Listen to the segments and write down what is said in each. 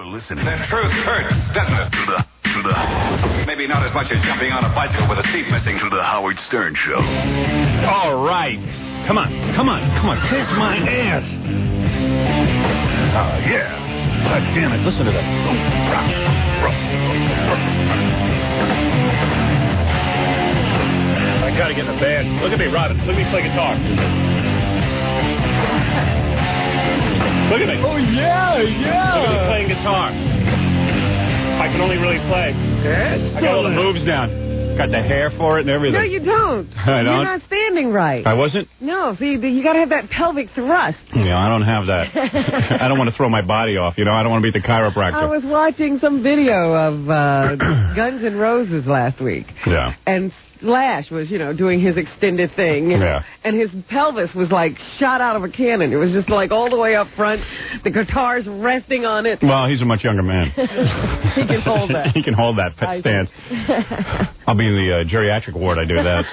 You're listening. The truth hurts, doesn't it? To the maybe not as much as jumping on a bicycle with a seat missing. To the Howard Stern Show. All right. Come on. Kiss my ass. Oh, yeah. God damn it. Listen to that. I gotta get in the band. Look at me, Robin. Look at me play guitar. Look at me. Oh, yeah. Look at me playing guitar. I can only really play. I got all the moves down. Got the hair for it and everything. No, you don't. I don't? You're not standing right. I wasn't? No, see, you got to have that pelvic thrust. Yeah, I don't have that. I don't want to throw my body off, you know. I don't want to be the chiropractor. I was watching some video of Guns N' Roses last week. Yeah. And Slash was, doing his extended thing. Yeah. And his pelvis was like shot out of a cannon. It was just like all the way up front. The guitar's resting on it. Well, he's a much younger man. He can hold that. He can hold that stance. I'll be in the geriatric ward. I do that.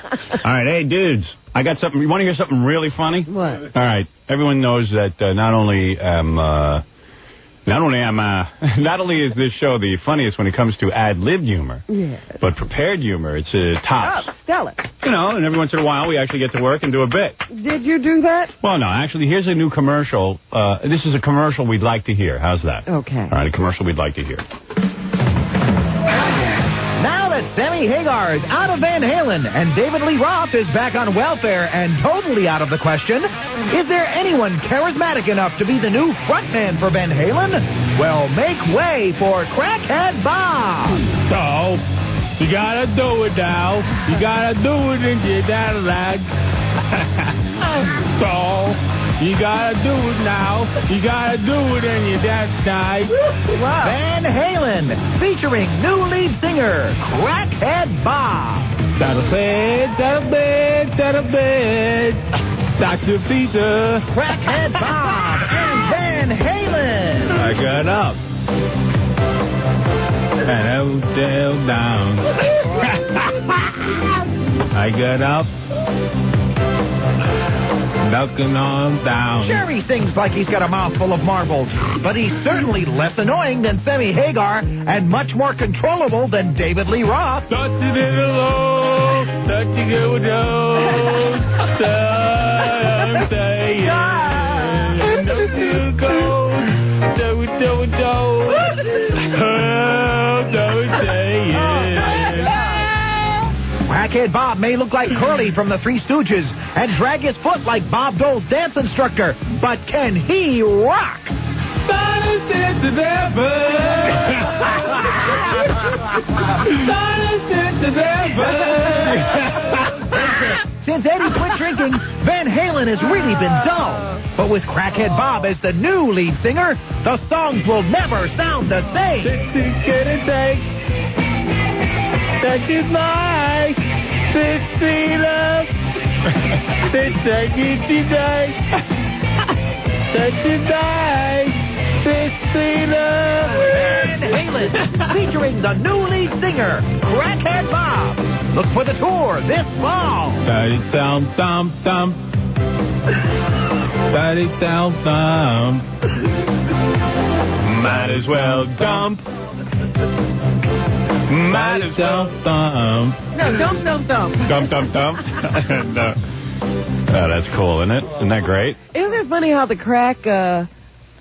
All right, hey, dudes. I got something. You want to hear something really funny? What? All right. Everyone knows that not only is this show the funniest when it comes to ad-libbed humor, yes, but prepared humor, it's tops. Oh, stellar. And every once in a while we actually get to work and do a bit. Did you do that? Well, no, actually, here's a new commercial. This is a commercial we'd like to hear. How's that? Okay. All right, a commercial we'd like to hear. Now that Sammy Hagar is out of Van Halen and David Lee Roth is back on welfare and totally out of the question, is there anyone charismatic enough to be the new frontman for Van Halen? Well, make way for Crackhead Bob. So, you gotta do it now. You gotta do it in your dad lag. So, you gotta do it now. You gotta do it in your dad's night. Wow. Van Halen, featuring new lead singer, Crackhead Bob. Dr. Peter. Crackhead Bob and Van Halen. I got up. And I fell down. I got up. Knocking on down. Sure, he sings like he's got a mouthful of marbles, but he's certainly less annoying than Sammy Hagar and much more controllable than David Lee Roth. Touching it alone, touching it with those. I'm saying, don't you go, don't say Crackhead Bob may look like Curly from the Three Stooges and drag his foot like Bob Dole's dance instructor, but can he rock? Since Eddie quit drinking, Van Halen has really been dull. But with Crackhead Bob as the new lead singer, the songs will never sound the same. That is my sexy love. That is my sexy love. Van Halen, featuring the new lead singer, Crackhead Bob. Look for the tour this fall. Daddy down, thump, thump. Daddy down, thump. Might as well dump. Might as well thump. No, dump. Dump. Oh, that's cool, isn't it? Isn't that great? Isn't it funny how the crack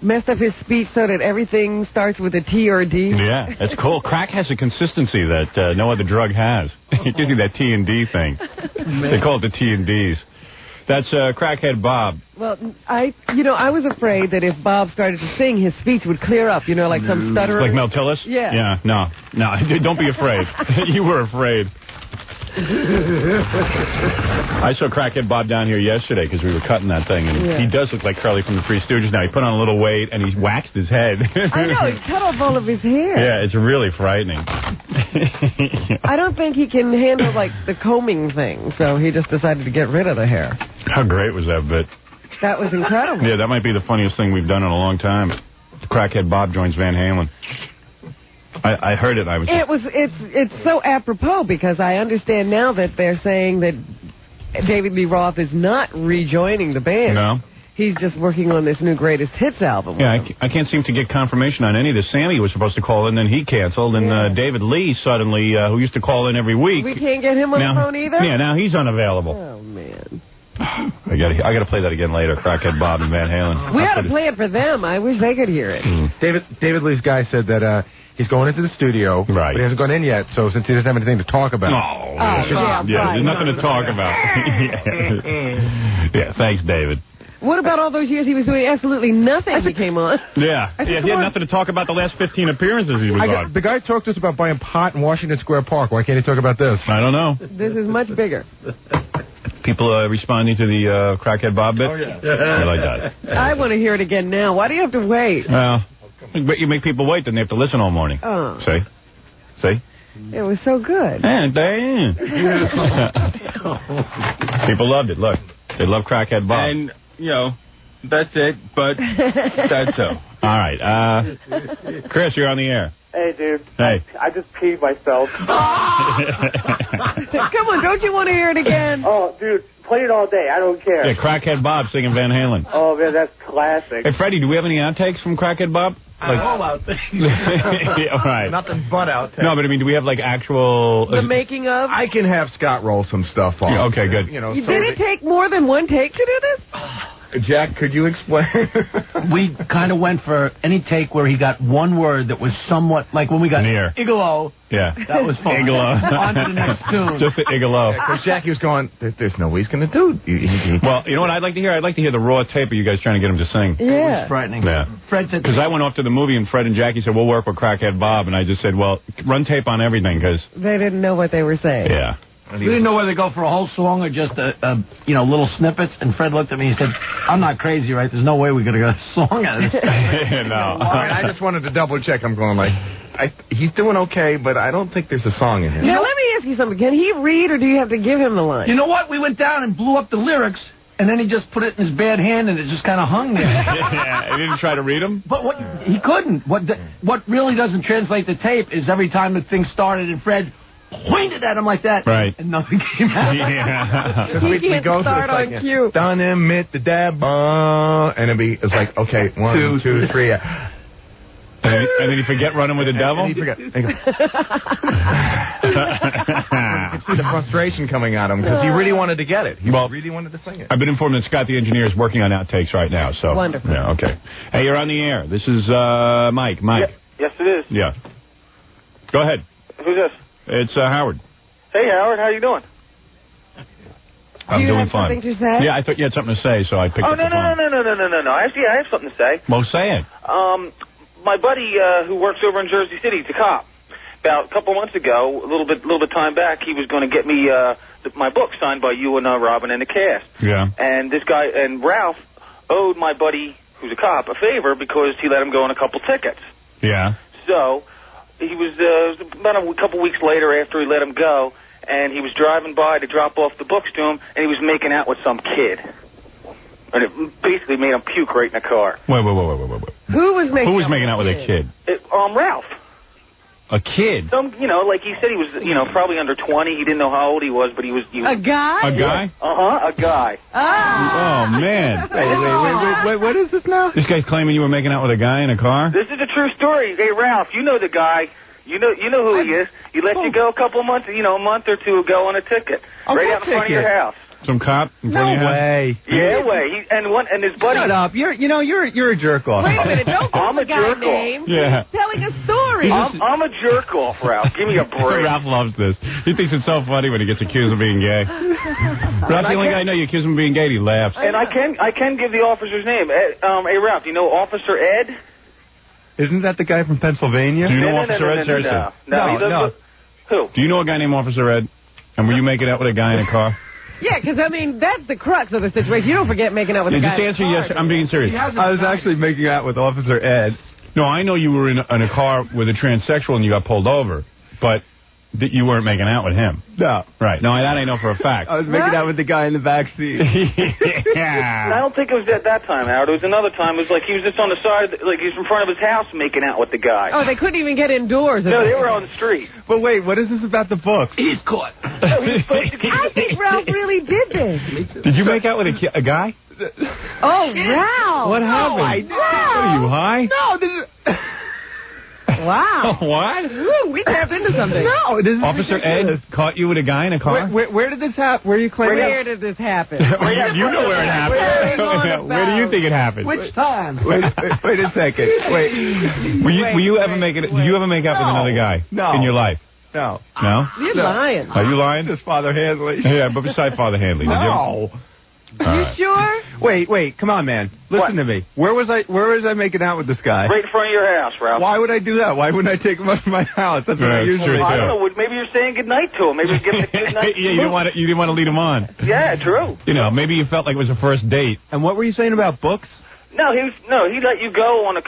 messed up his speech so that everything starts with a T or a D? Yeah, that's cool. Crack has a consistency that no other drug has. It gives you that T and D thing. They call it the T and Ds. That's Crackhead Bob. Well, I was afraid that if Bob started to sing, his speech would clear up, like some stuttering. Like Mel Tillis? Yeah. Yeah, no, don't be afraid. You were afraid. I saw Crackhead Bob down here yesterday because we were cutting that thing, and he does look like Curly from the Three Stooges now. He put on a little weight, and he waxed his head. I know, he cut off all of his hair. Yeah, it's really frightening. I don't think he can handle, the combing thing, so he just decided to get rid of the hair. How great was that bit? That was incredible. Yeah, that might be the funniest thing we've done in a long time. Crackhead Bob joins Van Halen. I heard it. It's so apropos because I understand now that they're saying that David Lee Roth is not rejoining the band. No. He's just working on this new greatest hits album. Yeah, I can't seem to get confirmation on any of this. Sammy was supposed to call in, then he canceled, and David Lee suddenly, who used to call in every week. We can't get him on the phone either? Yeah, now he's unavailable. Oh, man. I got to play that again later, Crackhead Bob and Van Halen. We ought to play it for them. I wish they could hear it. David Lee's guy said that he's going into the studio, right, but he hasn't gone in yet, so since he doesn't have anything to talk about. There's nothing to talk about. Yeah, thanks, David. What about all those years he was doing absolutely nothing he came on? Yeah, he had nothing to talk about the last 15 appearances he was on. The guy talked to us about buying pot in Washington Square Park. Why can't he talk about this? I don't know. This is much bigger. People responding to the Crackhead Bob bit? Oh, yeah. I like that. I want to hear it again now. Why do you have to wait? Well, but you make people wait, then they have to listen all morning. Oh. See? It was so good. And people loved it. Look, they love Crackhead Bob. And, that's it, but that's so. All right. Chris, you're on the air. Hey, dude. Hey. I just peed myself. Come on, don't you want to hear it again? Oh, dude, play it all day. I don't care. Yeah, Crackhead Bob singing Van Halen. Oh, man, that's classic. Hey, Freddie, do we have any outtakes from Crackhead Bob? All out there. Yeah, all right. Nothing but outtakes. No, but I mean, do we have like actual... The making of? I can have Scott roll some stuff off. Yeah, okay, good. Did it take more than one take to do this? Jack, could you explain? We kind of went for any take where he got one word that was somewhat, like when we got near. Igalo. Yeah. That was fun. Igalo. On to the next tune. Just the Igalo. Because Jackie was going, there's no way he's going to do. Well, you know what I'd like to hear? I'd like to hear the raw tape of you guys trying to get him to sing. It was frightening. Yeah. Fred said... Because I went off to the movie and Fred and Jackie said, we'll work with Crackhead Bob. And I just said, well, run tape on everything because... They didn't know what they were saying. Yeah. We didn't know whether to go for a whole song or just little snippets. And Fred looked at me and he said, I'm not crazy, right? There's no way we're going to get a song out of this. No. I just wanted to double check. I'm going he's doing okay, but I don't think there's a song in him. Now, let me ask you something. Can he read or do you have to give him the line? You know what? We went down and blew up the lyrics. And then he just put it in his bad hand, and it just kind of hung there. Yeah, he didn't try to read them? But he couldn't. What really doesn't translate the tape is every time the thing started and Fred pointed at him like that, right, and nothing came out. Yeah. He can't start on cue. Don't admit the dab, and it's like, okay, 1, 2, 3. And then he forget running with the devil? You can see the frustration coming at him because he really wanted to get it. He really wanted to sing it. I've been informed that Scott the engineer is working on outtakes right now. So wonderful. Yeah, okay. Hey, you're on the air. This is Mike. Mike. Yes, it is. Yeah. Go ahead. Who's this? It's Howard. Hey, Howard. How you doing? I'm doing fine. Something to say? Yeah, I thought you had something to say, so I picked up the phone. No. Actually, I have something to say. Well, say it. My buddy who works over in Jersey City, he's a cop. About a couple months ago, a little bit time back, he was going to get me my book signed by you and Robin and the cast. Yeah. And this guy and Ralph owed my buddy, who's a cop, a favor because he let him go on a couple tickets. Yeah. So he was about a couple weeks later after he let him go, and he was driving by to drop off the books to him, and he was making out with some kid. And it basically made him puke right in the car. Wait. Who was making out with a kid? Ralph. A kid? Like he said he was, probably under 20. He didn't know how old he was, but he was a guy? A guy? A guy. Oh, man. Wait, what is this now? This guy's claiming you were making out with a guy in a car? This is a true story. Hey, Ralph, you know the guy. You know who he is. He let you go a couple months, a month or two ago on a ticket. Right out in front of your house. Some cop in front of your house? Way. Yeah, way. And his buddy. Shut up. You're a jerk off. Wait a minute. Don't call the guy names. Yeah. He's telling a story. I'm a jerk off, Ralph. Give me a break. Ralph loves this. He thinks it's so funny when he gets accused of being gay. Ralph, the only guy I know you accuse him of being gay, he laughs. And I can give the officer's name. Hey, Ralph, you know Officer Ed? Isn't that the guy from Pennsylvania? Do you know Officer Ed? No. Who? Do you know a guy named Officer Ed? And were you making out with a guy in a car? Yeah, because, that's the crux of the situation. You don't forget making out with a guy Just answer yes. I'm being serious. I was actually making out with Officer Ed. No, I know you were in a car with a transsexual and you got pulled over. But that you weren't making out with him. No. Right. No, that I know for a fact. I was making out with the guy in the back seat. Yeah. I don't think it was at that time, Howard. It was another time. It was like he was just on the side, like he was in front of his house making out with the guy. Oh, they couldn't even get indoors. No, they were on the street. But wait, what is this about the books? He's caught. I think Ralph really did this. Did you make out with a guy? Oh, Ralph. What happened? Oh, Ralph. Are you high? No, this is... Wow. What? Ooh, we tapped into something. No, this is Officer ridiculous. Ed caught you with a guy in a car? Where did this happen? Where are you claiming? Where did this happen? You know where it happened. Where do you think it happened? Which time? Wait a second. Wait. Were you ever make it? Did you ever make out with another guy? No. In your life? No. No? You're lying. Are you lying? Just Father Hanley. Yeah, but besides Father Hanley, did you? No. You sure? Wait, come on, man. Listen to me. Where was I making out with this guy? Right in front of your house, Ralph. Why would I do that? Why wouldn't I take him up to my house? That's what I usually do. I don't know. Maybe you're saying goodnight to him. Maybe you're giving a good night. Yeah, you didn't want to lead him on. Yeah, true. You know, maybe you felt like it was a first date. And what were you saying about books? No, he let you go on a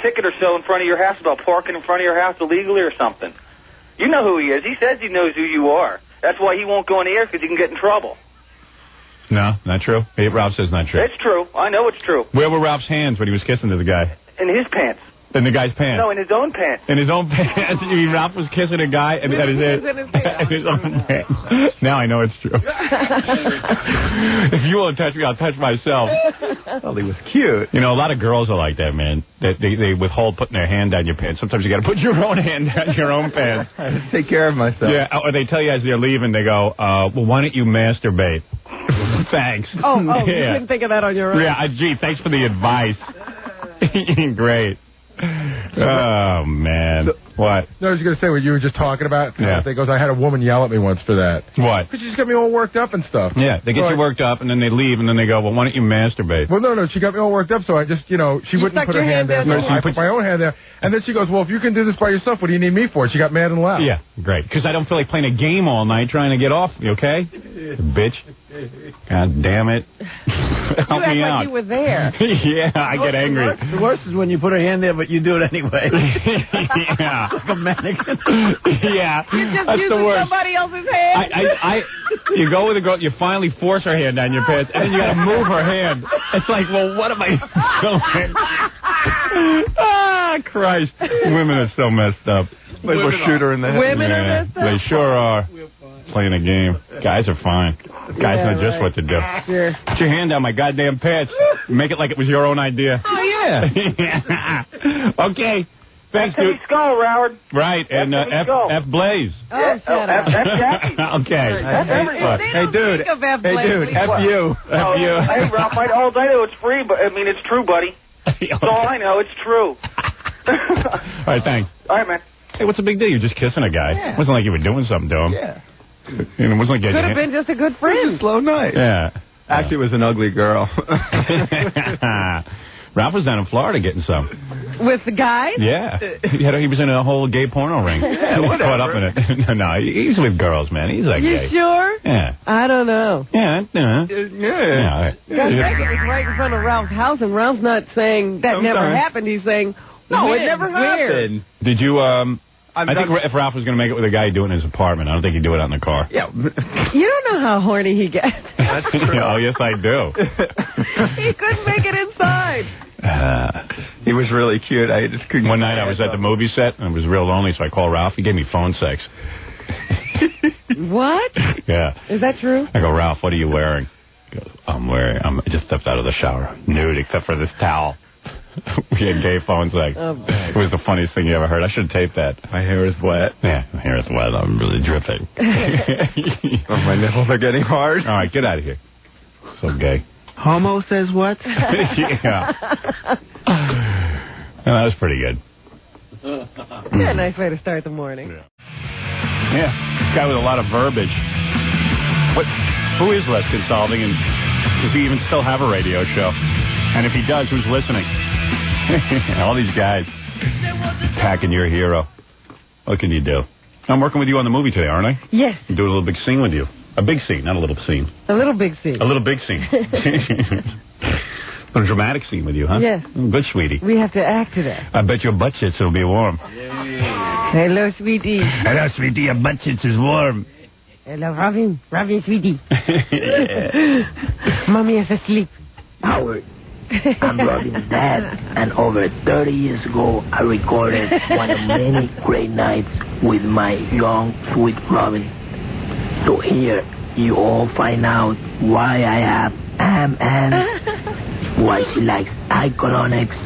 ticket or so in front of your house about parking in front of your house illegally or something. You know who he is. He says he knows who you are. That's why he won't go in the air because he can get in trouble. No, not true. Hey, Ralph says not true. It's true. I know it's true. Where were Ralph's hands when he was kissing to the guy? In his pants. In the guy's pants? No, in his own pants. In his own pants? You mean Ralph was kissing a guy and at his in his own pants? Now I know it's true. If you won't touch me, I'll touch myself. Well, he was cute. You know, a lot of girls are like that, man. They withhold putting their hand down your pants. Sometimes you got to put your own hand down your own pants. I have to take care of myself. Yeah, or they tell you as they're leaving, they go, well, why don't you masturbate? Thanks. Oh, you Yeah. couldn't think of that on your own. Yeah, gee, thanks for the advice. Great. Oh, man. What? No, I was going to say what you were just talking about. Yeah. They goes, I had a woman yell at me once for that. What? Because she just got me all worked up and stuff. Yeah, they get you worked up, and then they leave, and then they go, well, why don't you masturbate? Well, no, she got me all worked up, so I just, she wouldn't put her hand there. No, So I put my own hand there. And then she goes, well, if you can do this by yourself, what do you need me for? She got mad and left. Yeah, great. Because I don't feel like playing a game all night trying to get off. You okay? Bitch. God damn it. Help me out. Like you were there. Yeah, I get angry. The worst is when you put her hand there, but you do it anyway. Yeah. Like a mannequin. Yeah. You're just That's using the worst. somebody else's hand. You go with a girl, you finally force her hand down your pants, and then you got to move her hand. It's like, well, what am I doing? Ah, Christ. Women are so messed up. Might as well shoot her in the head. Women are messed up. They sure are. Playing a game. Guys are fine. Guys know just what to do. Sure. Put your hand down my goddamn pants. Make it like it was your own idea. Oh, yeah. Okay. Thanks, dude. Skull, Howard. Right, and F Blaze. Oh, shut up. Okay. Hey, dude. F you. F you. Hey, Ralph, all I know it's free, but I mean, it's true, buddy. That's all I know. It's true. All right, thanks. All right, man. Hey, what's the big deal? You're just kissing a guy. Yeah. It wasn't like you were doing something to him. Yeah. And it wasn't like Could have been just a good It was friend. a slow night. Yeah. Actually, it was an ugly girl. Ralph was down in Florida getting some. With the guy? Yeah. He was in a whole gay porno ring. Yeah, He was caught up in it. No, he's with girls, man. He's like You gay. sure? Yeah. I don't know. Yeah. Yeah. Yeah. That record was right in front of Ralph's house, and Ralph's not saying that never Sometimes. happened. He's saying, No, when? it never Where? happened. Did you, I think if Ralph was going to make it with a guy, he'd do it in his apartment. I don't think he'd do it out in the car. Yeah. You don't know how horny he gets. That's true. Oh, yes, I do. He couldn't make it inside. He was really cute. I just couldn't. One night I was at the movie set, and it was real lonely, so I called Ralph. He gave me phone sex. What? Yeah. Is that true? I go, Ralph, what are you wearing? He goes, I just stepped out of the shower. Nude, except for this towel. We had gay phone sex. Oh, it was the funniest thing you ever heard. I should tape that. My hair is wet. Yeah, my hair is wet. I'm really dripping. Oh, my nipples are getting hard. All right, get out of here. So gay. Homo says what? Yeah. Well, that was pretty good. Yeah, nice way to start the morning. Yeah, guy with a lot of verbiage. Who is Les Consolving, and does he even still have a radio show? And if he does, who's listening? All these guys attacking your hero. What can you do? I'm working with you on the movie today, aren't I? Yes. I'm doing a little big scene with you. A big scene, not a little scene. A little big scene. A little big scene. A dramatic scene with you, huh? Yes. Good, sweetie. We have to act today. I bet your butt shits will be warm. Hello, sweetie. Hello, sweetie. Your butt cheeks is warm. Hello, Robin. Robin, sweetie. Mommy is asleep. Howard, I'm Robin's dad, and over 30 years ago, I recorded one of many great nights with my young, sweet Robin. So here, you all find out why I have and why she likes Icononics,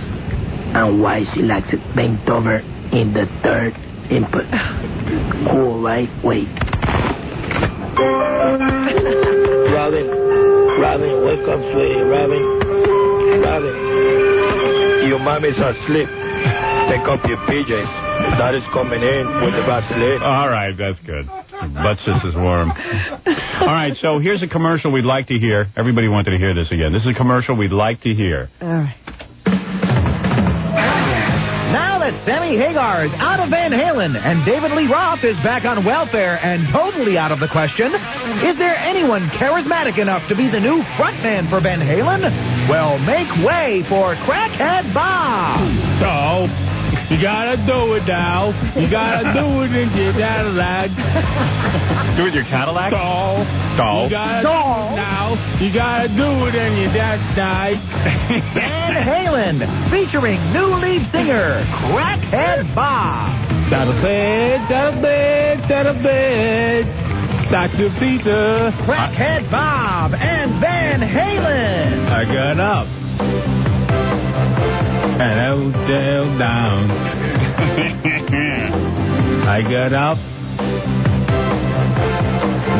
and why she likes it bent over in the third input. Cool, right? Wait. Robin, wake up, sweetie. Robin, your mommy's asleep. Take up your PJs. Daddy's coming in with the Vaseline. All right, that's good. Butt is warm. All right, so here's a commercial we'd like to hear. Everybody wanted to hear this again. This is a commercial we'd like to hear. All right. Now that Sammy Hagar is out of Van Halen and David Lee Roth is back on welfare and totally out of the question, is there anyone charismatic enough to be the new frontman for Van Halen? Well, make way for Crackhead Bob. So, you gotta do it now. You gotta do it in your Cadillac. Do it your Cadillac? So, you gotta do it now. You gotta do it in your dad's night. Van Halen, featuring new lead singer, Crackhead Bob. Dr. Peter. Crackhead Bob and Van Halen. I got up. And I was down. I got up.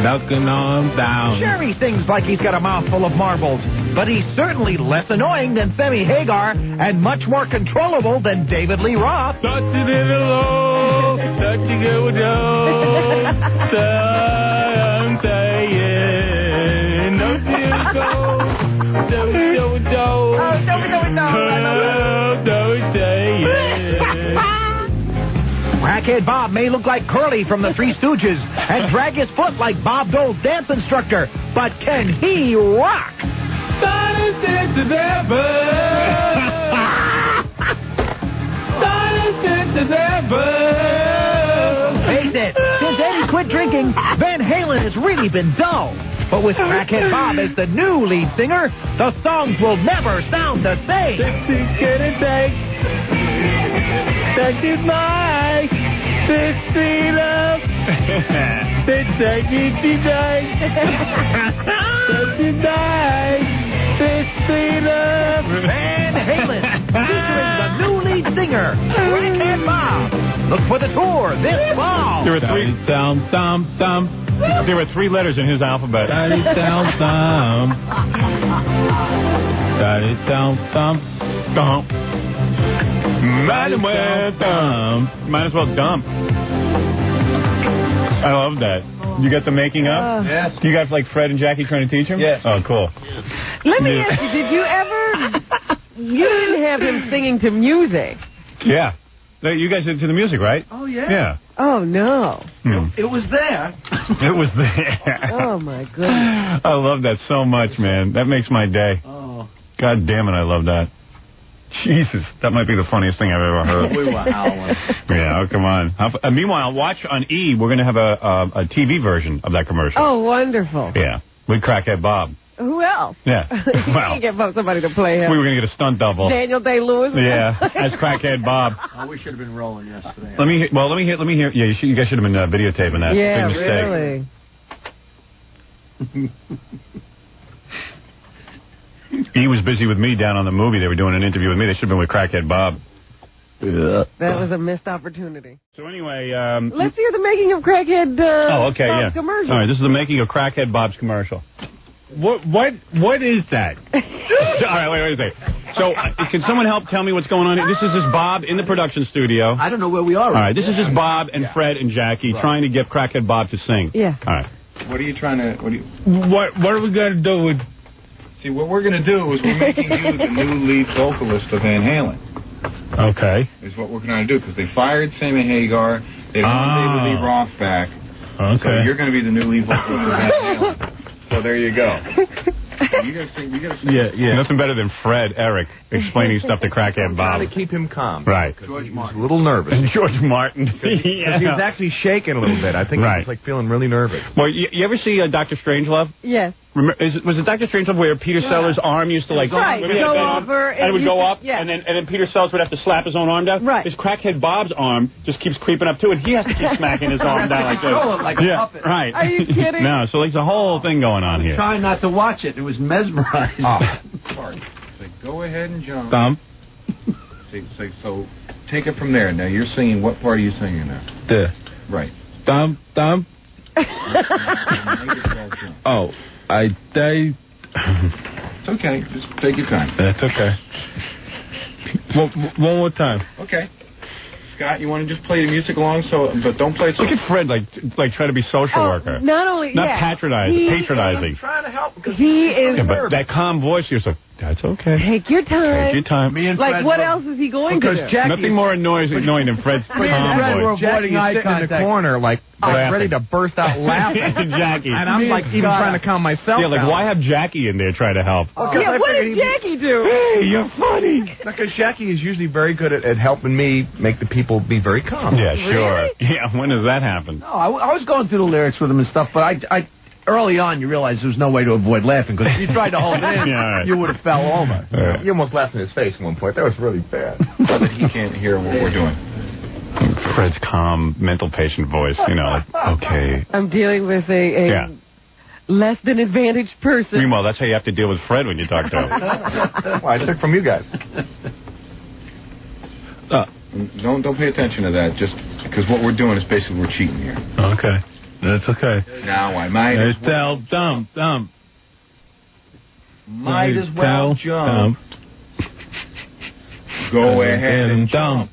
Knocking on down. Sure, he sings like he's got a mouthful of marbles, but he's certainly less annoying than Sammy Hagar and much more controllable than David Lee Roth. Touch it in the low, touch it go down. I'm saying, don't you go, don't. Crackhead Bob may look like Curly from the Three Stooges and drag his foot like Bob Dole's dance instructor, but can he rock? Face it, since Eddie quit drinking, Van Halen has really been dull. But with Crackhead Bob as the new lead singer, the songs will never sound the same. That is my 16 up. They take it tonight. Tonight. 16 up. Van Halen, featuring the new lead singer, Crackhead Bob. Look for the tour this fall. There were three letters in his alphabet. Might as well dump. I love that. You got the making up? Yes. You got like Fred and Jackie trying to teach him? Yes. Oh, cool. Let me ask you, did you ever... You didn't have him singing to music. Yeah. You guys did to the music, right? Oh, yeah. Yeah. Oh, no. It was there. It was there. Oh, my goodness. I love that so much, man. That makes my day. Oh. God damn it, I love that. Jesus, that might be the funniest thing I've ever heard. We were howling. Yeah, oh, come on. Meanwhile, watch on E, we're going to have a TV version of that commercial. Oh, wonderful. Yeah, with Crackhead Bob. Who else? Yeah. You can't get somebody to play him. We were going to get a stunt double. Daniel Day-Lewis? Yeah, as Crackhead Bob. Oh, we should have been rolling yesterday. Let me hear. Yeah, you guys should have been videotaping that. Yeah, Big mistake. really. He was busy with me down on the movie. They were doing an interview with me. They should have been with Crackhead Bob. That was a missed opportunity. So anyway... let's hear the making of Crackhead Bob's commercial. All right, this is the making of Crackhead Bob's commercial. What is that? All right, wait a second. So, can someone help tell me what's going on here? This is just Bob in the production studio. I don't know where we are. All right, this is just Bob and Fred and Jackie trying to get Crackhead Bob to sing. Yeah. All right. What are you trying to... What are we going to do with... See, what we're going to do is we're making you the new lead vocalist of Van Halen. Okay. Is what we're going to do, because they fired Sammy Hagar. They don't want David Lee Roth back. Okay. So you're going to be the new lead vocalist of Van Halen. So there you go. You gotta sing. Yeah. Nothing better than Eric, explaining stuff to Crackhead Bob. Trying to keep him calm. Right. George Martin. He was a little nervous. George Martin. Because he was actually shaking a little bit. I think he was like feeling really nervous. Well, you ever see Dr. Strangelove? Yes. Was it Dr. Strangelove where Peter Sellers' arm used to like go over and it would go up, and then Peter Sellers would have to slap his own arm down? Right. His Crackhead Bob's arm just keeps creeping up too, and he has to keep smacking his arm down like this. Like a puppet. Right. Are you kidding? No, so there's a whole thing going on here. Trying not to watch it. It was mesmerizing. Sorry. So go ahead and jump. Thump. So take it from there. Now you're singing. What part are you singing now? Right. Thump. Oh, It's okay. Just take your time. That's okay. One more time. Okay. Scott, you want to just play the music along, but don't play it so... Look at Fred, like trying to be social worker. Not only... Not patronizing. I'm trying to help because he is... Yeah, but that calm voice, you're like, that's okay. Take your time. Take your time. Me and like, Fred what else is he going to do? Nothing more annoying than Fred's calm voice. Jackie is sitting in the corner, like ready to burst out laughing. Jackie. And I'm like even trying to calm myself down. Why have Jackie in there trying to help? What did Jackie do? Hey, you're funny. Because Jackie is usually very good at helping me make the people be very calm. Yeah, sure. Really? Yeah, when does that happen? No, I was going through the lyrics with him and stuff, but I early on you realize there was no way to avoid laughing because if you tried to hold it in, you would have fell over. You almost laughed in his face at one point. That was really bad. So that he can't hear what we're doing. Fred's calm, mental patient voice, okay. I'm dealing with a less than advantaged person. Meanwhile, that's how you have to deal with Fred when you talk to him. Well, I took from you guys. Don't pay attention to that, just because what we're doing is basically we're cheating here. Okay. That's okay. Now I might as well dump. Might as well jump. Go ahead and jump.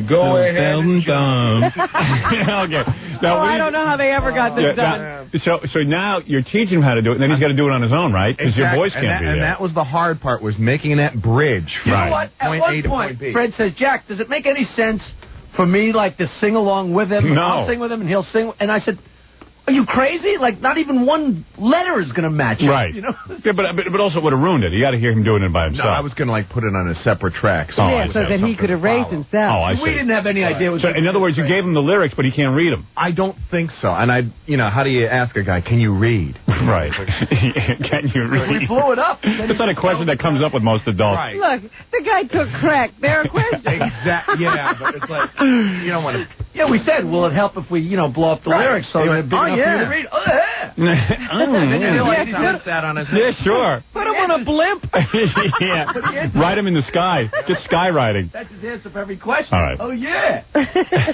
Go ahead and jump. Okay. Now, I don't know how they ever got this done. So now you're teaching him how to do it, and then he's got to do it on his own, right? Because your voice can't be there. And that was the hard part, was making that bridge. You know what? At Point one A to point, point B. Fred says, Jack, does it make any sense for me, like, to sing along with him? No. I'll sing with him, and he'll sing. And I said, are you crazy? Like, not even one letter is going to match it. Right. You know? Yeah, but also it would have ruined it. You got to hear him doing it by himself. No, I was going to, put it on a separate track. So that he could erase himself. Oh, I see. We didn't have any idea. So, in other words, you gave him the lyrics, but he can't read them. I don't think so. And how do you ask a guy, can you read? Right. Can you read? We blew it up. That's not a question that comes up with most adults. Right. Look, the guy took crack. There are questions. Exactly. Yeah, but it's like, you don't want to... Yeah, we said, will it help if we, blow up the lyrics so they're big enough for you to read? Oh, yeah. Yeah, sure. Put him on a blimp. Yeah. Ride him in the sky. Just sky riding. That's his answer for every question. All right. Oh, yeah.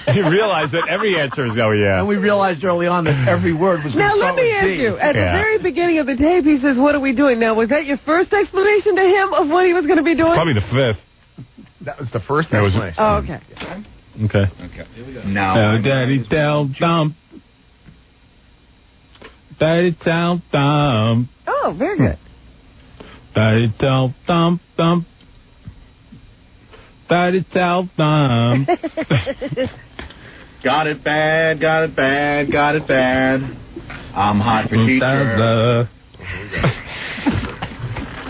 You realize that every answer is, oh, yeah. And we realized early on that every word was Now, let me ask you. At the very beginning of the tape, he says, what are we doing? Now, was that your first explanation to him of what he was going to be doing? Probably the fifth. That was the first explanation. Oh, okay. Okay. Here we go. Now, Daddy, tell dump. Daddy, tell dump. Oh, very good. Daddy, tell dump. Daddy, tell dump. got it bad. I'm hot for teacher.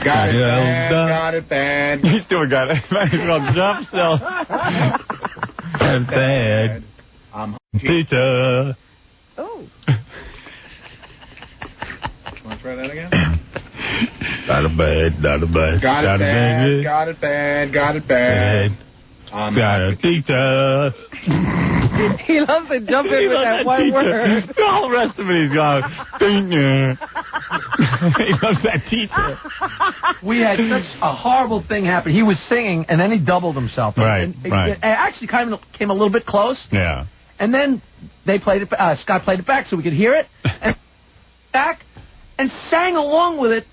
Got it bad. You still got it. Might as well jump still. Got it bad. I'm teacher. Oh. Want to try that again? Got it bad. Got it bad. I'm Got a teacher. He loves to jump in with that one word. The whole rest of it, he's going, he loves that teacher. We had such a horrible thing happen. He was singing, and then he doubled himself. Right. It actually kind of came a little bit close. Yeah. And then they played it. Scott played it back so we could hear it, and back, and sang along with it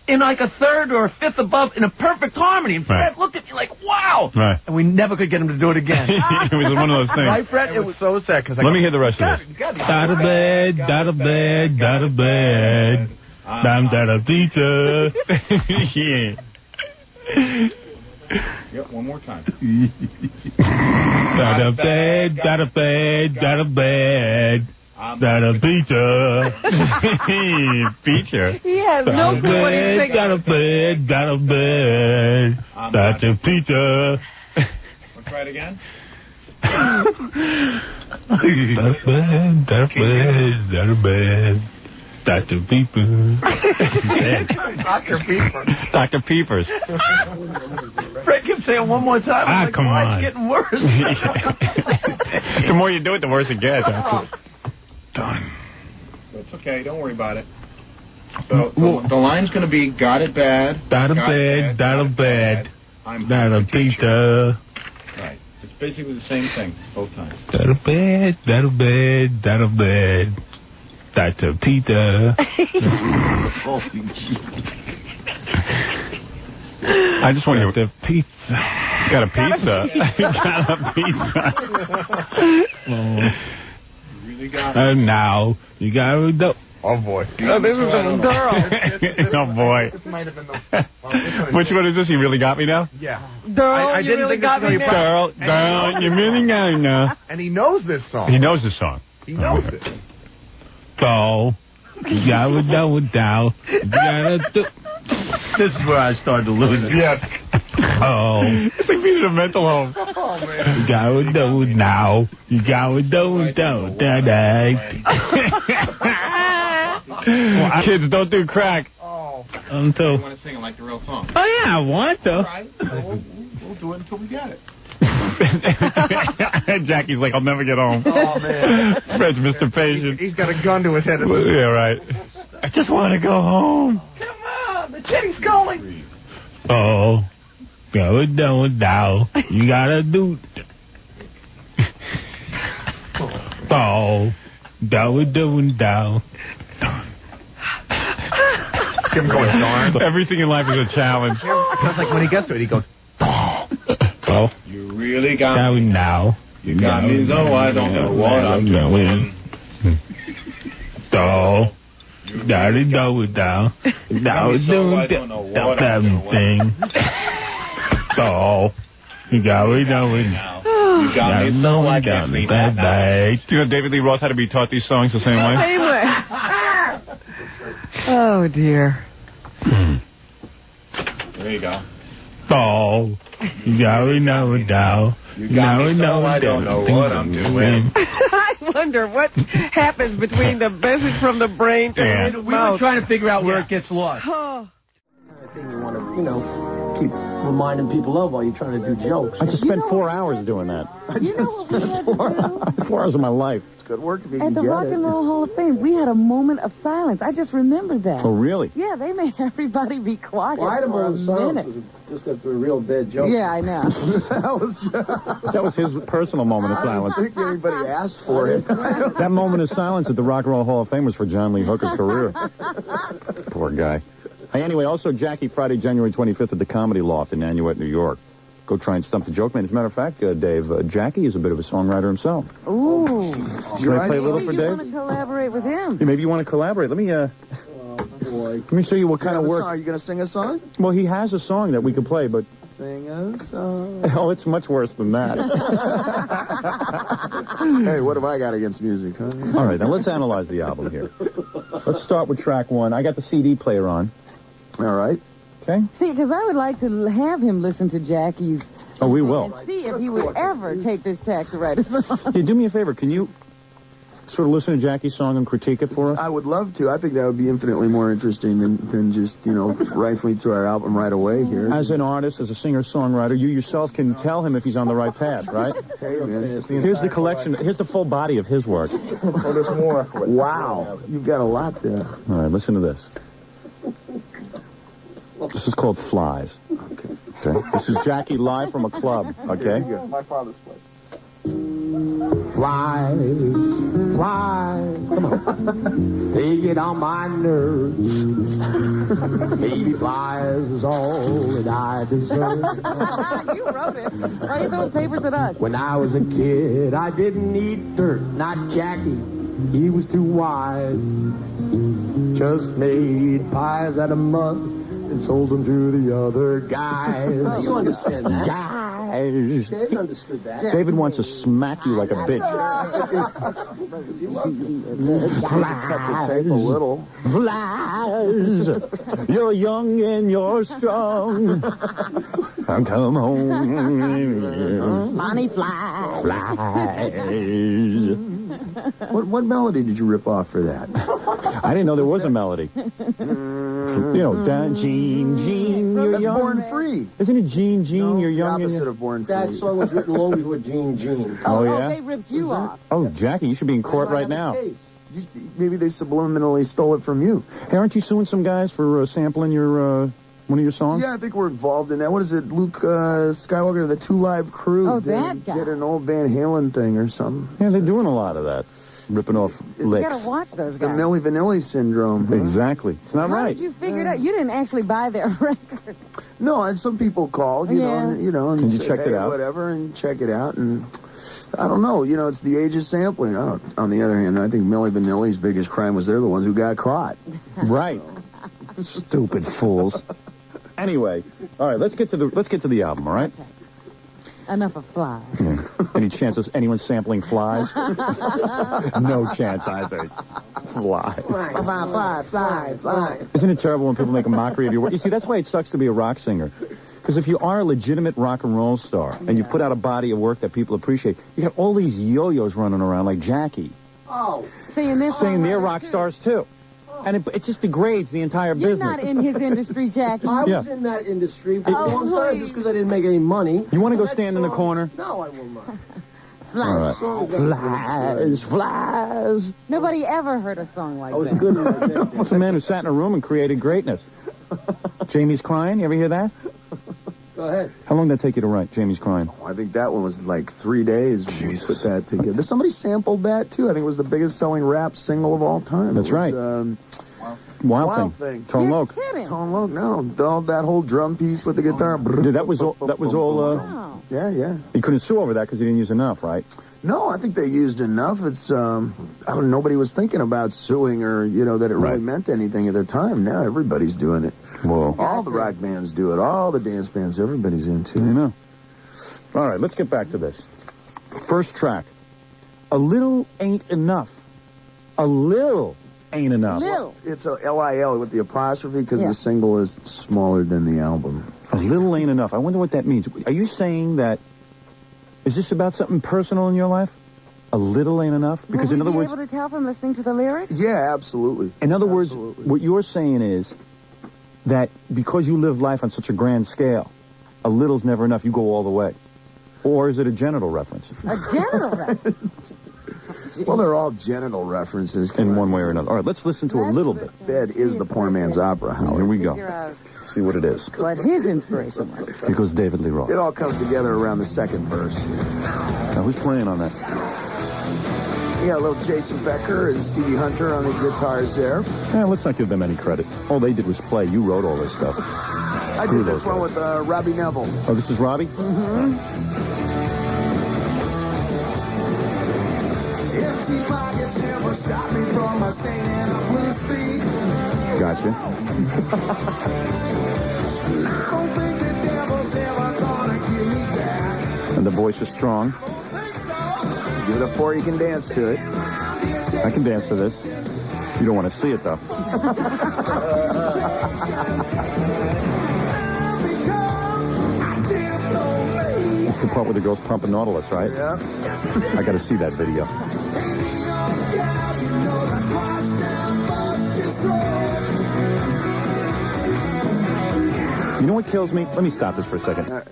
in like a third or a fifth above in a perfect harmony. And Fred looked at me like, wow. Right. And we never could get him to do it again. It was one of those things. Right, Fred? It was so sad. Let me hear the rest of this. Got a bed. I'm a teacher. Yeah. Yep, one more time. Got a bed. That a pizza. Feature. He has no clue what he's singing. Got a bed, got a bed. That's a pizza. Let's try it again. That a bed, that a bed, that a bed. Dr. Peepers. Dr. Peepers. Dr. Peepers. Fred can say it one more time. I'm like, come why on. it's getting worse. The more you do it, the worse it gets. Done. It's okay. Don't worry about it. So the line's going to be, got it bad. Got a bed, got a bed. I'm got a pizza. Right. It's basically the same thing both times. Got a bed, got a bed, got a bed. That's a pizza. I just want the pizza. Got a pizza. Got a pizza. You really got it. And now you got to do. Oh, boy. Oh, this is the girl. Oh, boy. This might have been the... Which one is this? You really got me now? Yeah. Girl, I you didn't really think got this me was now. Girl, you really got me now. And he knows this song. He knows the song. He knows it. So you got to do it now. You got to do. This is where I started to lose it. Yes. Oh. It's like being in a mental home. Oh, man. You got to do it now. You got to do it today. Kids, don't do crack. Oh. Until. You want to sing it like the real song? Oh, yeah, I want to. All right. We'll do it until we get it. Jackie's like, I'll never get home. Oh, man. Fred's Mr. Patient. He's got a gun to his head. Yeah, right. I just want to go home. Come on, the kitty's calling. Oh, go it down now. You gotta do. Oh, go it down now. Him going darn. Everything in life is a challenge. It's like when he gets to it, he goes, Oh, You really got go me. now. You got me, though I don't know what I'm doing. So, gotta do it now. Now it's doing the thing. So, you gotta do it now. You got me, so I can't sleep at night. Do you know David Lee Roth had to be taught these songs the same way? Same way. Oh, dear. There you go. So, you gotta know it now. You got me, so I don't know what I'm doing. I wonder what happens between the message from the brain to his We were mouth. trying to figure out where it gets lost. Oh. Thing you want to, keep reminding people of while you're trying to do jokes. I just spent 4 hours doing that. I just spent 4 hours. 4 hours of my life. It's good work if you At can the get Rock it. and Roll Hall of Fame, we had a moment of silence. I just remembered that. Oh, really? Yeah, they made everybody be quiet Well, I had a for a moment of silence minute. just after a real bad joke. Yeah, I know. That was his personal moment of silence. I don't think anybody asked for it. That moment of silence at the Rock and Roll Hall of Fame was for John Lee Hooker's career. Poor guy. Hey, anyway, also Jackie, Friday, January 25th at the Comedy Loft in Nanuet, New York. Go try and stump the joke man. As a matter of fact, Dave, Jackie is a bit of a songwriter himself. Ooh. Can I play a little for Maybe you Dave? want to collaborate with him. Yeah, maybe you want to collaborate. Let me let me show you what kind of work. Are you going to sing a song? Well, he has a song that we could play, but Sing a song. oh, it's much worse than that. Hey, what have I got against music, huh? All right, now let's analyze the album here. Let's start with track 1. I got the CD player on. All right. Okay. See, because I would like to have him listen to Jackie's. Oh, we will. And see if he would ever take this tack to write a song. Yeah, do me a favor. Can you sort of listen to Jackie's song and critique it for us? I would love to. I think that would be infinitely more interesting than just, rifling through our album right away here. As an artist, as a singer-songwriter, you yourself can tell him if he's on the right path, right? Hey, man. Here's the collection. Here's the full body of his work. Oh, there's more. Wow. You've got a lot there. All right, listen to this. This is called Flies. Okay. This is Jackie live from a club, okay? My father's place. Flies, flies, come on. They get on my nerves. Baby flies is all that I deserve. You wrote it. Why are you throwing papers at us? When I was a kid, I didn't eat dirt, not Jackie. He was too wise. Just made pies out of mud and sold them to the other guys. You understand that? Guys. flies. David understood that. David wants to smack you like a bitch. Cut the tape a little. Flies. You're young and you're strong. Come home. Bonnie flies. Flies. What melody did you rip off for that? I didn't know there was a melody. You know, Jean, you're That's young. Born Free. Isn't it Jean, No, you're the young? opposite of Born Free. That song was written long before Jean. Oh, yeah? They ripped you off. Oh, Jackie, you should be in court right now. Maybe they subliminally stole it from you. Hey, aren't you suing some guys for sampling your one of your songs? Yeah, I think we're involved in that. What is it? Luke Skywalker, the 2 Live Crew Oh, that guy. did an old Van Halen thing or something. Yeah, they're doing a lot of that. Ripping off You licks. gotta watch those The guys. Milli Vanilli syndrome. Huh? Exactly. It's not How right. did you figure it out? You didn't actually buy their record. No, and some people called, you know, and And you said, checked it hey, out? whatever, and check it out, and I don't know, you know, it's the age of sampling. On the other hand, I think Milli Vanilli's biggest crime was they're the ones who got caught. Right. Stupid fools. Anyway, all right, let's get to the album, all right? Enough of flies. Yeah. Any chances anyone sampling flies? No chance, I think. Flies. Fly. Isn't it terrible when people make a mockery of your work? You see, that's why it sucks to be a rock singer. Because if you are a legitimate rock and roll star and you put out a body of work that people appreciate, you got all these yo-yos running around like Jackie. Oh. Saying they're rock stars, too. And it just degrades the entire You're business. not in his industry, Jackie. I was in that industry for a long time just because I didn't make any money. You want to go stand in the corner? No, I will not. All right. Flies. Nobody ever heard a song like that. I was good at that. What's a man who sat in a room and created greatness? Jamie's Crying, you ever hear that? Go ahead. How long did that take you to write, Jamie's Crying? I think that one was like 3 days when we put that together. Somebody sampled that, too. I think it was the biggest selling rap single of all time. That's right. Wild Thing. Tone Loc. Tone Loc, no. That whole drum piece with the guitar. Yeah, that was all. Yeah. You couldn't sue over that because you didn't use enough, right? No, I think they used enough. It's nobody was thinking about suing or that it really meant anything at the time. Now everybody's doing it. Whoa. All the rock bands do it. All the dance bands. Everybody's into it. I know. All right, let's get back to this. First track. A little ain't enough. A little ain't enough. It's a L-I-L with the apostrophe because the single is smaller than the album. A little ain't enough. I wonder what that means. Are you saying that? Is this about something personal in your life? A little ain't enough? Because Will in other we be words, able to tell from listening to the lyrics? Yeah, absolutely. In other words, what you're saying is that because you live life on such a grand scale, a little's never enough. You go all the way. Or is it a genital reference? A genital reference? Well, they're all genital references. In one way or another. All right, let's listen to a little bit. Bed is the poor man's opera, Howard. Here we go. Figure out See what it is. what his inspiration was. Here goes David Lee Roth. It all comes together around the second verse. Now, who's playing on that? Yeah, a little Jason Becker and Stevie Hunter on the guitars there. Yeah, let's not give them any credit. All they did was play. You wrote all this stuff. I did this one with Robbie Neville. Oh, this is Robbie? Mm-hmm. Empty pockets never stop me from singing a blues beat. Gotcha. I don't think the devil's ever gonna give me back. And the voice is strong. Give it a 4, you can dance to it. I can dance to this. You don't want to see it, though. It's the part where the girl's pumping Nautilus, right? Yeah. I got to see that video. You know what kills me? Let me stop this for a second.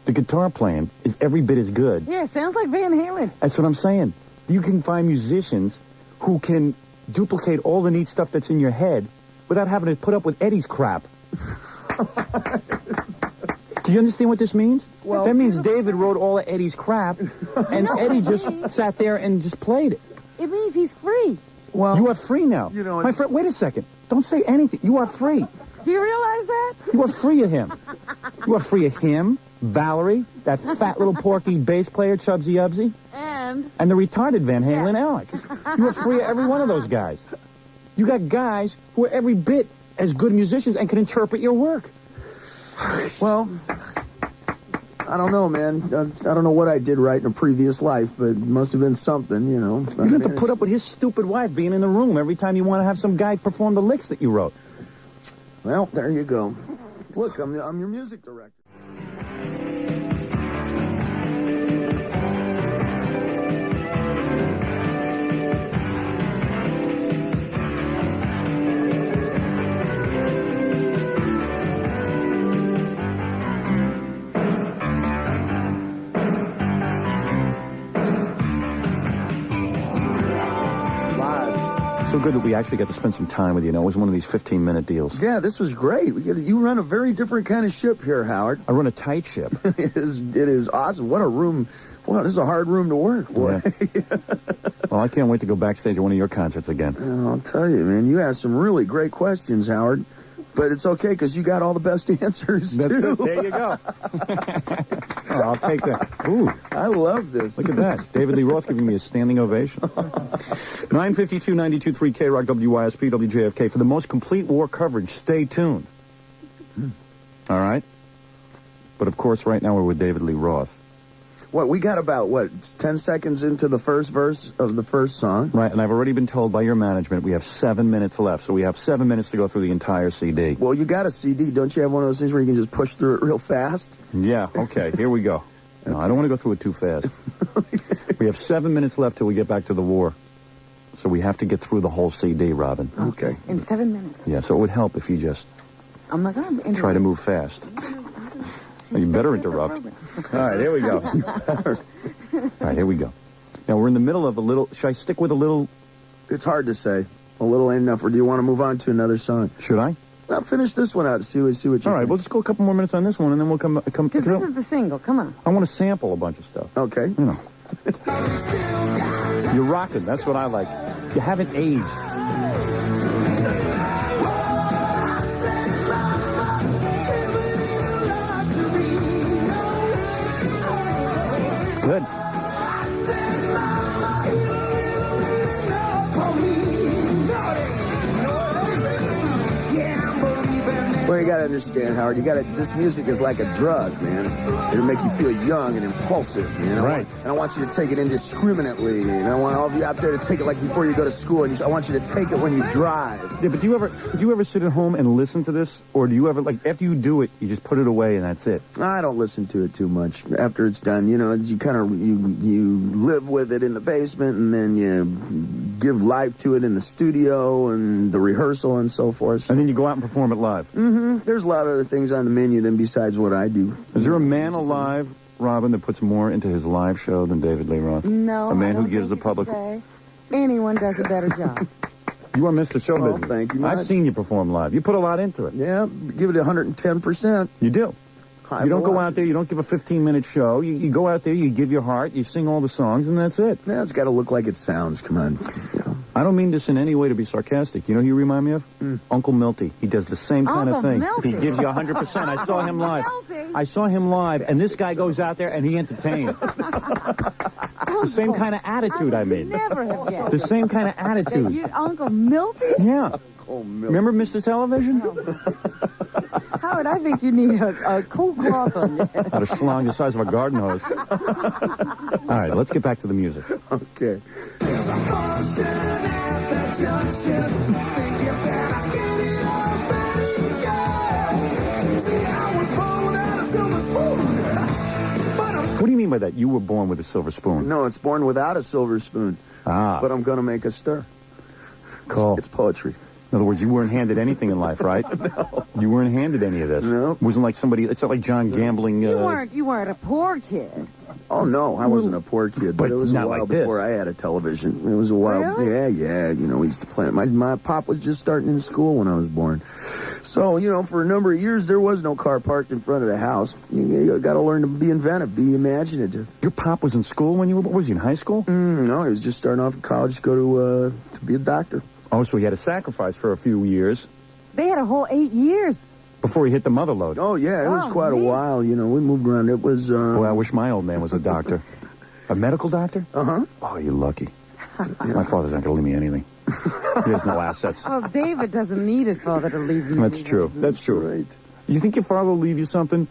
The guitar playing is every bit as good. Yeah, sounds like Van Halen. That's what I'm saying. You can find musicians who can duplicate all the neat stuff that's in your head without having to put up with Eddie's crap. Do you understand what this means? Well, that means David wrote all of Eddie's crap, and Eddie just sat there and just played it. It means he's free. Well, you are free now. My friend, wait a second. Don't say anything. You are free. Do you realize that? You are free of him. You are free of him, Valerie, that fat little porky bass player, Chubsy Ubsy, and the retarded Van Halen Alex. You are free of every one of those guys. You got guys who are every bit as good musicians and can interpret your work. Well, I don't know, man. I don't know what I did right in a previous life, but it must have been something, you know. You have to put up with his stupid wife being in the room every time you want to have some guy perform the licks that you wrote. Well, there you go. Look, I'm your music director. So good that we actually got to spend some time with you. It was one of these 15-minute deals. Yeah, this was great. You run a very different kind of ship here, Howard. I run a tight ship. It is awesome. What a room. Wow, this is a hard room to work, boy. Yeah. Well, I can't wait to go backstage at one of your concerts again. I'll tell you, man, you asked some really great questions, Howard. But it's okay, because you got all the best answers, too. There you go. Oh, I'll take that. Ooh. I love this. Look at that. David Lee Roth giving me a standing ovation. 952 92.3 K-Rock, WYSP, WJFK. For the most complete war coverage, stay tuned. All right? But, of course, right now we're with David Lee Roth. What, we got about, 10 seconds into the first verse of the first song? Right, and I've already been told by your management we have 7 minutes left, so we have 7 minutes to go through the entire CD. Well, you got a CD. Don't you have one of those things where you can just push through it real fast? Yeah, okay, here we go. No, I don't want to go through it too fast. We have 7 minutes left till we get back to the war. So we have to get through the whole CD, Robin. Okay. In 7 minutes. Yeah, so it would help if you just I'm not going to try to move fast. You better interrupt. All right, here we go. All right, here we go. Now, we're in the middle of a little... Should I stick with a little... It's hard to say. A little ain't enough. Or do you want to move on to another song? Should I? Well, finish this one out and see what you All right, think. we'll just go a couple more minutes on this one, and then we'll come This is the single. Come on. I want to sample a bunch of stuff. Okay. You know. You're rocking. That's what I like. You haven't aged. Good. Well, you got to understand, Howard. This music is like a drug, man. It'll make you feel young and impulsive, you know? Right. And I want you to take it indiscriminately. And I want all of you out there to take it like before you go to school. And I want you to take it when you drive. Yeah, but do you ever sit at home and listen to this? Or do you ever, like, after you do it, you just put it away and that's it? I don't listen to it too much. After it's done, you know, you kind of, you live with it in the basement and then you give life to it in the studio and the rehearsal and so forth. And then you go out and perform it live? Mm-hmm. There's a lot of other things on the menu than besides what I do. Is there a man alive, Robin, that puts more into his live show than David Lee Roth? No. A man I don't who gives the think you public... can say. Anyone does a better job. You are Mr. Show Oh, Business. thank you I've much. seen you perform live. You put a lot into it. Yeah, give it 110%. You do. High You don't go velocity. out there, you don't give a 15-minute show. You go out there, you give your heart, you sing all the songs, and that's it. Yeah, it's got to look like it sounds. Come on. You know. I don't mean this in any way to be sarcastic. You know who you remind me of? Uncle Milty. He does the same kind of Uncle thing. Milty. He gives you 100%. I saw him live. Milty. I saw him live, and this guy goes out there and he entertains. The same kind of attitude, I mean. Never have guessed. The same kind of attitude. You, Uncle Milty? Yeah. Oh, Remember Mr. Television? Howard, I think you need a cool cloth on you. Had a schlong the size of a garden hose. All right, let's get back to the music. Okay. What do you mean by that? You were born with a silver spoon. No, it's born without a silver spoon. Ah. But I'm going to make a stir. Cool. It's poetry. In other words, you weren't handed anything in life, right? No. You weren't handed any of this. No. It wasn't like somebody, it's not like John gambling. You weren't a poor kid. Oh, no, I wasn't a poor kid, but But it was a not while like this. before I had a television. It was a while. Really? Yeah, you know, we used to play it. My pop was just starting in school when I was born. So, you know, for a number of years, there was no car parked in front of the house. You got to learn to be inventive, be imaginative. Your pop was in school when you were, was he in high school? No, he was just starting off in college to go to be a doctor. Oh, so he had to sacrifice for a few years They had a whole 8 years. before he hit the mother load. Oh, yeah, it was Oh, quite a man. while. You know, we moved around. It was... Boy, I wish my old man was a doctor. A medical doctor? Uh-huh. Oh, you're lucky. My father's not going to leave me anything. He has no assets. Well, David doesn't need his father to leave him. That's true. That's true. Right. You think your father will leave you something?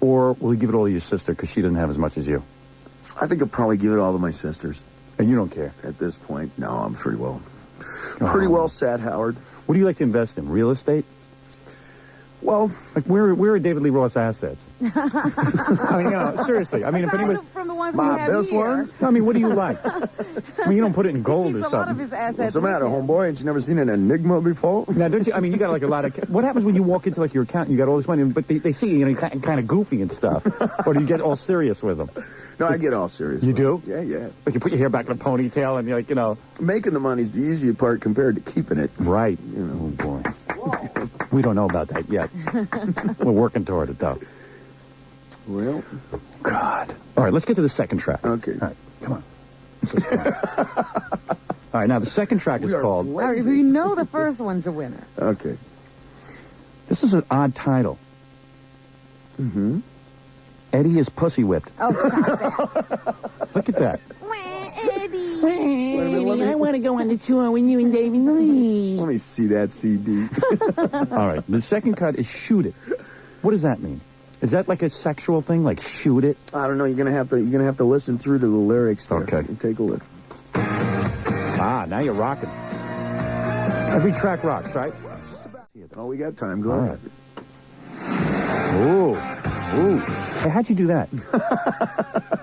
Or will you give it all to your sister because she doesn't have as much as you? I think I'll probably give it all to my sisters. And you don't care? At this point, no, I'm pretty well set, Howard. What do you like to invest in? Real estate? Well, like where are David Lee Roth's assets? I mean, seriously. I mean, if anybody... From the ones we have here. Ones? I mean, what do you like? I mean, you don't put it in gold or something. A lot of his assets. What's the matter, homeboy? Ain't you never seen an Enigma before? Now, don't you? I mean, you got like a lot of... What happens when you walk into like your account and you got all this money, but they see you, kind of goofy and stuff? Or do you get all serious with them? No, I get all serious. You do? Yeah. Like you put your hair back in a ponytail and you're like, Making the money's the easier part compared to keeping it. Right. Oh, boy. We don't know about that yet. We're working toward it, though. Well. God. All right, let's get to the second track. Okay. All right, come on. All right, now the second track is called... We know the first one's a winner. Okay. This is an odd title. Mm-hmm. Eddie is pussy whipped. Oh, stop that. Look at that. Eddie, I want to go on the tour with you and David Lee. Let me see that CD. All right, the second cut is Shoot It. What does that mean? Is that like a sexual thing, like shoot it? I don't know. You're gonna have to listen through to the lyrics there. Okay. Take a look. Ah, now you're rocking. Every track rocks, right? Oh, we got time. Go ahead. Ooh. Hey, how'd you do that?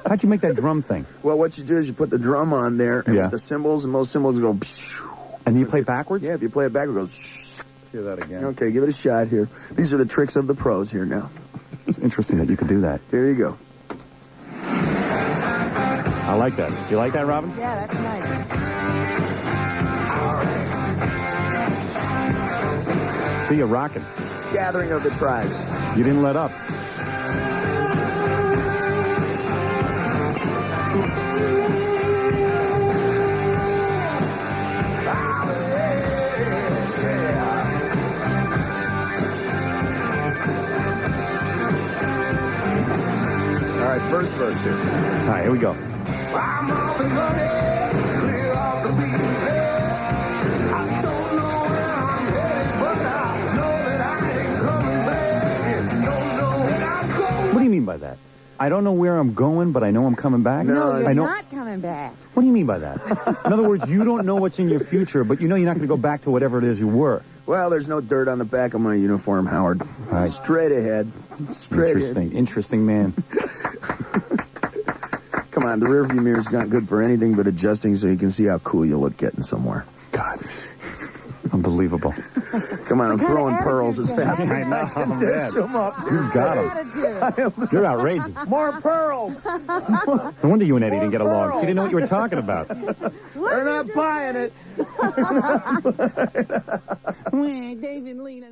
How'd you make that drum thing? Well, what you do is you put the drum on there, and with the cymbals, and most cymbals go... And you play backwards? Yeah, if you play it backwards, it goes... Let's hear that again. Okay, give it a shot here. These are the tricks of the pros here now. It's interesting that you could do that. Here you go. I like that. You like that, Robin? Yeah, that's nice. See, you're rocking. Gathering of the tribes. You didn't let up. All right, first verse here. All right, here we go. I'm all the money, clear off the beaten path. I don't know where I'm headed, but I know that I ain't coming back. If you don't know where I'm going. What do you mean by that? I don't know where I'm going, but I know I'm coming back? No, you're not coming back. What do you mean by that? In other words, you don't know what's in your future, but you know you're not going to go back to whatever it is you were. Well, there's no dirt on the back of my uniform, Howard. Right. Straight ahead. Straight ahead. Interesting man. Come on, the rearview mirror's not good for anything but adjusting so you can see how cool you look getting somewhere. God. Unbelievable. Come on, I'm throwing pearls as fast as I can dish them up. You got them. You're outrageous. More pearls. No wonder you and Eddie didn't get along. You didn't know what you were talking about. They're not buying it. David Lee.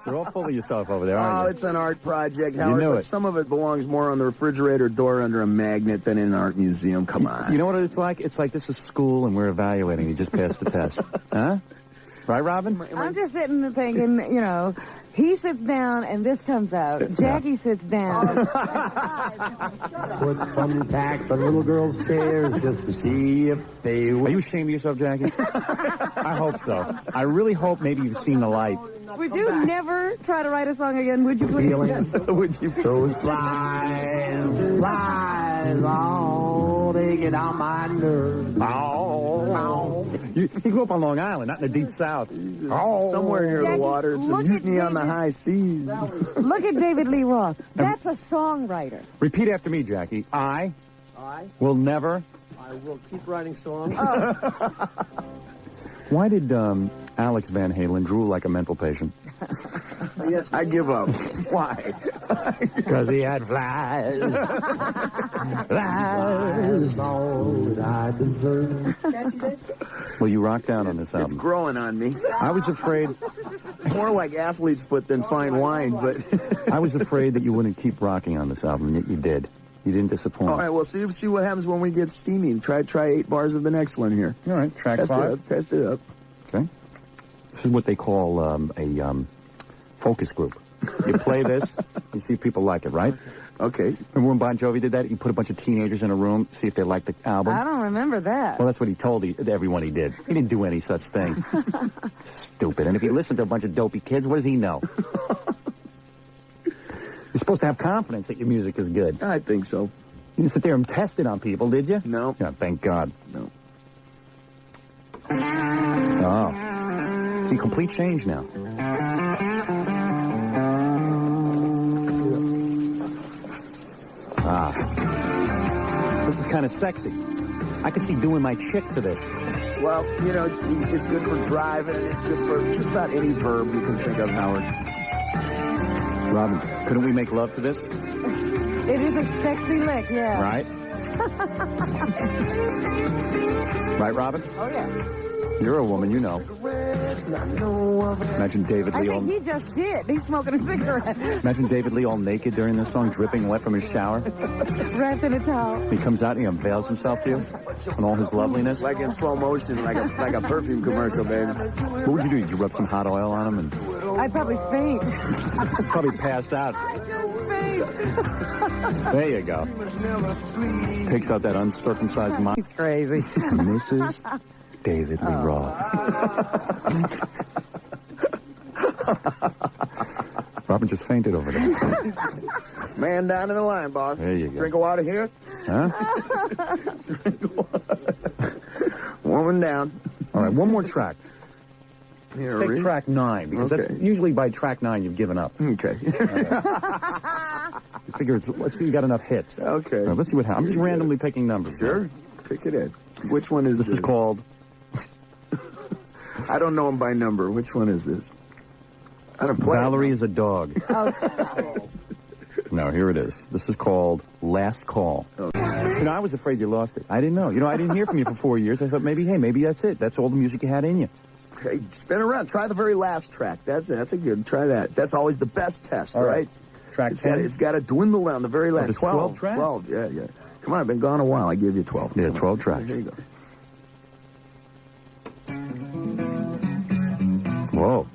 You're all full of yourself over there, aren't you? Oh, it's an art project, Howard. You knew but it. Some of it belongs more on the refrigerator door under a magnet than in an art museum. Come on. You know what it's like? It's like this is school and we're evaluating. You just passed the test. Huh? Right, Robin? I'm just sitting there thinking, he sits down and this comes out. Jackie sits down. Put thumbtacks on little girls' chairs just to see if they... Are you ashamed of yourself, Jackie? I hope so. I really hope maybe you've seen the light. Would you never try to write a song again? Would you please? Would you? Those flies, oh, they get on my nerves. Oh. You grew up on Long Island, not in the deep south. Somewhere near the water. It's a mutiny on the high seas. Look at David Lee Roth. That's a songwriter. Repeat after me, Jackie. I will never... I will keep writing songs. Why did Alex Van Halen drool like a mental patient? Yes, I give up. Why? Because he had flies. Flies. All that I deserve. Well, you rock down on this album. It's growing on me. I was afraid... More like athlete's foot than fine wine, but... I was afraid that you wouldn't keep rocking on this album, yet you did. You didn't disappoint. All right, well, see what happens when we get steamy. Try 8 bars of the next one here. All right, track 5. Test it up. Okay. This is what they call a focus group. You play this, you see if people like it, right? Okay. Remember when Bon Jovi did that? He put a bunch of teenagers in a room, see if they liked the album. I don't remember that. Well, that's what he told everyone he did. He didn't do any such thing. Stupid. And if he listened to a bunch of dopey kids, what does he know? supposed to have confidence that your music is good. I think so. You didn't sit there and test it on people, did you? No. Yeah, thank God. No. Oh. See, complete change now. This is kind of sexy. I could see doing my chick to this. Well, you know, it's good for driving. It's good for just about any verb you can think of, Howard. Robin, couldn't we make love to this? It is a sexy lick, yeah. Right? Right, Robin? Oh, yeah. You're a woman, you know. Imagine David Lee I think he just did. He's smoking a cigarette. Imagine David Lee all naked during this song, dripping wet from his shower. Wrapped in a towel. He comes out and he unveils himself to you in all his loveliness. Like in slow motion, like a perfume commercial, baby. What would you do? Did you rub some hot oil on him? And I'd probably faint. probably pass out. There you go. Takes out that uncircumcised mind. He's crazy. Mrs. David Lee Roth. Robin just fainted over there. Man down in the line, boss. There you go. Drink of water here. Huh? Woman down. All right, one more track. Here, Take track 9, because that's usually by track 9 you've given up. Okay. You figure, let's see, you got enough hits. Okay. Right, let's see what happens. I'm just randomly picking numbers. Sure. Pick it in. Which one is this? This is called... I don't know them by number. Which one is this? I don't play. Valerie is a dog. No, here it is. This is called Last Call. Okay. You know, I was afraid you lost it. I didn't know. You know, I didn't hear from you for 4 years. I thought maybe that's it. That's all the music you had in you. Okay, spin around. Try the very last track. That's a good. Try that. That's always the best test, all right? Track 10? It's got to dwindle down the very last. 12 tracks? 12, yeah. Come on, I've been gone a while. I give you 12. Yeah, 12 tracks. There you go. Whoa.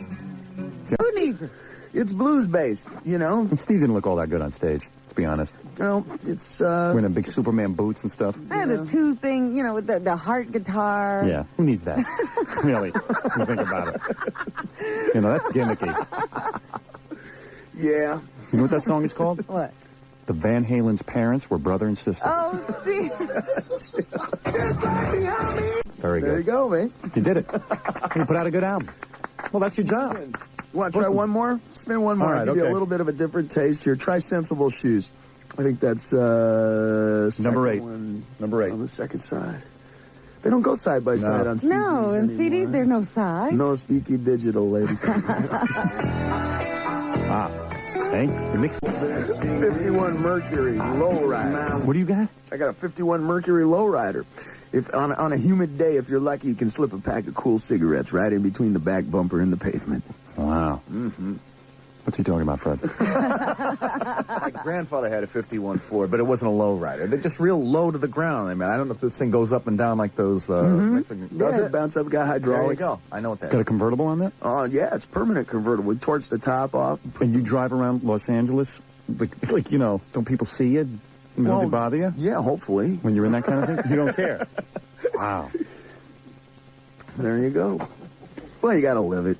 Who needs it? It's blues-based, you know. And Steve didn't look all that good on stage, let's be honest. No, it's, wearing big Superman boots and stuff. I had the two thing, you know, with the heart guitar. Yeah, who needs that? Really, when you think about it. You know, that's gimmicky. Yeah. You know what that song is called? What? The Van Halen's parents were brother and sister. Oh, see. Very good. There you go, man. You did it. You put out a good album. Well, that's your job. You want to try one more? Spin one more. All right, I'll give you a little bit of a different taste here. Try Sensible Shoes. I think that's number 8. Number 8. On the second side. They don't go side by side on CDs. No, in CDs there's no side. No speaky digital, lady. Hey, you mix 51 Mercury lowrider. What do you got? I got a 51 Mercury lowrider. If on a humid day, if you're lucky, you can slip a pack of cool cigarettes right in between the back bumper and the pavement. Wow. Mm-hmm. What's he talking about, Fred? My grandfather had a 51 Ford, but it wasn't a low rider. They're just real low to the ground. I mean, I don't know if this thing goes up and down like those. Does it bounce up? Got hydraulics. There you go. I know what that Got is. a convertible on that? Oh, yeah, it's permanent convertible. We torch the top off. And you drive around Los Angeles? Like, you know, don't people see you? Don't they bother you? Yeah, hopefully. When you're in that kind of thing? You don't care. Wow. There you go. Well, you got to live it.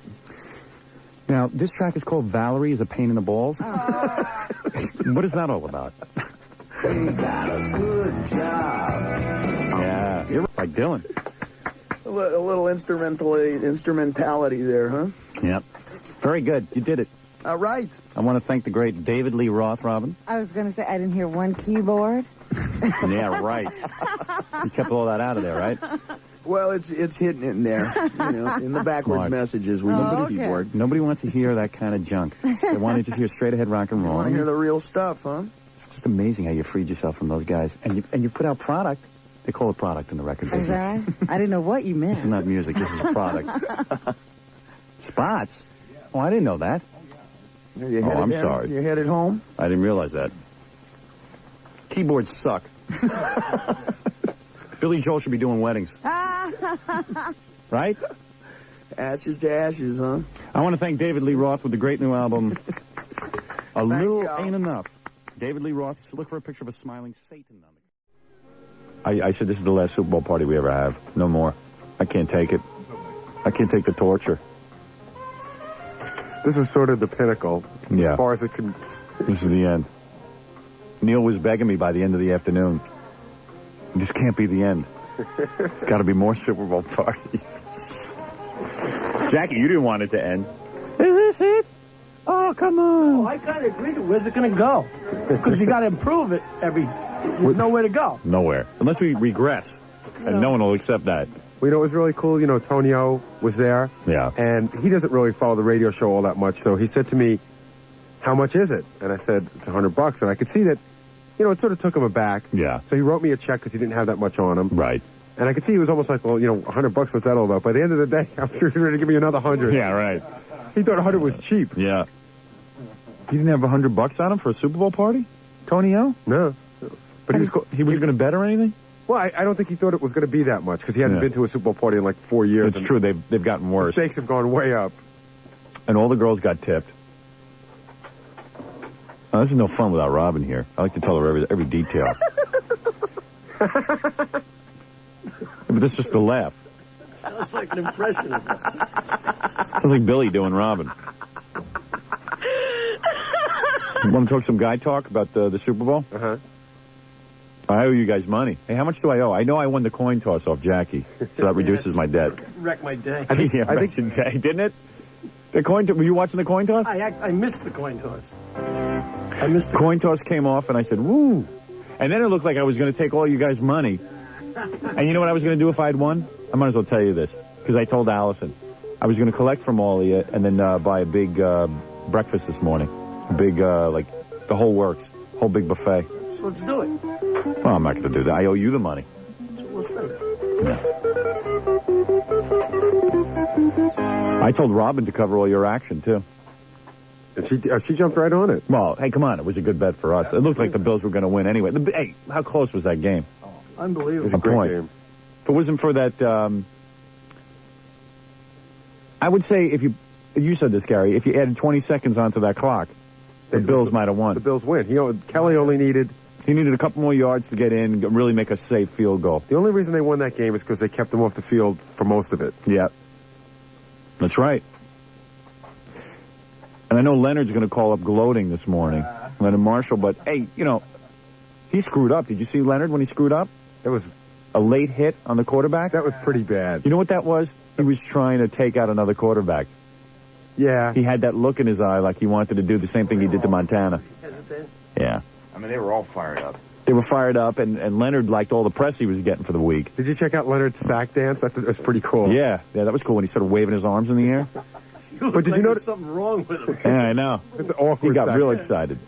Now, this track is called Valerie is a Pain in the Balls. What is that all about? We got a good job. Yeah, you're like Dylan. A little instrumentality there, huh? Yep. Very good. You did it. All right. I want to thank the great David Lee Roth, Robin. I was going to say I didn't hear one keyboard. Yeah, right. You kept all that out of there, right? Well, it's hidden in there, you know, in the backwards Smart. messages with the keyboard. Nobody wants to hear that kind of junk. They want to just hear straight ahead rock and roll. You want to hear the real stuff, huh? It's just amazing how you freed yourself from those guys. And you put out product. They call it product in the record business. Is that right? I didn't know what you meant. This is not music. This is a product. Spots? Oh, I didn't know that. I'm sorry. You headed home? I didn't realize that. Keyboards suck. Billy Joel should be doing weddings. Right? Ashes to ashes, huh? I want to thank David Lee Roth with the great new album, A Little Ain't Enough. David Lee Roth, look for a picture of a smiling Satan on the... I said this is the last Super Bowl party we ever have. No more. I can't take it. I can't take the torture. This is sort of the pinnacle, Yeah. as far as it can This is the end. Neil was begging me by the end of the afternoon. This can't be the end. There's got to be more Super Bowl parties. Jackie, you didn't want it to end. Is this it? Oh, come on. Oh, I kind of agree. Where's it going to go? Because you got to improve it There's nowhere to go. Nowhere. Unless we regress. And no one will accept that. Well, you know, it was really cool. You know, Tonio was there. Yeah. And he doesn't really follow the radio show all that much. So he said to me, how much is it? And I said, it's $100. And I could see that, you know, it sort of took him aback. Yeah. So he wrote me a check because he didn't have that much on him. Right. And I could see he was almost like, well, you know, $100, what's that all about? By the end of the day, I'm sure he was ready to give me another 100. Yeah, right. He thought 100 was cheap. Yeah. You didn't have $100 on him for a Super Bowl party? Tonio? No. But he was going to bet or anything? Well, I don't think he thought it was going to be that much because he hadn't been to a Super Bowl party in like 4 years. It's true. They've gotten worse. The stakes have gone way up. And all the girls got tipped. Oh, this is no fun without Robin here. I like to tell her every detail. But this is just a laugh. Sounds like an impression of it. Sounds like Billy doing Robin. You want to talk some guy talk about the Super Bowl? Uh-huh. I owe you guys money. Hey, how much do I owe? I know I won the coin toss off Jackie, so that reduces my debt. Wrecked my day. I think your day, didn't it? The coin were you watching the coin toss? I missed the coin toss. Coin toss came off, and I said, woo. And then it looked like I was going to take all you guys' money. And you know what I was going to do if I had won? I might as well tell you this, because I told Allison. I was going to collect from all of you and then buy a big breakfast this morning. A big, like, the whole works. Whole big buffet. So let's do it. Well, I'm not going to do that. I owe you the money. So we'll spend it. Yeah. I told Robin to cover all your action, too. And she jumped right on it. Well, hey, come on. It was a good bet for us. It looked like the Bills were going to win anyway. Hey, how close was that game? Unbelievable. It was a great game. If it wasn't for that, I would say if you said this, Gary, if you added 20 seconds onto that clock, the Bills might have won. The Bills win. Kelly only needed... He needed a couple more yards to get in, really make a safe field goal. The only reason they won that game is because they kept them off the field for most of it. Yeah. That's right. And I know Leonard's going to call up gloating this morning, Leonard Marshall, but, hey, you know, he screwed up. Did you see Leonard when he screwed up? It was a late hit on the quarterback. That was pretty bad. You know what that was? He was trying to take out another quarterback. Yeah. He had that look in his eye like he wanted to do the same thing he did to Montana. Yeah. I mean, they were all fired up. They were fired up, and Leonard liked all the press he was getting for the week. Did you check out Leonard's sack dance? That was pretty cool. Yeah, that was cool when he started waving his arms in the air. But did you notice something wrong with him? Yeah, I know. It's awkward. He got sack real dance. excited.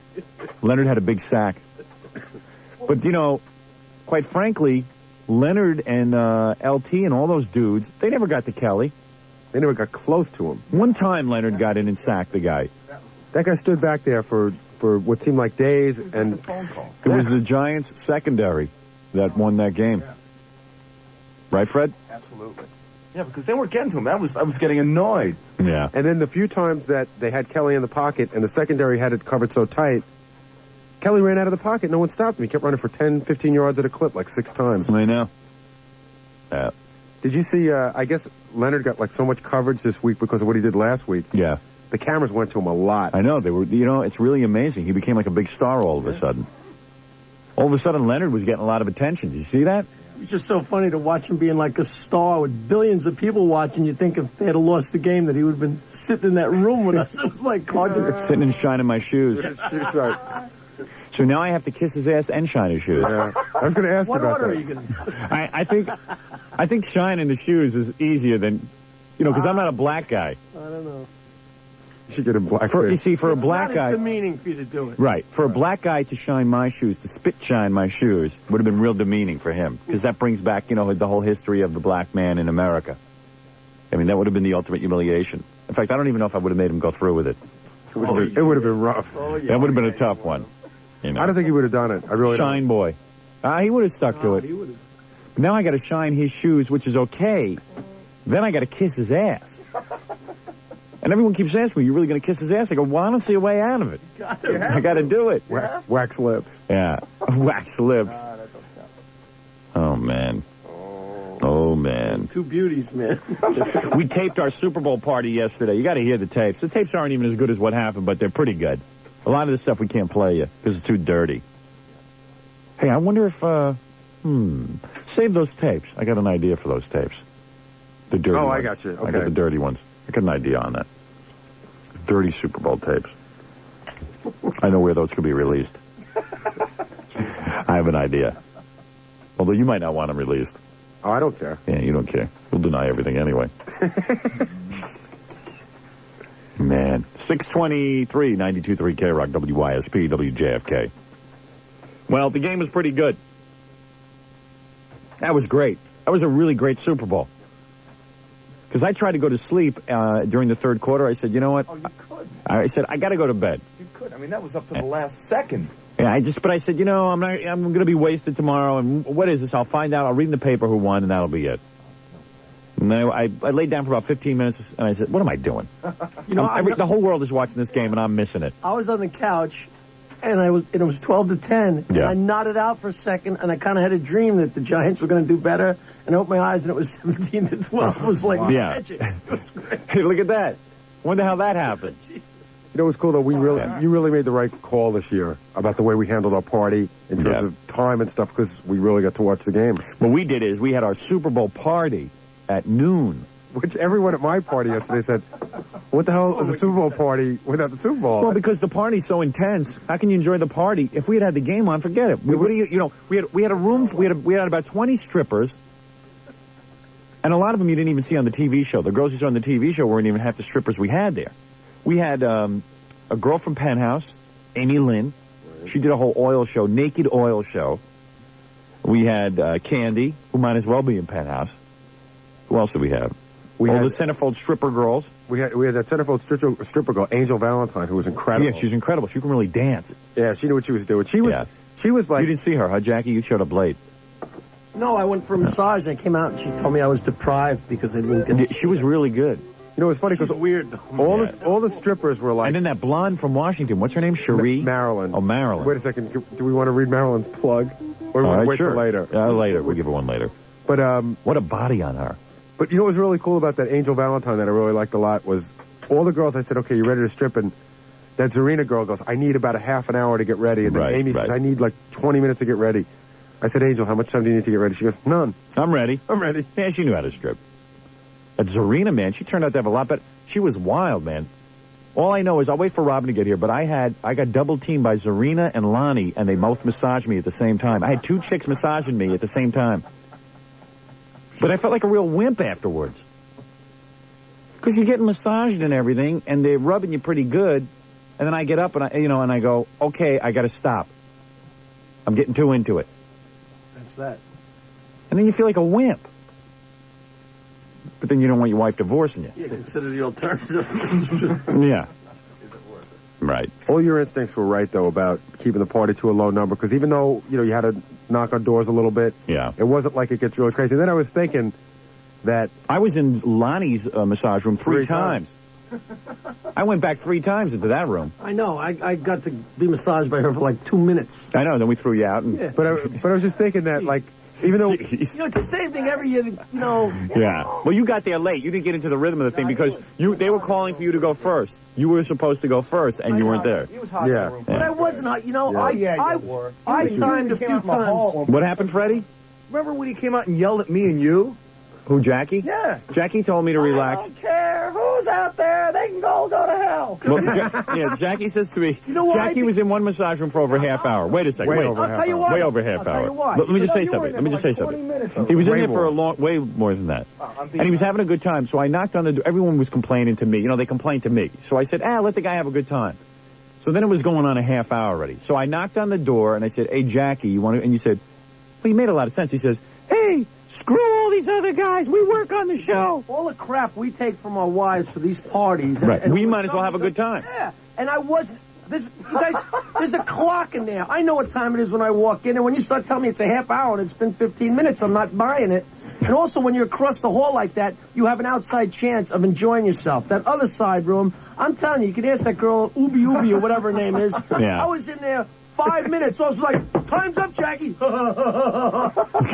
Leonard had a big sack. But, you know, quite frankly, Leonard and LT and all those dudes, they never got to Kelly. They never got close to him. One time Leonard got in and sacked the guy. That guy stood back there for what seemed like days, and it was the Giants secondary that won that game. Right, Fred? Absolutely. Yeah, because they weren't getting to him. I was getting annoyed. Yeah. And then the few times that they had Kelly in the pocket and the secondary had it covered so tight, Kelly ran out of the pocket. No one stopped him. He kept running for 10, 15 yards at a clip, like 6 times. I know. Yeah. Did you see, I guess Leonard got like so much coverage this week because of what he did last week. Yeah. The cameras went to him a lot. I know. They were, you know, it's really amazing. He became like a big star all of a sudden. All of a sudden, Leonard was getting a lot of attention. Did you see that? It's just so funny to watch him being like a star with billions of people watching. You think if they had lost the game that he would have been sitting in that room with us. It was like hard to... Sitting and shining my shoes. So now I have to kiss his ass and shine his shoes. Yeah. I was going to ask What about order that. are you going to do? I think shining the shoes is easier than, you know, because I'm not a black guy. I don't know. You should get him black. You see, for a It's black not guy... as demeaning for you to do it. Right. For a black guy to shine my shoes, to spit shine my shoes, would have been real demeaning for him. Because that brings back, you know, the whole history of the black man in America. I mean, that would have been the ultimate humiliation. In fact, I don't even know if I would have made him go through with it. It would have been rough. That would have been a tough one. You know. I don't think he would have done it. I really Shine boy. He would have stuck to it. He would have. But now I got to shine his shoes, which is okay. Then I got to kiss his ass. And everyone keeps asking me, you really going to kiss his ass? I go, well, I don't see a way out of it. I got to do it. Wax lips. Yeah. Wax lips. Oh, man. Oh, man. Two beauties, man. We taped our Super Bowl party yesterday. You got to hear the tapes. The tapes aren't even as good as what happened, but they're pretty good. A lot of this stuff we can't play you because it's too dirty. Hey, I wonder if, save those tapes. I got an idea for those tapes. The dirty ones. I got you. Okay. I got the dirty ones. I got an idea on that. Dirty Super Bowl tapes. I know where those could be released. I have an idea. Although you might not want them released. Oh, I don't care. Yeah, you don't care. We'll deny everything anyway. Man. 623, 92.3 K-Rock, WYSP, WJFK. Well, the game was pretty good. That was great. That was a really great Super Bowl. Because I tried to go to sleep during the third quarter. I said, you know what? Oh, you could. I said, I got to go to bed. You could. I mean, that was up to the last second. Yeah, but I said, you know, I'm going to be wasted tomorrow. And what is this? I'll find out. I'll read in the paper who won, and that'll be it. And I laid down for about 15 minutes, and I said, what am I doing? You know, the whole world is watching this game, and I'm missing it. I was on the couch, and it was 12-10. And I nodded out for a second, and I kind of had a dream that the Giants were going to do better. And I opened my eyes, and it was 17-12. It was like magic. It was great. Hey, look at that. Wonder how that happened. You know what's cool, though? You really made the right call this year about the way we handled our party in terms of time and stuff, because we really got to watch the game. What we did is we had our Super Bowl party at noon. Which everyone at my party yesterday said, what the hell is a Super Bowl party without the Super Bowl? Well, because the party's so intense. How can you enjoy the party? If we had the game on, forget it. We had a room, we had about 20 strippers, and a lot of them you didn't even see on the TV show. The girls you saw on the TV show weren't even half the strippers we had there. We had a girl from Penthouse, Amy Lynn. She did a whole oil show, naked oil show. We had Candy, who might as well be in Penthouse. Who else did we have? The centerfold stripper girls. We had that centerfold stripper girl, Angel Valentine, who was incredible. Yeah, she's incredible. She can really dance. Yeah, she knew what she was doing. She was like... You didn't see her, huh, Jackie? You showed up late. No, I went for a massage. I came out, and she told me I was deprived because I didn't get... She was really good. You know, it's funny because weird. All the strippers were like... And then that blonde from Washington, what's her name? Cherie? Marilyn. Oh, Marilyn. Wait a second. Do we want to read Marilyn's plug? Or wait till later? Later. We'll give her one later. But what a body on her. But you know what was really cool about that Angel Valentine that I really liked a lot was all the girls, I said, okay, you ready to strip? And that Zarina girl goes, I need about a half an hour to get ready. And then Amy says, I need like 20 minutes to get ready. I said, Angel, how much time do you need to get ready? She goes, none. I'm ready. Yeah, she knew how to strip. But Zarina, man, she turned out to have a lot better. She was wild, man. All I know is I'll wait for Robin to get here, but I got double teamed by Zarina and Lonnie, and they both massaged me at the same time. I had two chicks massaging me at the same time. But I felt like a real wimp afterwards. Because you're getting massaged and everything, and they're rubbing you pretty good, and then I get up and I go, okay, I got to stop. I'm getting too into it. That's that. And then you feel like a wimp. But then you don't want your wife divorcing you. Yeah, consider the alternative. Yeah. Right. All your instincts were right, though, about keeping the party to a low number, because even though, you had to knock on doors a little bit, it wasn't like it gets really crazy. And then I was thinking that... I was in Lonnie's massage room three times. I went back 3 times into that room. I know. I got to be massaged by her for like 2 minutes. I know. Then we threw you out. And... But I was just thinking that, like, even though... it's the same thing every year, Yeah. Well, you got there late. You didn't get into the rhythm of the thing because they were calling for you to go first. You were supposed to go first, and you weren't there. He was hot in the room. But I wasn't hot. I timed a few times. What happened, Freddie? Remember when he came out and yelled at me and you? Who, Jackie? Yeah. Jackie told me to relax. I don't care who's out there. They can go to hell. Well, Jackie says to me, Jackie was in one massage room for over a half hour. Wait a second. Way over a half hour. Let me just say something. He was in there for way more than that. And he was having a good time. So I knocked on the door. Everyone was complaining to me. They complained to me. So I said, let the guy have a good time. So then it was going on a half hour already. So I knocked on the door and I said, hey, Jackie, you want to? And you said, well, you made a lot of sense. He says, hey, screw all these other guys. We work on the show. All the crap we take from our wives to these parties. And we might as well have a good time. Yeah. And I wasn't. There's a clock in there. I know what time it is when I walk in. And when you start telling me it's a half hour and it's been 15 minutes, I'm not buying it. And also, when you're across the hall like that, you have an outside chance of enjoying yourself. That other side room, I'm telling you, you can ask that girl, Ubi or whatever her name is. Yeah. I was in there 5 minutes. I was like, time's up, Jackie. You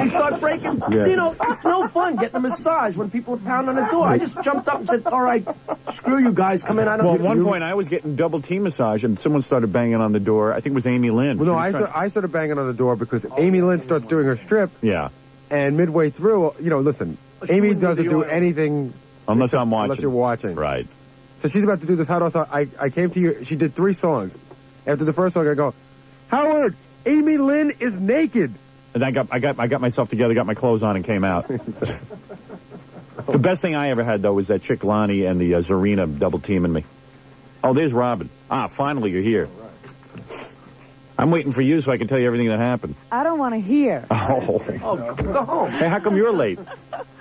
start breaking. Yeah. You know, it's no fun getting a massage when people are pounding on the door. I just jumped up and said, all right, screw you guys. Come in. I don't Well, at one point, I was getting double team massage, and someone started banging on the door. I think it was Amy Lynn. Well, no, I started banging on the door because Amy Lynn starts doing her strip. Yeah. And midway through, you know, listen, Amy doesn't do anything unless I'm watching. Unless you're watching. Right. So she's about to do this hot song. I came to you. She did 3 songs. After the first song, I go, Howard, Amy Lynn is naked. And I got myself together, got my clothes on, and came out. The best thing I ever had, though, was that chick Lonnie and the Zarina double teaming me. Oh, there's Robin. Finally you're here. I'm waiting for you so I can tell you everything that happened. I don't want to hear. Oh, go home. Hey, how come you're late?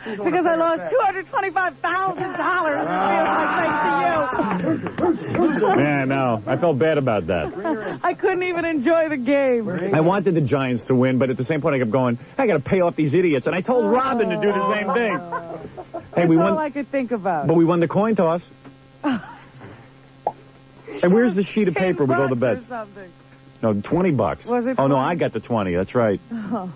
Because I lost $225,000. It feels like thanks to you. Yeah, no. I felt bad about that. I couldn't even enjoy the game. I wanted the Giants to win, but at the same point I kept going, I got to pay off these idiots. And I told Robin to do the same thing. Hey, we That's won. all I could think about. But we won the coin toss. And where's the sheet of paper with all the bets? No, $20. Was it Oh, no, 20? I got the 20. That's right. I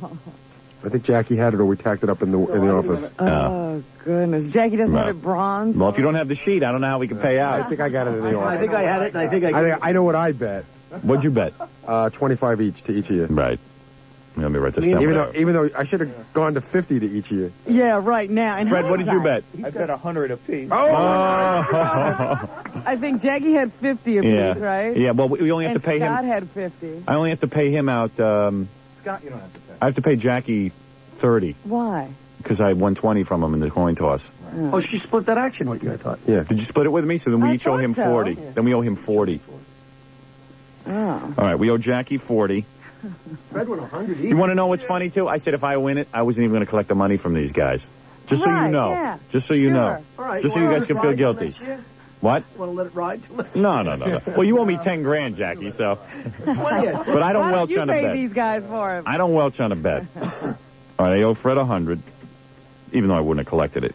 think Jackie had it, or we tacked it up in the office. Oh, goodness. Jackie doesn't have it bronze. Well, if you don't have the sheet, I don't know how we can pay out. I think I got it in the office. I think I had it, and I think I know what I bet. What'd you bet? 25 each to each of you. Right. Let me write this down. Even though I should have gone to 50 to each of you. Yeah, right now. And Fred, what did you bet? I bet 100 apiece. I think Jackie had 50 apiece, right? Yeah, well, we only have And to pay Scott him. had 50. I only have to pay him out. Scott, you don't have to pay. I have to pay Jackie 30 Why? because I won 20 from him in the coin toss. Oh, she split that action with you, I thought. Yeah. Did you split it with me? So then we I each owe thought him so. 40. Yeah. Then we owe him 40. Oh. All right, we owe Jackie 40. Fred won 100 each. You want to know what's funny, too? I said if I win it, I wasn't even going to collect the money from these guys. Just so you Right, know. yeah. Just so you know. Sure. All right, Just so you wanna guys let can it feel ride till guilty. next year? What? Want to let it ride till next No. Well, you owe me 10 grand, Jackie, so. But I don't Why welch don't you on a pay bet. these guys for him? I don't welch on a bet. All right, I owe Fred 100, even though I wouldn't have collected it.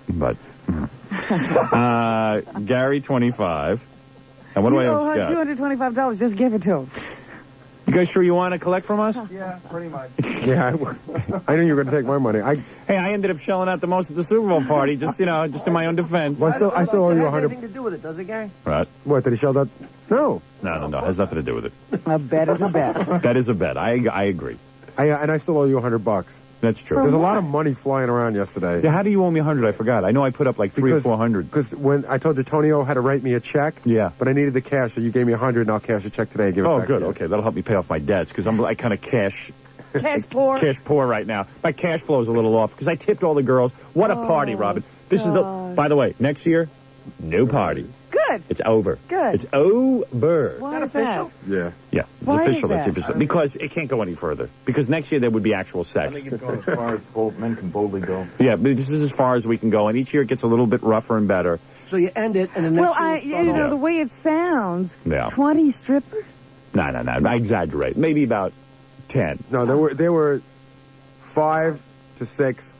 But. Gary 25. And what do I owe Scott? $225. Just give it to him. You guys sure you want to collect from us? Yeah, pretty much. Yeah, I knew you were going to take my money. Hey, I ended up shelling out the most at the Super Bowl party, just in my own defense. Well, I still owe you 100. Anything to do with it, does it, Gary? Right. What, did he shell that? No. No. It has nothing to do with it. A bet is a bet. That is a bet. I agree. And I still owe you $100. That's true. There's a lot of money flying around yesterday. Yeah, how do you owe me 100? I forgot. I know I put up like 300 or 400. Because when I told you Tonio had to write me a check, yeah, but I needed the cash, so you gave me 100, and I'll cash the check today and give it back. Oh, good. To you. Okay, that'll help me pay off my debts because I kind of cash poor. Cash poor right now. My cash flow is a little off because I tipped all the girls. What a party, Robin! This is the. By the way, next year, no party. Good. It's over. Good. It's over. Why is that? Yeah. Yeah. It's Why official. is It's that? official. Because it can't go any further. Because next year there would be actual sex. I think it's going as far as both men can boldly go. Yeah, but this is as far as we can go, and each year it gets a little bit rougher and better. So you end it, and the next Well, year you know, the way it sounds, Yeah. 20 strippers? No. I exaggerate. Maybe about 10. No, there were 5 to 6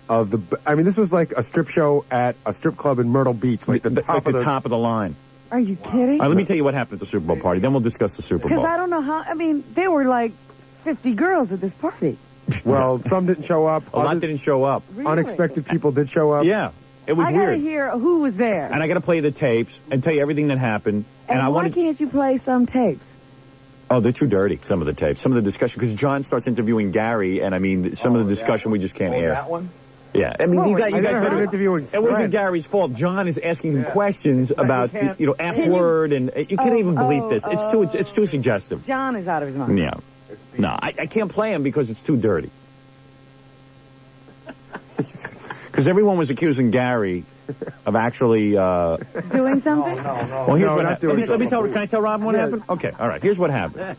of the. I mean, this was like a strip show at a strip club in Myrtle Beach, like the top of the top of the line. Are you kidding? All right, let me tell you what happened at the Super Bowl party. Then we'll discuss the Super Because Bowl. I don't know how, I mean, there were like 50 girls at this party. Well, some didn't show up. A lot didn't show up. Really? Unexpected people did show up. Yeah, it was I gotta weird. hear who was there. And I got to play the tapes and tell you everything that happened. And I why wanted. can't you play some tapes? Oh, they're too dirty. Some of the tapes, some of the discussion, because John starts interviewing Gary, and I mean, some of the discussion we just can't air. That one? Yeah, I mean, you guys started interviewing. It wasn't Fred. Gary's fault. John is asking him questions about the, F word, and you can't even believe this. It's too suggestive. John is out of his mind. Yeah, no, I can't play him because it's too dirty. Because everyone was accusing Gary of actually doing something. Well, here's No, what not happened. doing Let me tell. something. Can I tell Robin what happened? Okay, all right. Here's what happened.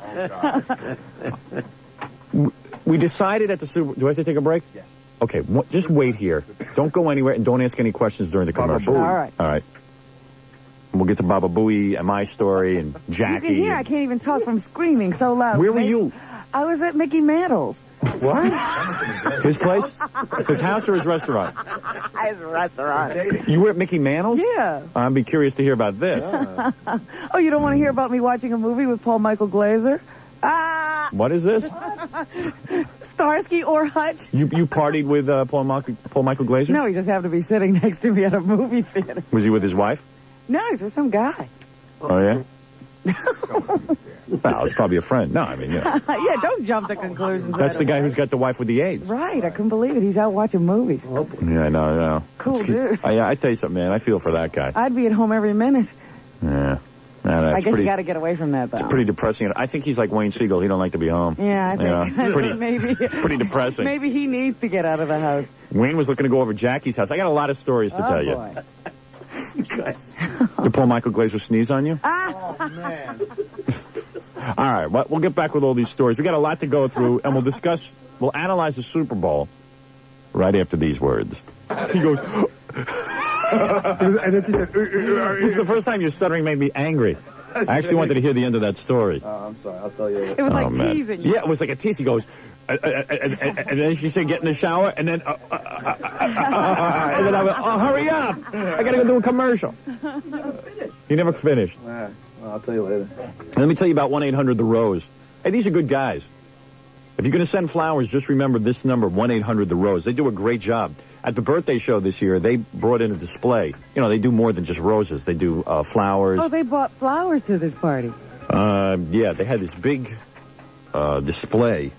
We decided at the Super. Do I have to take a break? Yeah. Okay, just wait here. Don't go anywhere and don't ask any questions during the commercial. All right. All right. We'll get to Baba Booey and my story and You Jackie. can hear I can't even talk from screaming so loud. Where were you? I was at Mickey Mantle's. What? His place? His house or his restaurant? His restaurant. You were at Mickey Mantle's? Yeah. I'd be curious to hear about this. Oh, you don't want to hear about me watching a movie with Paul Michael Glaser? Ah! What is this? Starsky or Hutch? You partied with Paul Michael Glaser? No, he just happened to be sitting next to me at a movie theater. Was he with his wife? No, he's with some guy. Oh, yeah? Well, it's probably a friend. No, I mean, yeah. Yeah, don't jump to conclusions. That's the guy who's got the wife with the AIDS. Right, I couldn't believe it. He's out watching movies. Yeah, I know. Cool dude. I tell you something, man. I feel for that guy. I'd be at home every minute. Yeah. I guess you got to get away from that, though. It's pretty depressing. I think he's like Wayne Siegel. He don't like to be home. Yeah, I think maybe. Pretty depressing. Maybe he needs to get out of the house. Wayne was looking to go over Jackie's house. I got a lot of stories to tell you. Boy. Did Paul Michael Glaser sneeze on you? Oh, man. All right, well, we'll get back with all these stories. We got a lot to go through, and we'll analyze the Super Bowl right after these words. He goes, and then she said, this is the first time your stuttering made me angry. I actually wanted to hear the end of that story. Oh, I'm sorry. I'll tell you. It was like teasing. Yeah, it was like a tease. He goes, and then she said, get in the shower, and then I went, oh, hurry up. I got to go do a commercial. He never finished. Well, I'll tell you later. Let me tell you about 1-800-THE-ROSE. Hey, these are good guys. If you're going to send flowers, just remember this number, 1-800-THE-ROSE. They do a great job. At the birthday show this year, they brought in a display. You know, they do more than just roses. They do flowers. Oh, they bought flowers to this party. Yeah, they had this big display.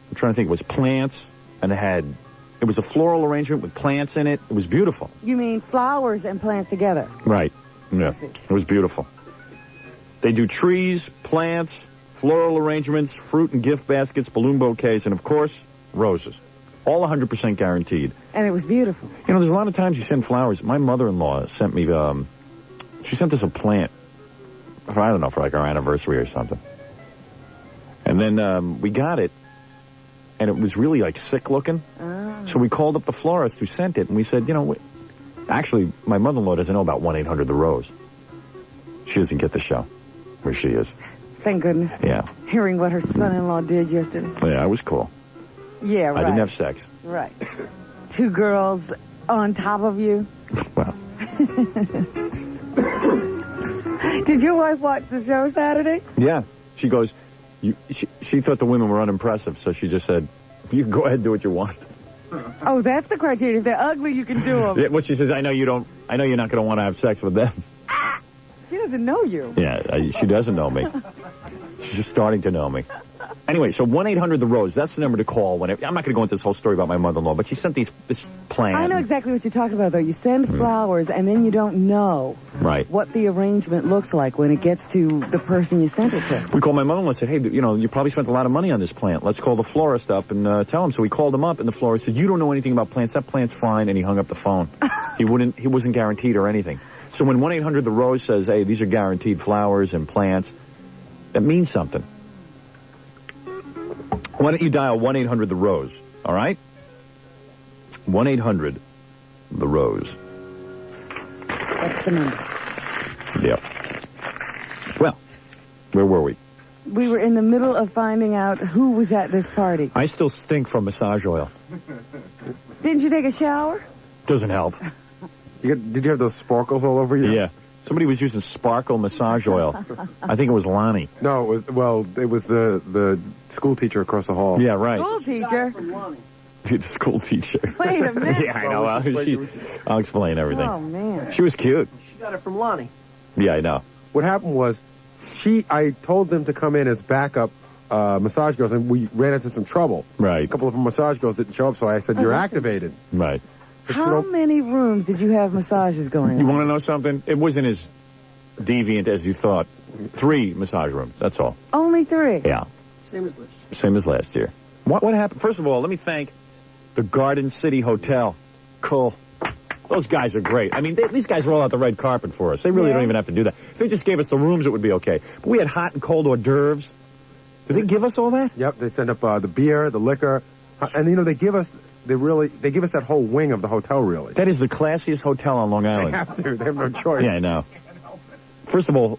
I'm trying to think. It was plants, and it was a floral arrangement with plants in it. It was beautiful. You mean flowers and plants together? Right. Yeah, it was beautiful. They do trees, plants, floral arrangements, fruit and gift baskets, balloon bouquets, and, of course, roses. All 100% guaranteed. And it was beautiful. You know, there's a lot of times you send flowers. My mother-in-law sent me, she sent us a plant, for like our anniversary or something. And then we got it, and it was really, like, sick-looking. Oh. So we called up the florist who sent it, and we said, you know, actually, my mother-in-law doesn't know about 1-800-THE-ROSE. She doesn't get the show where she is. Thank goodness. Yeah. Hearing what her son-in-law did yesterday. Yeah, it was cool. Yeah, right. I didn't have sex. Right. 2 girls on top of you. Well. Did your wife watch the show Saturday? Yeah. She goes, she thought the women were unimpressive, so she just said, you go ahead and do what you want. Oh, that's the criteria. If they're ugly, you can do them. Yeah, well, she says, I know you're not going to want to have sex with them. She doesn't know you. Yeah, she doesn't know me. She's just starting to know me. Anyway, so 1-800-THE-ROSE, that's the number to call. I'm not going to go into this whole story about my mother-in-law, but she sent this plan. I know exactly what you're talking about, though. You send flowers, and then you don't know what the arrangement looks like when it gets to the person you sent it to. We called my mother-in-law and said, hey, you know, you probably spent a lot of money on this plant. Let's call the florist up and tell him. So we called him up, and the florist said, you don't know anything about plants. That plant's fine, and he hung up the phone. He wasn't guaranteed or anything. So when 1-800-THE-ROSE says, hey, these are guaranteed flowers and plants, that means something. Why don't you dial 1-800-THE-ROSE, all right? 1-800-THE-ROSE. That's the number. Yep. Well, where were we? We were in the middle of finding out who was at this party. I still stink from massage oil. Didn't you take a shower? Doesn't help. Did you have those sparkles all over you? Yeah. Somebody was using sparkle massage oil. I think it was Lonnie. No, it was the school teacher across the hall. Yeah, right. School teacher? The school teacher. Wait a minute. Yeah, I know. I'll explain everything. Oh, man. She was cute. She got it from Lonnie. Yeah, I know. What happened was, I told them to come in as backup massage girls, and we ran into some trouble. Right. A couple of massage girls didn't show up, so I said, you're activated. Right. How many rooms did you have massages going on? You want to know something? It wasn't as deviant as you thought. 3 massage rooms, that's all. Only 3? Yeah. Same as last year. What happened? First of all, let me thank the Garden City Hotel. Cool. Those guys are great. I mean, these guys roll out the red carpet for us. They really don't even have to do that. If they just gave us the rooms, it would be okay. But we had hot and cold hors d'oeuvres. Did they give us all that? Yep, they send up the beer, the liquor, and, you know, they give us that whole wing of the hotel, really. That is the classiest hotel on Long Island. They have to. They have no choice. Yeah, I know. First of all,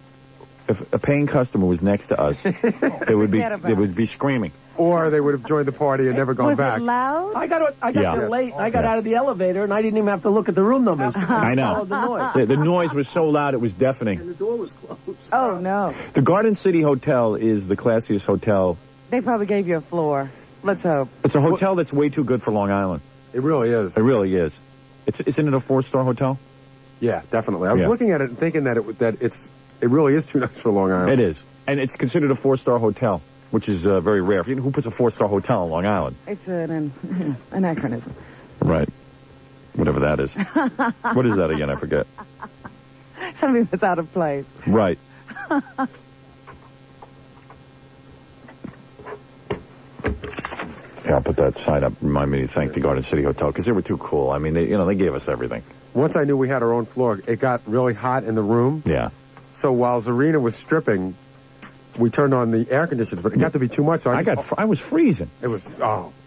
if a paying customer was next to us, they would be screaming. or they would have joined the party and never gone back. Was it loud? I got Yeah. there late. I got out of the elevator, and I didn't even have to look at the room numbers. I know. The noise. The noise was so loud it was deafening. And the door was closed. Oh, no. The Garden City Hotel is the classiest hotel. They probably gave you a floor. Let's hope. It's a hotel that's way too good for Long Island. It really is. It really is. Isn't it a 4-star hotel? Yeah, definitely. I was looking at it and thinking that it really is too nice for Long Island. It is. And it's considered a 4-star hotel, which is very rare. Who puts a 4-star hotel on Long Island? It's an anachronism. Right. Whatever that is. What is that again? I forget. Something that's out of place. Right. Yeah, I'll put that sign up. Remind me to thank the Garden City Hotel because they were too cool. I mean, they gave us everything. Once I knew we had our own floor, it got really hot in the room. Yeah. So while Zarina was stripping, we turned on the air conditioners, but it got to be too much. So I was freezing. It was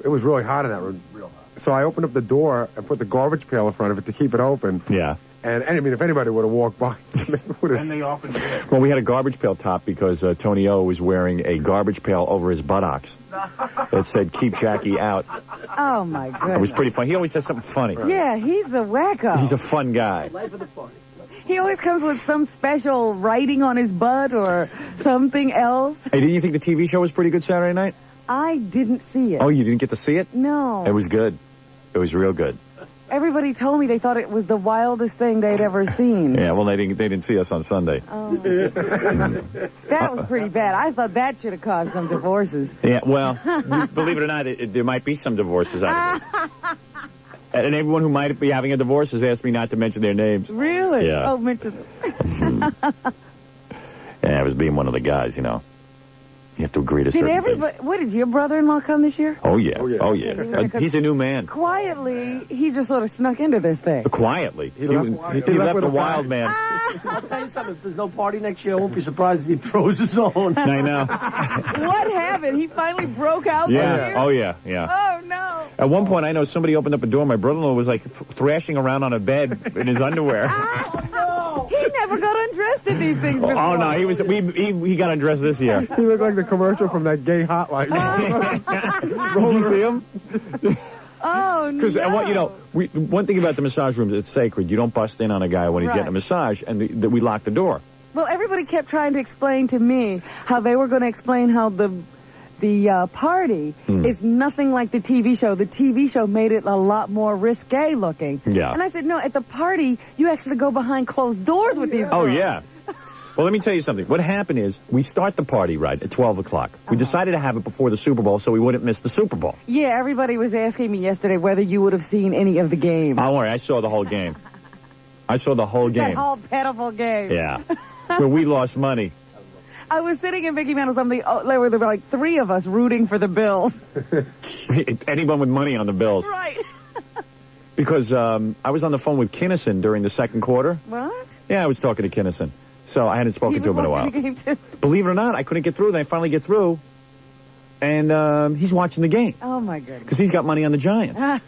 really hot in that room. Real hot. So I opened up the door and put the garbage pail in front of it to keep it open. Yeah. And I mean, if anybody would have walked by, they would have. And they often did. Well, we had a garbage pail top because Tony O was wearing a garbage pail over his buttocks that said, "Keep Jackie out." Oh, my goodness. It was pretty funny. He always says something funny. Yeah, he's a wacko. He's a fun guy. Life of the party. He always comes with some special writing on his butt or something else. Hey, didn't you think the TV show was pretty good Saturday night? I didn't see it. Oh, you didn't get to see it? No. It was good. It was real good. Everybody told me they thought it was the wildest thing they'd ever seen. Yeah, well, they didn't see us on Sunday. Oh. That was pretty bad. I thought that should have caused some divorces. Yeah, well, believe it or not, there might be some divorces out of it. And everyone who might be having a divorce has asked me not to mention their names. Really? Yeah. Oh, mention them. Yeah, I was being one of the guys, You have to agree to Did certain everybody? What, did your brother-in-law come this year? Oh, yeah. Oh, yeah. He's a new man. Quietly, he just sort of snuck into this thing. Quietly. He left the wild man. I'll tell you something. If there's no party next year, I won't be surprised if he throws his own. I know. What happened? He finally broke out this year? Oh, yeah. Oh, no. At one point, I know somebody opened up a door. My brother-in-law was, like, thrashing around on a bed in his underwear. Oh, no. He never got undressed in these things before. Oh, no. He got undressed this year. He looked like the commercial from that gay hotline. Did you see him? Oh, no. Because, one thing about the massage rooms, it's sacred. You don't bust in on a guy when he's getting a massage, and we lock the door. Well, everybody kept trying to explain to me how they were going to explain how the party is nothing like the TV show. The TV show made it a lot more risque looking. Yeah. And I said, no, at the party, you actually go behind closed doors with these girls. Oh, yeah. Well, let me tell you something. What happened is we start the party, right, at 12 o'clock. We decided to have it before the Super Bowl so we wouldn't miss the Super Bowl. Yeah, everybody was asking me yesterday whether you would have seen any of the game. Don't worry, I saw the whole game. I saw the whole game. That whole pitiful game. Yeah. Where we lost money. I was sitting in Mickey Mantle's something. There were like 3 of us rooting for the Bills. Anyone with money on the Bills. Right. Because I was on the phone with Kinnison during the second quarter. What? Yeah, I was talking to Kinnison. So I hadn't spoken to him in a while. Believe it or not, I couldn't get through. Then I finally get through. And he's watching the game. Oh, my goodness. Because he's got money on the Giants.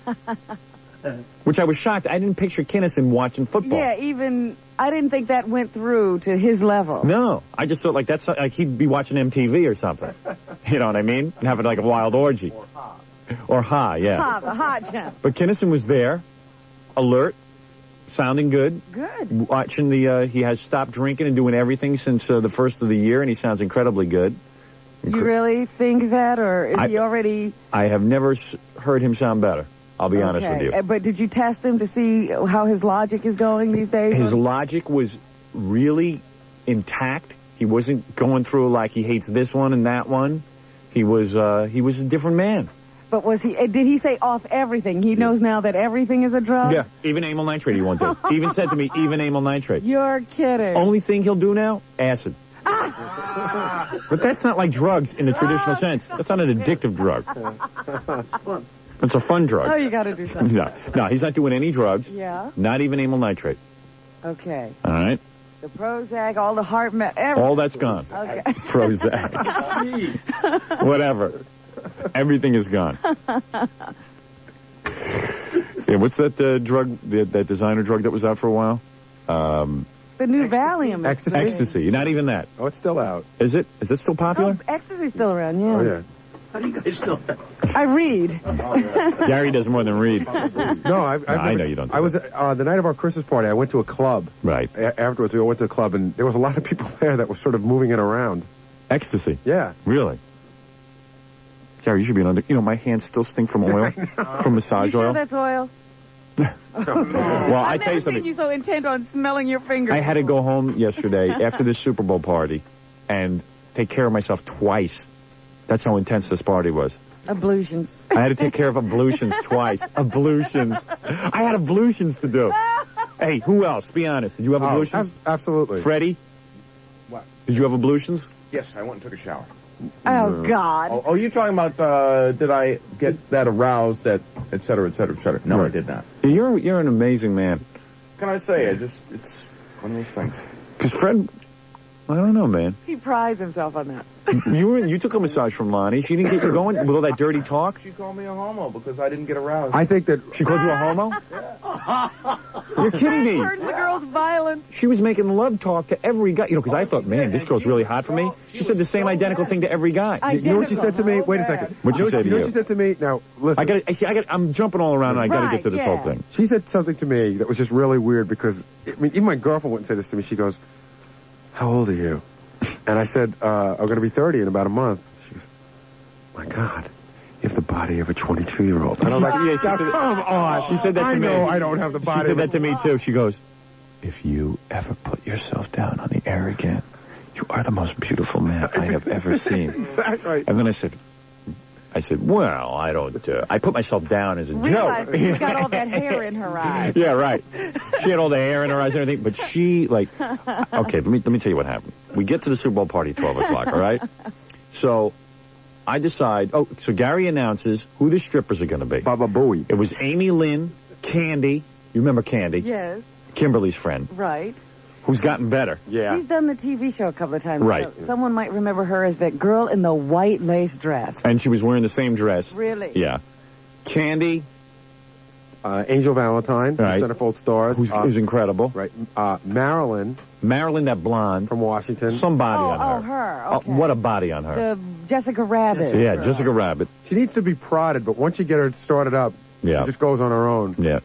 Which I was shocked. I didn't picture Kinnison watching football. Yeah, I didn't think that went through to his level. No. I just thought that's like he'd be watching MTV or something. You know what I mean? And having like a wild orgy. Or Ha, yeah. Ha, the hot jump. But Kinnison was there, alert, sounding good. Good. Watching he has stopped drinking and doing everything since the first of the year, and he sounds incredibly good. You really think that, or is he already... I have never heard him sound better. I'll be honest with you. But did you test him to see how his logic is going these days? His logic was really intact. He wasn't going through like he hates this one and that one. He was a different man. But did he say off everything? He knows now that everything is a drug? Yeah, even amyl nitrate he won't do. He even said to me, even amyl nitrate. You're kidding. Only thing he'll do now, acid. But that's not like drugs in the traditional sense. That's not an addictive drug. It's a fun drug. Oh, you got to do something. No, he's not doing any drugs. Yeah. Not even amyl nitrate. Okay. All right. The Prozac, all the heart all that's gone. Okay. Prozac. Whatever. Everything is gone. Yeah, what's that drug, that designer drug that was out for a while? The new Valium. Ecstasy. Not even that. Oh, it's still out. Is it? Is it still popular? Oh, Ecstasy's still around, yeah. Oh, yeah. How do you guys know that? I read. Gary does more than read. No, I know you don't. I was the night of our Christmas party. I went to a club. Right. Afterwards, we went to a club, and there was a lot of people there that were sort of moving it around. Ecstasy. Yeah. Really? Gary, you should be under. You know, my hands still stink from oil, from massage You oil. sure that's oil? Well, I tell you I've never something. seen you so intent on smelling your fingers. I had to go home yesterday after this Super Bowl party and take care of myself twice. That's how intense this party was. Ablutions. I had to take care of ablutions twice. Ablutions. I had ablutions to do. Hey, who else? Be honest. Did you have ablutions? Absolutely. Freddie? What? Did you have ablutions? Yes, I went and took a shower. Oh, God. Oh, you're talking about, did I get that aroused, that, et cetera, et cetera, et cetera? No, I did not. You're an amazing man. Can I say, it's one of those things. Because Fred, I don't know, man. He prides himself on that. You took a massage from Lonnie. She didn't get you going with all that dirty talk? She called me a homo because I didn't get aroused. I think that... She called you a homo? You're kidding me. Turns the girl's violent. She was making love talk to every guy. You know, because I thought, man, this girl's really hot for me. She said the same identical thing to every guy. You know what she said to me? Wait a second. What'd she say to You know you? what she said to me? Now, listen. I'm jumping all around, and I got to get to this whole thing. She said something to me that was just really weird because, I mean, even my girlfriend wouldn't say this to me. She goes, "How old are you?" And I said, "I'm going to be 30 in about a month." She goes, "My God, you have the body of a 22-year-old." And I was like, Yeah, she said, "Come on." She said that to I me. know I don't have the body. She said of a- that to me, too. She goes, "If you ever put yourself down on the air again, you are the most beautiful man I have ever seen." Exactly. And then I said, well, I don't, I put myself down as a Realize joke. she's got all that hair in her eyes. Yeah, right. She had all the hair in her eyes and everything, but she, like, okay, let me tell you what happened. We get to the Super Bowl party at 12 o'clock, all right? So I decide, so Gary announces who the strippers are going to be. Baba Booey. It was Amy Lynn, Candy, you remember Candy? Yes. Kimberly's friend, Right. who's gotten better. Yeah. She's done the TV show a couple of times. Right. So someone might remember her as that girl in the white lace dress. And she was wearing the same dress. Really? Yeah. Candy. Angel Valentine, Right. Centerfold Stars. Who's incredible. Right. Marilyn. Marilyn, that blonde. From Washington. Some body on her. Oh, her. Oh, Okay. what a body on her. The Jessica Rabbit. Yeah, Jessica Rabbit. She needs to be prodded, but once you get her started up, Yeah. she just goes on her own. Yeah.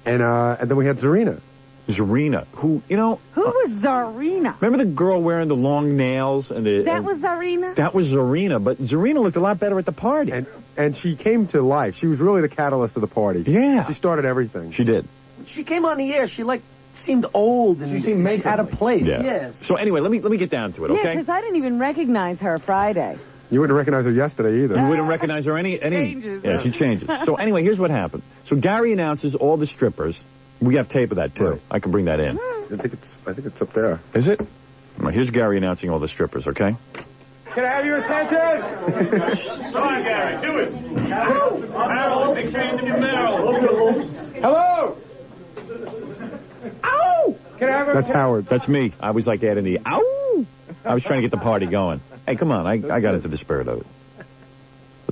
And then we had Zarina. Zarina, who, you know... Who was Zarina? Remember the girl wearing the long nails? That was Zarina? That was Zarina, but Zarina looked a lot better at the party. And she came to life. She was really the catalyst of the party. Yeah. She started everything. She did. She came on the air. She seemed old and She seemed out of place. Yeah. Yes. So anyway, let me get down to it, Yeah, okay? because I didn't even recognize her Friday. You wouldn't recognize her yesterday either. You wouldn't recognize her any... Changes. Yeah, she changes. So anyway, here's what happened. So Gary announces all the strippers. We have tape of that, too. Right. I can bring that in. I think it's up there. Is it? Well, here's Gary announcing all the strippers, okay? Can I have your attention? Come on, Gary, do it. Meryl, big fan of you, Meryl. Hello! Ow! Can I have That's Howard. That's me. I was like adding the ow. I was trying to get the party going. Hey, come on. I got into the spirit of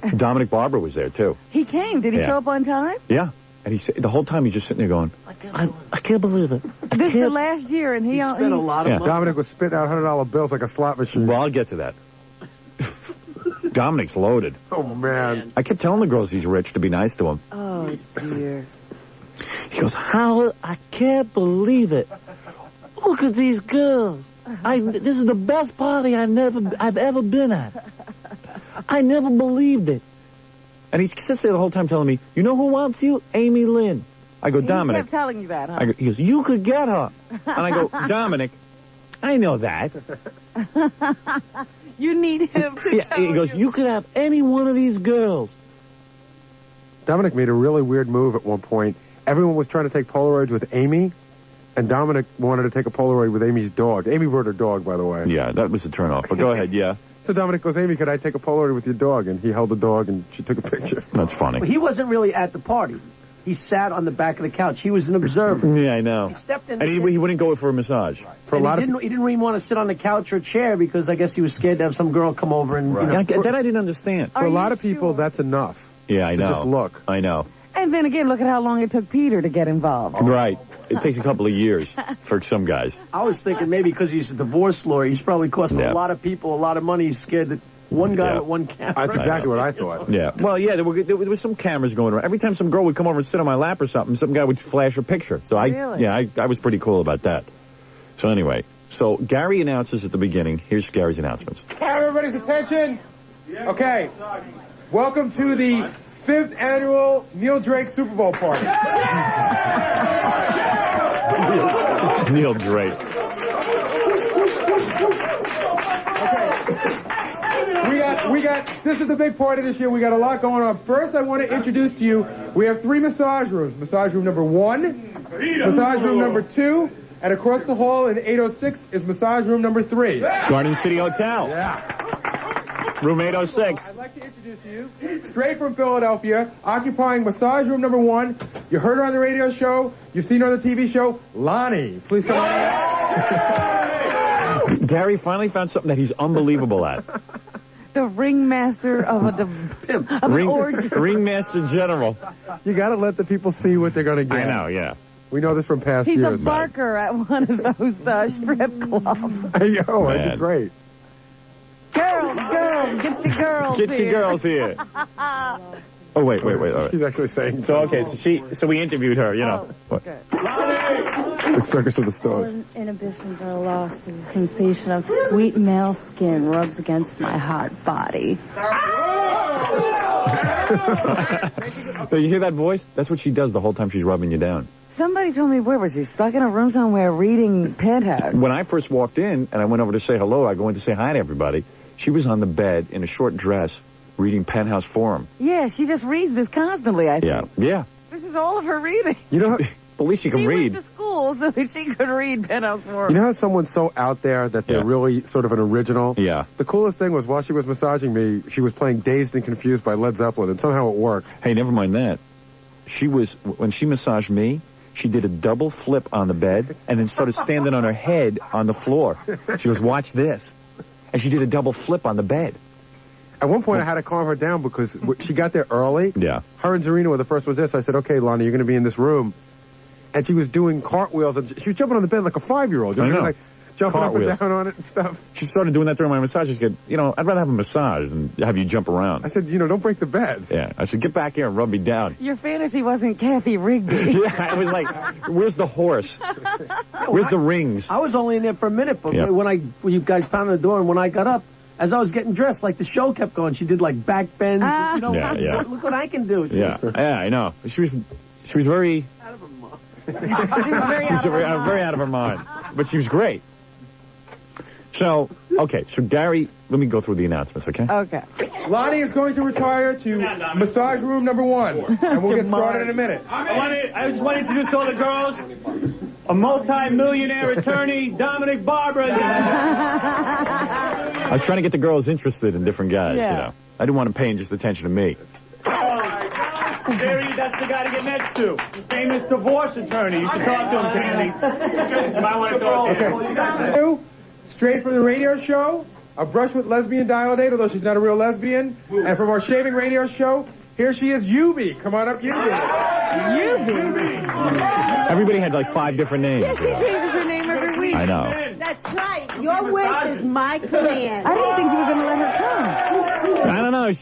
it. Dominic Barber was there, too. He came. Did he Yeah. show up on time? Yeah. And the whole time he's just sitting there going, I can't believe it. This is the last year, and he spent a lot of money. Dominic was spitting out $100 bills like a slot machine. Well, I'll get to that. Dominic's loaded. Oh, man. I kept telling the girls he's rich to be nice to him. Oh, dear. He goes, Howard, I can't believe it. Look at these girls. This is the best party I've ever been at. I never believed it. And he sits there the whole time telling me, you know who wants you? Amy Lynn. I go, Dominic. He kept telling you that, huh? He goes, you could get her. And I go, Dominic, I know that. You need him to Yeah, he goes, you could have any one of these girls. Dominic made a really weird move at one point. Everyone was trying to take Polaroids with Amy, and Dominic wanted to take a Polaroid with Amy's dog. Amy brought her dog, by the way. Yeah, that was a turnoff. But go ahead, yeah. So Dominic goes, Amy, could I take a Polaroid with your dog? And he held the dog, and she took a picture. That's funny. But he wasn't really at the party. He sat on the back of the couch. He was an observer. Yeah, I know. He stepped in. And he wouldn't go for a massage. For a lot he didn't really want to sit on the couch or chair because I guess he was scared to have some girl come over and. Yeah, that I didn't understand. For a lot of people, that's enough. Yeah, I to know. just look. I know. And then again, look at how long it took Peter to get involved. Right. It takes a couple of years for some guys. I was thinking maybe because he's a divorce lawyer, he's probably costing Yeah. a lot of people a lot of money. He's scared that One guy with one camera. That's exactly what I thought. Yeah. Well, yeah, there was some cameras going around. Every time some girl would come over and sit on my lap or something, some guy would flash a picture. So I was pretty cool about that. So anyway, so Gary announces at the beginning. Here's Gary's announcements. Have everybody's attention. Okay. Welcome to the 5th annual Neil Drake Super Bowl party. Neil Drake. This is the big party this year. We got a lot going on. First, I want to introduce to you, we have 3 massage rooms. Massage room number 1, massage room number 2, and across the hall in 806 is massage room number 3. Garden City Hotel. Yeah. Room 806. I'd like to introduce you, straight from Philadelphia, occupying massage room number 1. You heard her on the radio show. You've seen her on the TV show. Lonnie, please come on. Gary finally found something that he's unbelievable at. The ringmaster of an orgy. Ringmaster General. You got to let the people see what they're going to get. I know, yeah. We know this from past He's years. a barker at one of those strip clubs. Hey, yo, that'd be great. Girls, get your girls Get here. your girls here. Oh, wait. All right. She's actually saying so. Okay, so we interviewed her, you know. Okay. The Circus of the Stars. Inhibitions are lost as a sensation of sweet male skin rubs against my hot body. So you hear that voice? That's what she does the whole time she's rubbing you down. Somebody told me, where was she? Stuck in a room somewhere reading Penthouse. When I first walked in and I went over to say hello, I go in to say hi to everybody. She was on the bed in a short dress reading Penthouse Forum. Yeah, she just reads this constantly, I think. Yeah. This is all of her reading. You know, at least she can read. She went to school so that she could read Penthouse Forum. You know how someone's so out there that they're really sort of an original? Yeah. The coolest thing was while she was massaging me, she was playing Dazed and Confused by Led Zeppelin, and somehow it worked. Hey, never mind that. When she massaged me, she did a double flip on the bed and then started standing on her head on the floor. She goes, watch this. And she did a double flip on the bed. At one point, I had to calm her down because she got there early. Yeah. Her and Zarina were the first ones there, so I said, okay, Lonnie, you're going to be in this room. And she was doing cartwheels, and she was jumping on the bed like a 5-year-old. I know. Like, jumping Cartwheels. up and down on it and stuff. She started doing that during my massage. She said, I'd rather have a massage than have you jump around. I said, don't break the bed. Yeah. I said, get back here and rub me down. Your fantasy wasn't Kathy Rigby. Yeah, I was like, where's the horse? Where's the rings? I was only in there for a minute, but when you guys pounded the door and when I got up, as I was getting dressed, like the show kept going. She did like back bends. Look what I can do. Yeah, I know. She was very out of her mind. She was very out of her mind, but she was great. So Gary, let me go through the announcements, okay? Okay. Lonnie is going to retire to massage room number 1, and we'll get started in a minute. I just want to introduce all the girls. A multi-millionaire attorney, Dominic Barbara. I was trying to get the girls interested in different guys, I didn't want them paying just attention to me. Gary, that's the guy to get next to. Famous divorce attorney. You should talk to him, Candy. You might want to talk to him. Straight from the radio show, a brush with lesbian Dial-A-Date, although she's not a real lesbian. And from our shaving radio show, here she is, Yubi. Come on up, Yubi. Everybody had like 5 different names. Yes, she changes her name every week. I know. That's right. Your wish is my command. I didn't think you were going to let her come. I don't know.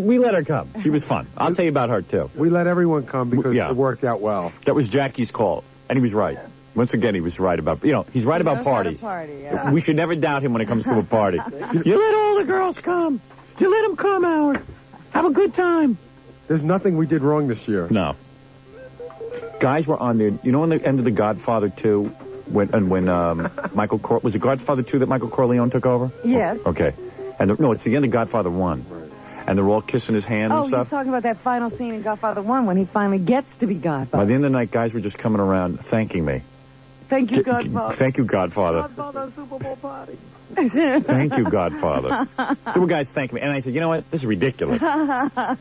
We let her come. She was fun. I'll tell you about her, too. We let everyone come because it worked out well. That was Jackie's call, and he was right. Once again, he was right about, he's right about parties. We should never doubt him when it comes to a party. You let all the girls come. You let them come, Howard. Have a good time. There's nothing we did wrong this year. No. Guys were on there. You know, in the end of The Godfather 2, when Michael was it Godfather 2 that Michael Corleone took over? Yes. Okay. And no, it's the end of Godfather 1. And they're all kissing his hand and stuff. He's talking about that final scene in Godfather 1 when he finally gets to be Godfather. By the end of the night, guys were just coming around thanking me. Thank you, Godfather. Thank you, Godfather. Godfather Super Bowl party. Thank you, Godfather. There were guys thanking me. And I said, you know what? This is ridiculous. There are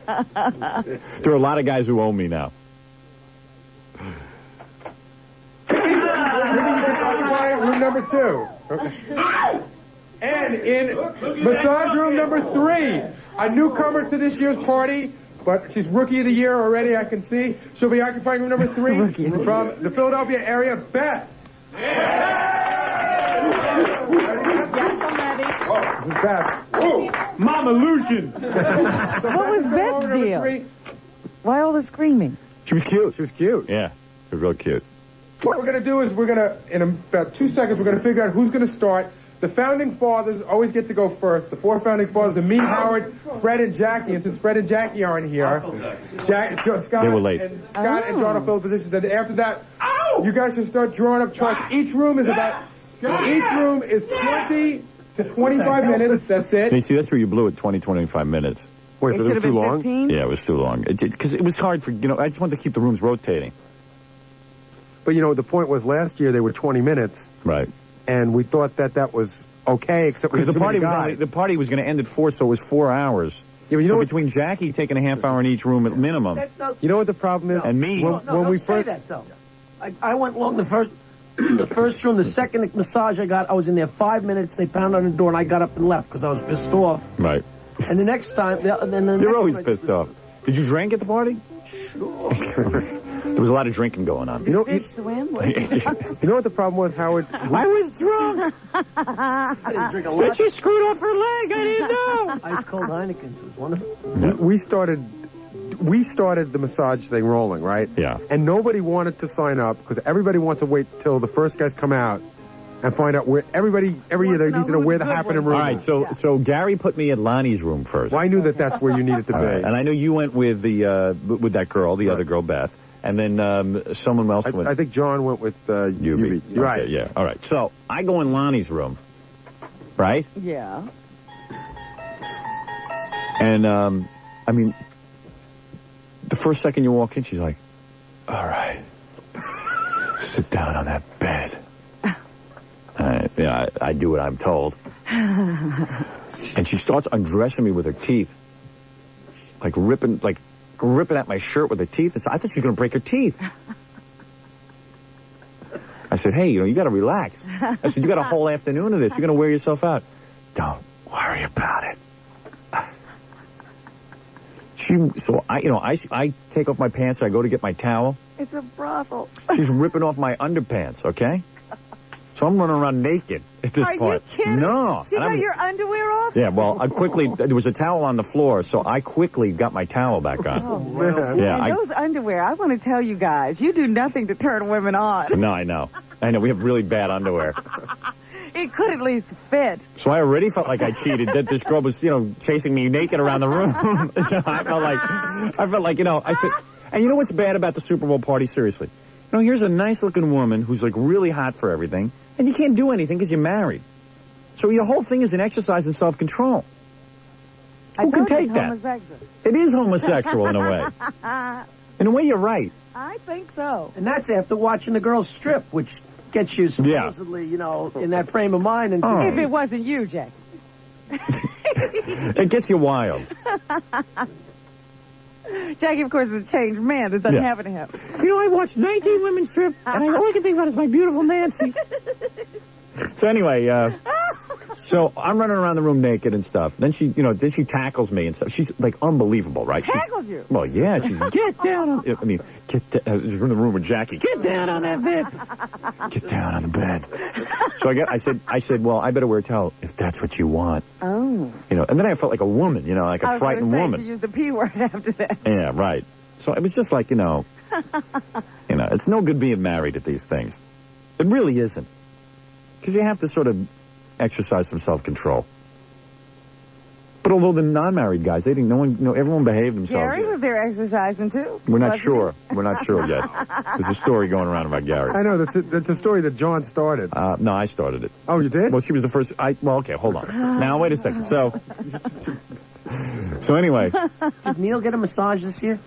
a lot of guys who owe me now. Room number 2. And in massage room number 3, a newcomer to this year's party, but she's Rookie of the Year already, I can see. She'll be occupying room number 3 from the Philadelphia area, Beth. Yes, I'm ready. This is Beth. Mama Lucian. What was Beth's deal? Why all the screaming? She was cute. She was cute. Yeah, she was real cute. What we're going to do is in about 2 seconds, we're going to figure out who's going to start. The founding fathers always get to go first. The 4 founding fathers are me, Howard, Fred, and Jackie. And since Fred and Jackie aren't here, Scott, they were late. And John will fill the positions. And after that, you guys should start drawing up charts. Each room is 20 to 25 minutes. That's it. You see, that's where you blew it, 20, 25 minutes. Wait, but it was too long? 15? Yeah, it was too long. Because it was hard for, I just wanted to keep the rooms rotating. But, the point was last year they were 20 minutes. Right. And we thought that was okay, except because the party was going to end at 4, so it was 4 hours. Yeah, but between Jackie taking a half hour in each room at minimum. You know what the problem is? And me. When we first say that, though. I went along the first room, the second massage I got, I was in there 5 minutes. They pounded on the door, and I got up and left because I was pissed off. Right. And the next time, you're always pissed off. Did you drink at the party? Sure. There was a lot of drinking going on. You know what the problem was, Howard? I was drunk. I didn't drink a lot. But she screwed off her leg. I didn't know. Ice cold Heinekens was wonderful. We started the massage thing rolling, right? Yeah. And nobody wanted to sign up because everybody wants to wait till the first guys come out and find out where every year they need to know where the happening room is. All right, so Gary put me at Lonnie's room first. Well, I knew that's where you needed to be. Right. And I know you went with with that girl, the other girl, Beth. And then someone else went. I think John went with Yubi. Right. Okay, yeah. All right. So I go in Lonnie's room, right? Yeah. And the first second you walk in, she's like, "All right, sit down on that bed." I do what I'm told. And she starts undressing me with her teeth, like ripping at my shirt with her teeth. And so I thought she was going to break her teeth. I said, "Hey, you got to relax." I said, "You got a whole afternoon of this. You're going to wear yourself out." "Don't worry about it." I take off my pants. I go to get my towel. It's a brothel. She's ripping off my underpants. Okay. So I'm running around naked at this point. Are you kidding? No. She got your underwear off? Yeah, well, there was a towel on the floor, so I quickly got my towel back on. Oh, man. Yeah, and those underwear, I want to tell you guys, you do nothing to turn women on. No, I know. We have really bad underwear. It could at least fit. So I already felt like I cheated, that this girl was, chasing me naked around the room. So I felt like, I said, and you know what's bad about the Super Bowl party? Seriously. Here's a nice-looking woman who's, really hot for everything. And you can't do anything because you're married. So your whole thing is an exercise in self-control. Who can take that? It is homosexual in a way. In a way, you're right. I think so. And that's after watching the girls strip, which gets you supposedly, in that frame of mind. And If it wasn't you, Jack. It gets you wild. Jackie, of course, is a changed man. This doesn't happen to him. I watched 19 women strip, and all I can think about is my beautiful Nancy. So anyway, so I'm running around the room naked and stuff. Then she tackles me and stuff. She's unbelievable, right? Tackles you? Well, yeah. She's Get down on... in the room with Jackie. Get down on that bed. Get down on the bed. So I said, well, I better wear a towel if that's what you want. Oh. And then I felt like a woman, like a frightened woman. She used the P word after that. Yeah, right. So it was just like, it's no good being married at these things. It really isn't. Because you have to sort of exercise some self-control. But although the non-married guys, they didn't. Everyone behaved themselves. Gary was there exercising too. We're not sure. We're not sure yet. There's a story going around about Gary. I know that's a story that John started. No, I started it. Oh, you did? Well, she was the first. Okay, hold on. Now wait a second. So anyway, did Neil get a massage this year?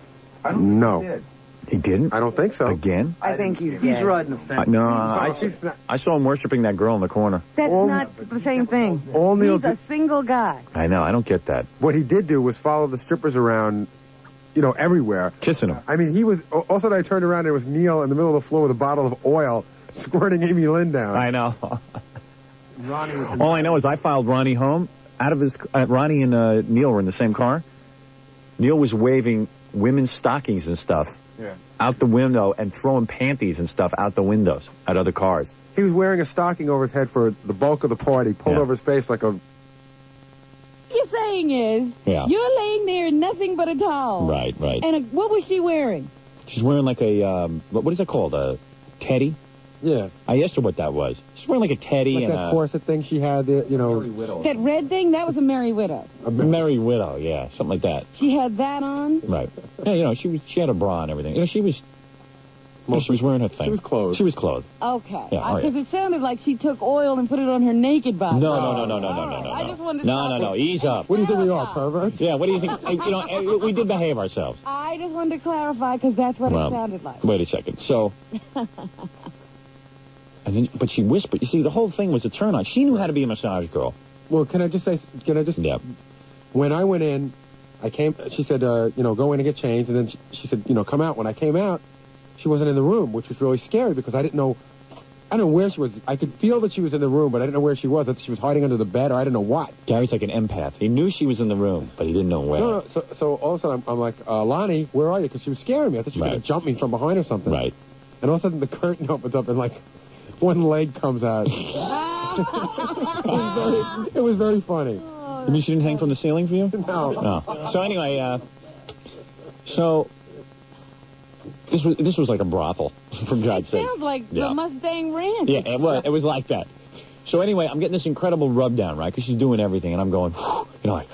No. He didn't? I don't think so. Again? I think he's riding the fence. No, I saw him worshiping that girl in the corner. That's not the same thing. He's a single guy. I know. I don't get that. What he did do was follow the strippers around, everywhere. Kissing them. I mean, he was... Also, I turned around, there was Neil in the middle of the floor with a bottle of oil squirting Amy Lynn down. I know. All I know is I filed Ronnie home. Out of his... Ronnie and Neil were in the same car. Neil was waving women's stockings and stuff. Yeah. Out the window and throwing panties and stuff out the windows at other cars. He was wearing a stocking over his head for the bulk of the party, pulled over his face like a... You say saying is, you're laying there in nothing but a towel. Right. And what was she wearing? She's wearing like a, what is that called? A teddy? Yeah. I asked her what that was. She's wearing like a teddy like and that corset thing she had, you know. That red thing? That was a Merry Widow. A Merry Widow, yeah, something like that. She had that on? Right. Yeah, you know, she had a bra and everything. You know, she was wearing her thing. She was clothed. She was clothed. Okay. Yeah, Because it sounded like she took oil and put it on her naked body. No. I just wanted to No. Ease up. What do you think we are, perverts? Yeah, what do you think? You know, we did behave ourselves. I just wanted to clarify because that's what it sounded like. Wait a second. So, and then, but she whispered. You see, the whole thing was a turn on. She knew how to be a massage girl. Well, can I just say? Yeah. When I went in, she said, you know, go in and get changed, and then she said, you know, come out. When I came out, she wasn't in the room, which was really scary because I don't know where she was. I could feel that she was in the room, but I didn't know where she was. That she was hiding under the bed, or I didn't know what. Gary's like an empath. He knew she was in the room, but he didn't know where. No. So all of a sudden, I'm like, Lonnie, where are you? Because she was scaring me. I thought she was going to jump me from behind or something. Right. And all of a sudden, the curtain opens up, and like, one leg comes out. It was very funny. You mean she didn't hang from the ceiling for you? No. So anyway, this was like a brothel, for God's sake. Sounds like the Mustang Ranch. Yeah, it was like that. So anyway, I'm getting this incredible rub down, right? Because she's doing everything, and I'm going, you know, like,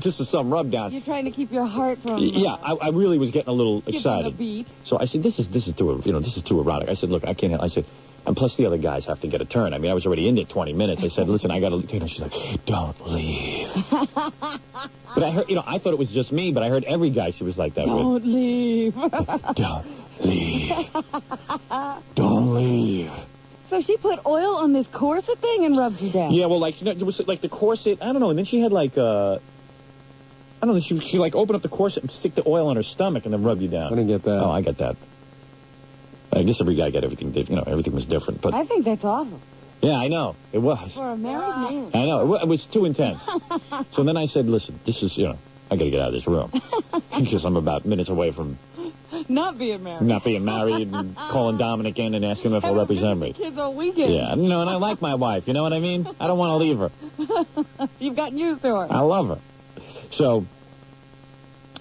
this is some rub down. You're trying to keep your heart from. Yeah, I really was getting a little excited. A beat. So I said, this is too erotic. I said, look, I can't. I said, and plus the other guys have to get a turn. I mean, I was already in there 20 minutes. I said, listen, I got to. You know, she's like, don't leave. But I heard, you know, I thought it was just me, but I heard every guy she was like that with. Don't leave. Don't leave. Don't leave. So she put oil on this corset thing and rubbed you down. Yeah, well, like, you know, it was like the corset. I don't know. And then she had like, I don't know. She like open up the corset and stick the oil on her stomach and then rub you down. I didn't get that. Oh, I got that. I guess every guy got everything. You know, everything was different. But I think that's awful. yeah, I know it was. For a married man. I know it was too intense. So then I said, listen, this is, you know, I got to get out of this room because I'm about minutes away from not being married. Not being married and calling Dominic in and asking him if he'll represent me. Kids all weekend. Yeah, you know, and I like my wife. You know what I mean? I don't want to leave her. You've gotten used to her. I love her. So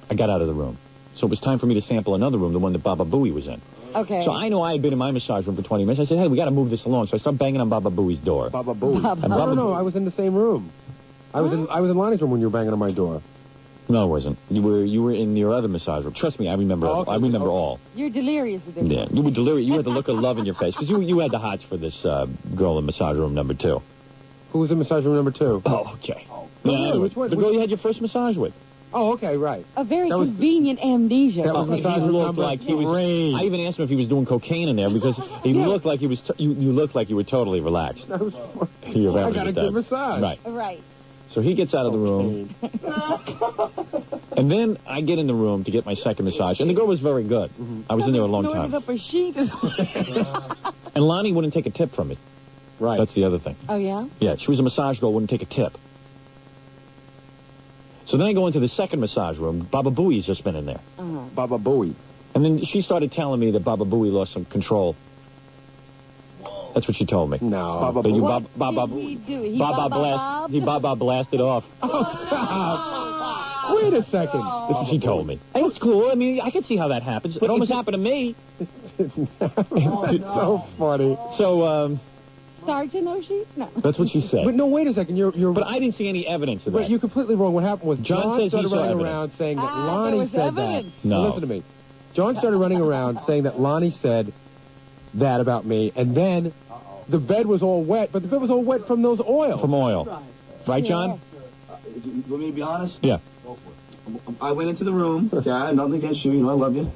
I got out of the room. So it was time for me to sample another room, the one that Baba Booey was in. Okay. So I know I had been in my massage room for 20 minutes. I said, hey, we got to move this along. So I started banging on Baba Booey's door. Baba Booey. No, I was in the same room. I was in Lonnie's room when you were banging on my door. No, I wasn't. You were in your other massage room. Trust me, I remember. I remember all. You're delirious with this. Yeah, you were delirious. You had the look of love in your face because you had the hots for this girl in massage room number 2. Who was in massage room number 2? Oh, okay. Really? Which one? The girl you had your first massage with. Oh, okay, right. A very convenient amnesia. That was massage room looked like he was. I even asked him if he was doing cocaine in there because he looked like he was. You looked like you were totally relaxed. I got a good massage. Right. Right. So he gets out of the room, and then I get in the room to get my second massage, and the girl was very good. I was in there a long time. Up a sheet as And Lonnie wouldn't take a tip from me. Right. That's the other thing. Oh, yeah? Yeah, she was a massage girl, wouldn't take a tip. So then I go into the second massage room. Baba Booey's just been in there. Baba Booey. And then she started telling me that Baba Booey lost some control. That's what she told me. No. Baba Booey. He Baba blasted off. Oh, stop. Wait a second. That's what she told me. Hey, it's cool. I mean, I can see how that happens. It almost happened to me. It's so funny. So, Sergeant O'Shea? No. That's what she said. But no, wait a second. You're. But I didn't see any evidence of that. But you're completely wrong. What happened was John says started he saw running evidence. around saying that Lonnie said evidence. that. No. Now, listen to me. John started running around saying that Lonnie said that about me, and then the bed was all wet, but the bed was all wet from those oils. From oil. Right, John? You want me to be honest? Yeah. I went into the room. Okay, I have nothing against you. You know I love you.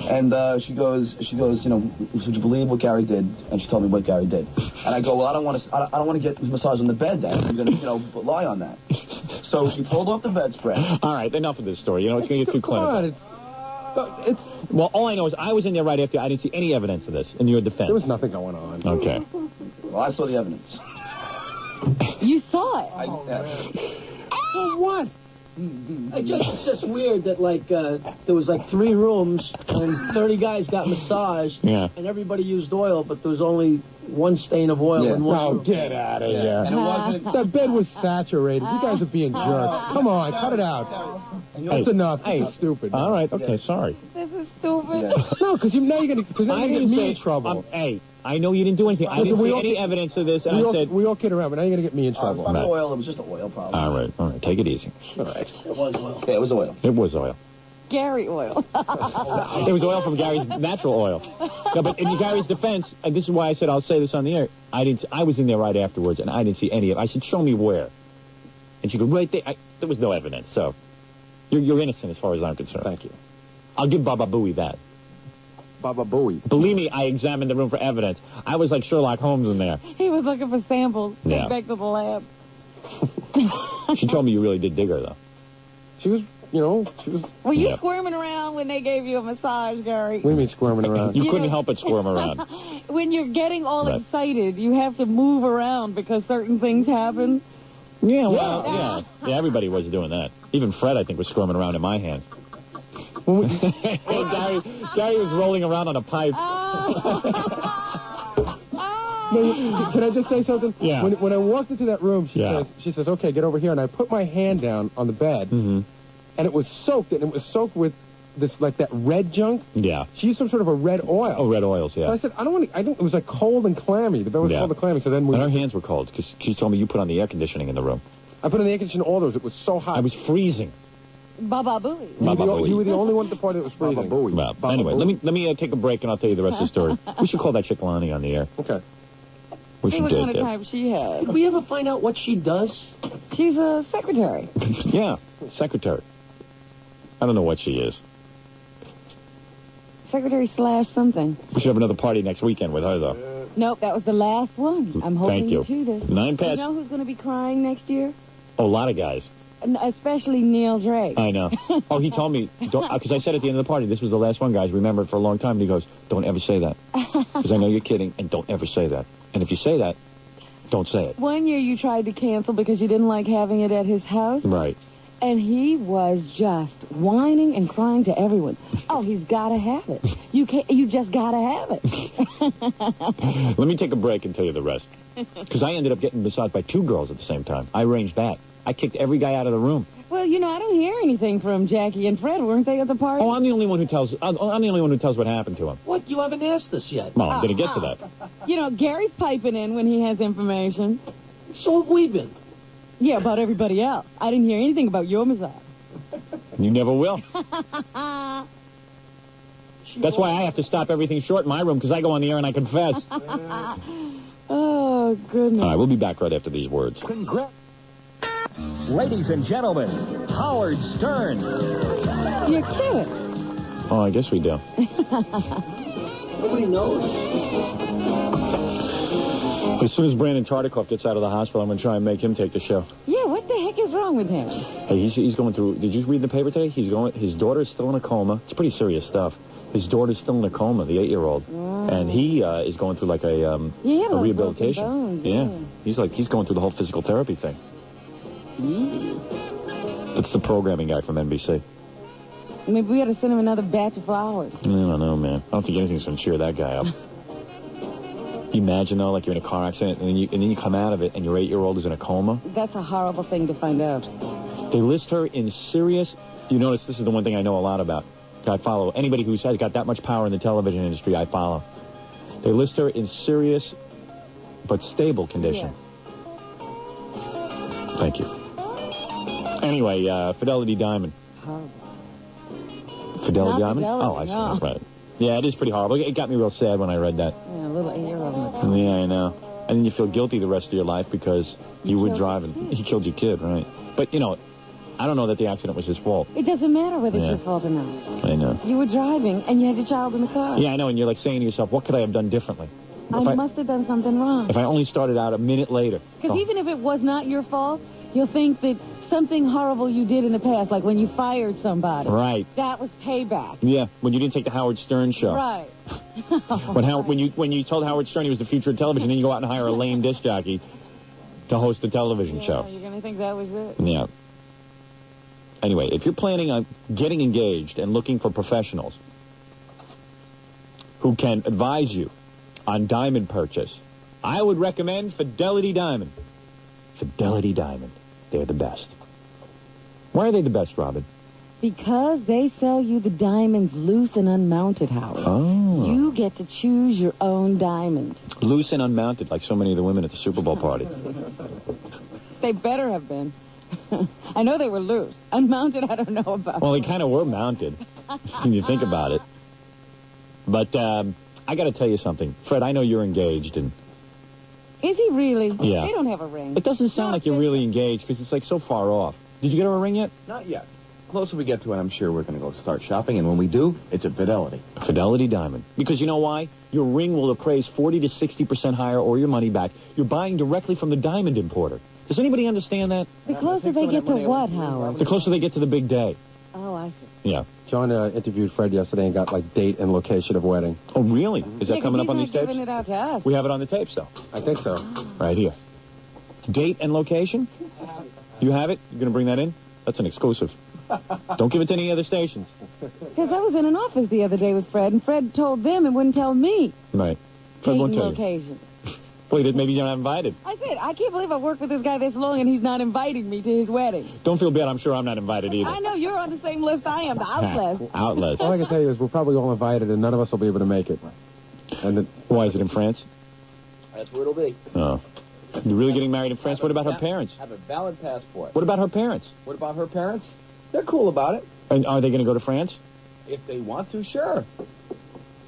And she goes. You know, would you believe what Gary did? And she told me what Gary did. And I go, well, I don't want to get massage on the bed. Then I'm gonna, lie on that. So she pulled off the bedspread. All right, enough of this story. You know, it's gonna get too clinical. It's well, all I know is I was in there right after. I didn't see any evidence of this in your defense. There was nothing going on. Okay. Well, I saw the evidence. You saw it. For what? It's just weird that, like, there was, like, 3 rooms, and 30 guys got massaged, and everybody used oil, but there was only 1 stain of oil in one room. Get out of here. And it wasn't... That bed was saturated. You guys are being jerks. Come on, cut it out. That's enough. This is stupid. All right, okay, sorry. This is stupid. No, because now you're going to get me in trouble. Hey, I know you didn't do anything. I didn't see any evidence of this, and I said... We all kid around, but now you're going to get me in trouble. It was oil. It was just an oil problem. All right, take it easy. All right. It was oil. Yeah, it was oil. It was oil. Gary oil. It was oil from Gary's natural oil. No, but in Gary's defense, and this is why I said I'll say this on the air, I was in there right afterwards, and I didn't see any of it. I said, show me where. And she goes, right there. There was no evidence, so you're innocent as far as I'm concerned. Thank you. I'll give Baba Booey that. Baba Booey. Believe me, I examined the room for evidence. I was like Sherlock Holmes in there. He was looking for samples. Yeah. Take back to the lab. She told me you really did dig her, though. She was... Were you squirming around when they gave you a massage, Gary? What do you mean squirming around? You couldn't help but squirm around. When you're getting all excited, you have to move around because certain things happen. Yeah, everybody was doing that. Even Fred, I think, was squirming around in my hand. Gary was rolling around on a pipe. Can I just say something? Yeah. When I walked into that room, she says, okay, get over here. And I put my hand down on the bed, and it was soaked, with this, like, that red junk. Yeah. She used some sort of a red oil. Oh, red oils, yeah. So I said, it was, like, cold and clammy. The bed was cold and clammy, so then and our hands were cold, because she told me you put on the air conditioning in the room. I put on the air conditioning all those. It was so hot. I was freezing. Baba Booey. You were the only one at the party that was freezing. Baba Booey. Well, anyway, let me take a break, and I'll tell you the rest of the story. We should call that chick Lonnie on the air. Okay. We should What do kind it. of type she had? Did we ever find out what she does? She's a secretary. Yeah, secretary. I don't know what she is. Secretary / something. We should have another party next weekend with her, though. Nope, that was the last one. I'm hoping Thank you. to this. 9 past. You know who's going to be crying next year? Oh, a lot of guys. Especially Neil Drake. I know. Oh, he told me, because I said at the end of the party, this was the last one, guys. Remember it for a long time. And he goes, don't ever say that. Because I know you're kidding, and don't ever say that. And if you say that, don't say it. One year you tried to cancel because you didn't like having it at his house. Right. And he was just whining and crying to everyone. Oh, he's got to have it. You just got to have it. Let me take a break and tell you the rest. Because I ended up getting massaged by 2 girls at the same time. I arranged that. I kicked every guy out of the room. Well, I don't hear anything from Jackie and Fred. Weren't they at the party? Oh, I'm the only one who tells. I'm the only one who tells what happened to him. What? You haven't asked us yet. Well, I'm going to get to that. Gary's piping in when he has information. So have we been. Yeah, about everybody else. I didn't hear anything about your massage. You never will. That's why I have to stop everything short in my room, because I go on the air and I confess. Oh, goodness. All right, we'll be back right after these words. Ladies and gentlemen, Howard Stern. You're kidding. Oh, I guess we do. Nobody knows. As soon as Brandon Tartikoff gets out of the hospital, I'm going to try and make him take the show. Yeah, what the heck is wrong with him? Hey, he's going through. Did you read the paper today? His daughter's still in a coma. It's pretty serious stuff. His daughter's still in a coma, the 8-year-old, and he is going through like a rehabilitation. Bones, He's going through the whole physical therapy thing. That's the programming guy from NBC. Maybe we ought to send him another batch of flowers. I don't know, man. I don't think anything's going to cheer that guy up. You imagine, though, like you're in a car accident, and then you come out of it, and your 8-year-old is in a coma. That's a horrible thing to find out. They list her in serious. You notice this is the one thing I know a lot about. I follow anybody who has got that much power in the television industry. I follow. They list her in serious but stable condition. Yes. Thank you. Anyway, Fidelity Diamond. Horrible. Fidelity Diamond? Fidelity, Oh, I see. Right. Yeah, it is pretty horrible. It got me real sad when I read that. Yeah, a little 8-year-old. Yeah, I know. And then you feel guilty the rest of your life because you were driving. He killed your kid, right? But, I don't know that the accident was his fault. It doesn't matter whether it's your fault or not. I know. You were driving, and you had your child in the car. Yeah, I know, and you're like saying to yourself, what could I have done differently? I must have done something wrong. If I only started out a minute later. Because even if it was not your fault, you'll think that something horrible you did in the past, like when you fired somebody. Right. That was payback. Yeah, when you didn't take the Howard Stern show. Right. when you told Howard Stern he was the future of television, then you go out and hire a lame disc jockey to host a television show. You're going to think that was it. Yeah. Anyway, if you're planning on getting engaged and looking for professionals who can advise you on diamond purchase, I would recommend Fidelity Diamond. Fidelity Diamond. They're the best. Why are they the best, Robin? Because they sell you the diamonds loose and unmounted, Howard. Oh. You get to choose your own diamond. Loose and unmounted, like so many of the women at the Super Bowl party. They better have been. I know they were loose. Unmounted, I don't know about. Well, they kind of were mounted, when you think about it. But I got to tell you something. Fred, I know you're engaged, and... Is he really? Yeah. They don't have a ring. It doesn't sound like you're really engaged, because it's, like, so far off. Did you get her a ring yet? Not yet. Closer we get to it, I'm sure we're going to go start shopping, and when we do, it's a Fidelity. Fidelity Diamond. Because you know why? Your ring will appraise 40 to 60% higher or your money back. You're buying directly from the diamond importer. Does anybody understand that? The closer they get to what, Howard? The closer they get to the big day. Oh, I see. Yeah. John interviewed Fred yesterday and got, like, date and location of wedding. Oh, really? Is that coming up on these tapes? Giving it out to us. We have it on the tapes, though. I think so. Right here. Date and location? You have it? You're going to bring that in? That's an exclusive. Don't give it to any other stations. Because I was in an office the other day with Fred, and Fred told them and wouldn't tell me. Right. Fred Date won't and tell you. location. Well, maybe you're not invited. I said, I can't believe I've worked with this guy this long and he's not inviting me to his wedding. Don't feel bad. I'm sure I'm not invited either. I know you're on the same list I am, the outlist. Outlist. All I can tell you is we're probably all invited, and none of us will be able to make it. And why is it in France? That's where it'll be. Oh. You're really getting married in France? What about her parents? Have a valid passport. What about her parents? What about her parents? They're cool about it. And are they going to go to France? If they want to, sure.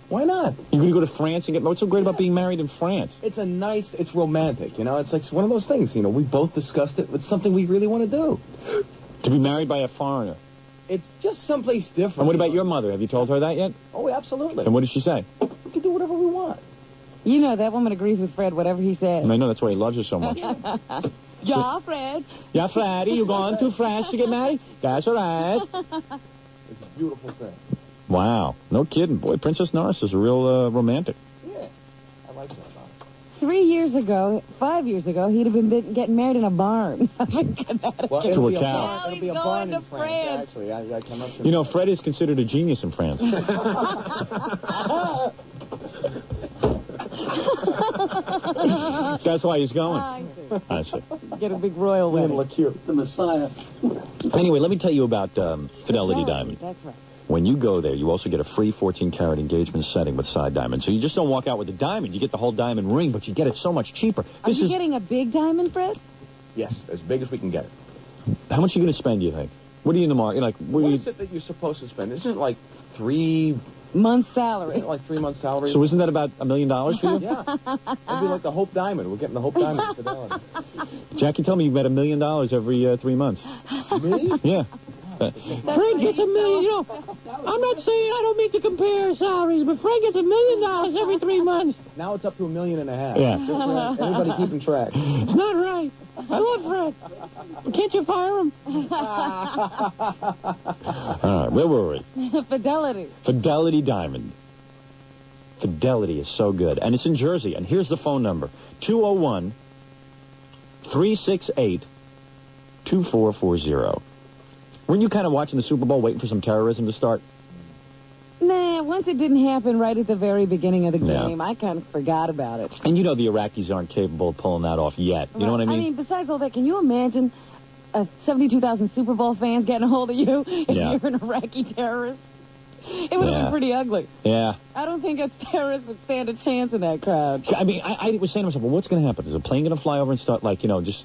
Why not? You're going to go to France and get... What's so great about being married in France? It's it's romantic, you know? It's like one of those things, you know, we both discussed it. It's something we really want to do. To be married by a foreigner? It's just someplace different. And what about your mother? Have you told her that yet? Oh, absolutely. And what did she say? We can do whatever we want. You know, that woman agrees with Fred, whatever he says. And I know that's why he loves her so much. Yeah, Fred. Yeah, Freddy, you going to France to get married? That's all right. It's a beautiful thing. Wow. No kidding. Boy, Princess Norris is a real romantic. Yeah, I like that about it. 3 years ago, 5 years ago, he'd have been getting married in a barn. Well, to a cow. It'll be a barn in France, actually. I come up to You know, Fred is considered a genius in France. That's why he's going. I see. Get a big royal wedding. The Messiah. Anyway, let me tell you about Fidelity Diamond. That's right. When you go there, you also get a free 14-karat engagement setting with side diamonds. So you just don't walk out with the diamond. You get the whole diamond ring, but you get it so much cheaper. Are you getting a big diamond, Fred? Yes, as big as we can get it. How much are you going to spend, do you think? What are you in the market? Like, what is it that you're supposed to spend? Isn't it like 3 months' salary? Isn't it like 3 months' salary? So isn't that about $1 million for you? Yeah. It'd be like the Hope Diamond. We're getting the Hope Diamond Fidelity. Jackie told me you made $1 million every 3 months. Me? Yeah. Frank gets $1 million. You know, I'm not saying I don't mean to compare salaries, but Frank gets $1 million every 3 months. Now it's up to $1.5 million. Yeah. Just for anybody keeping track. It's not right. I love Frank. Can't you fire him? All right, where were we? Fidelity. Fidelity Diamond. Fidelity is so good. And it's in Jersey. And here's the phone number. 201-368-2440. Weren't you kind of watching the Super Bowl waiting for some terrorism to start? Nah, once it didn't happen right at the very beginning of the Yeah. game, I kind of forgot about it. And you know the Iraqis aren't capable of pulling that off yet. You know what I mean? I mean, besides all that, can you imagine 72,000 Super Bowl fans getting a hold of you if Yeah. you're an Iraqi terrorist? It would have Yeah. been pretty ugly. Yeah. I don't think a terrorist would stand a chance in that crowd. I mean, I was saying to myself, well, what's going to happen? Is a plane going to fly over and start, like, you know, just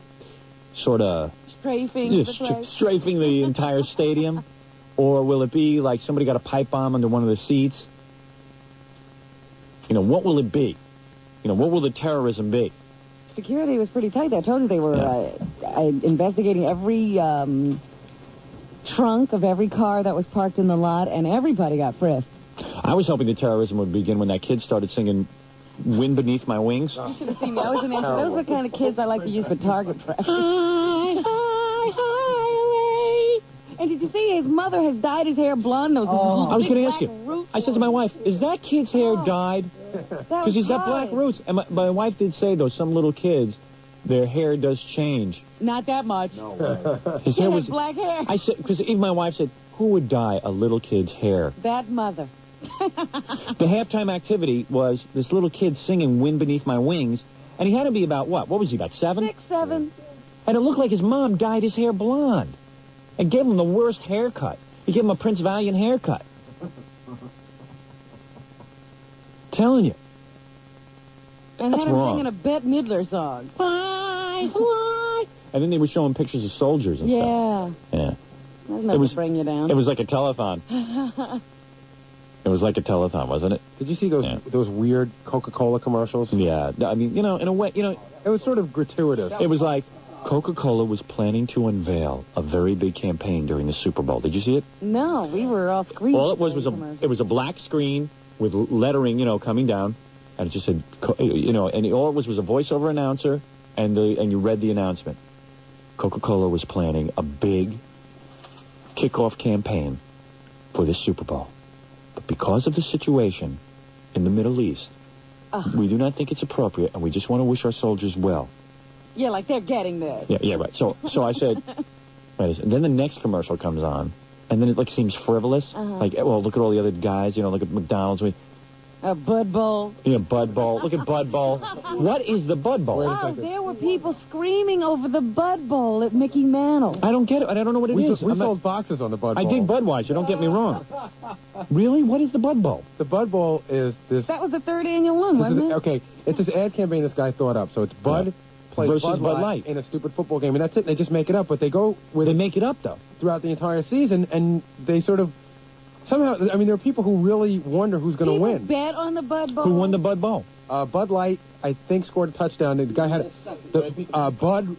sort of... Strafing the place. strafing the entire stadium? Or will it be like somebody got a pipe bomb under one of the seats? You know, what will it be? You know, what will the terrorism be? Security was pretty tight. I told you they were investigating every trunk of every car that was parked in the lot, and everybody got frisked. I was hoping the terrorism would begin when that kid started singing Wind Beneath My Wings. You should have seen me. I was an answer. Those are the kind of kids I like to use for target practice. And did you see his mother has dyed his hair blonde? Those I was big going to ask black you. roots. I said to my wife, is that kid's hair dyed? Because he's got black roots. And my wife did say, though, some little kids their hair does change. Not that much. His He hair had was... black hair. I said, because even my wife said, who would dye a little kid's hair? That mother. The halftime activity was this little kid singing Wind Beneath My Wings, and he had to be about, what was he, about 7? 6, 7. And it looked like his mom dyed his hair blonde and gave him the worst haircut. He gave him a Prince Valiant haircut. Telling you. And That's had him wrong. singing a Bette Midler song. Fly, fly. And then they were showing pictures of soldiers and Yeah. stuff. Yeah. That's enough to bring you down. It was like a telethon. It was like a telethon, wasn't it? Did you see those weird Coca-Cola commercials? Yeah. I mean, in a way, it was sort of gratuitous. It was like Coca-Cola was planning to unveil a very big campaign during the Super Bowl. Did you see it? No, we were all screaming. All it was a black screen with lettering, coming down, and it just said, and all it was a voiceover announcer, and you read the announcement. Coca-Cola was planning a big kickoff campaign for the Super Bowl. But because of the situation in the Middle East, we do not think it's appropriate, and we just want to wish our soldiers well. Yeah, like they're getting this. Yeah, right. So I said, wait a second. Then the next commercial comes on, and then it seems frivolous. Like, well, look at all the other guys. Look at McDonald's. Bud Bowl. Yeah, Bud Bowl. Look at Bud Bowl. What is the Bud Bowl? Oh, there were people screaming over the Bud Bowl at Mickey Mantle. I don't get it. I don't know what it is. We sold boxes on the Bud Bowl. I dig Budweiser. Don't get me wrong. Really? What is the Bud Bowl? The Bud Bowl is this... That was the 3rd annual one, wasn't it? Okay, it's this ad campaign this guy thought up. So it's Bud plays versus Bud Light in a stupid football game, and that's it. They just make it up, but they go with... They make it up, though. Throughout the entire season, and they sort of... Somehow, I mean, there are people who really wonder who's going to win. Bet on the Bud Bowl. Who won the Bud Bowl? Bud Light, I think, scored a touchdown. The guy had Bud,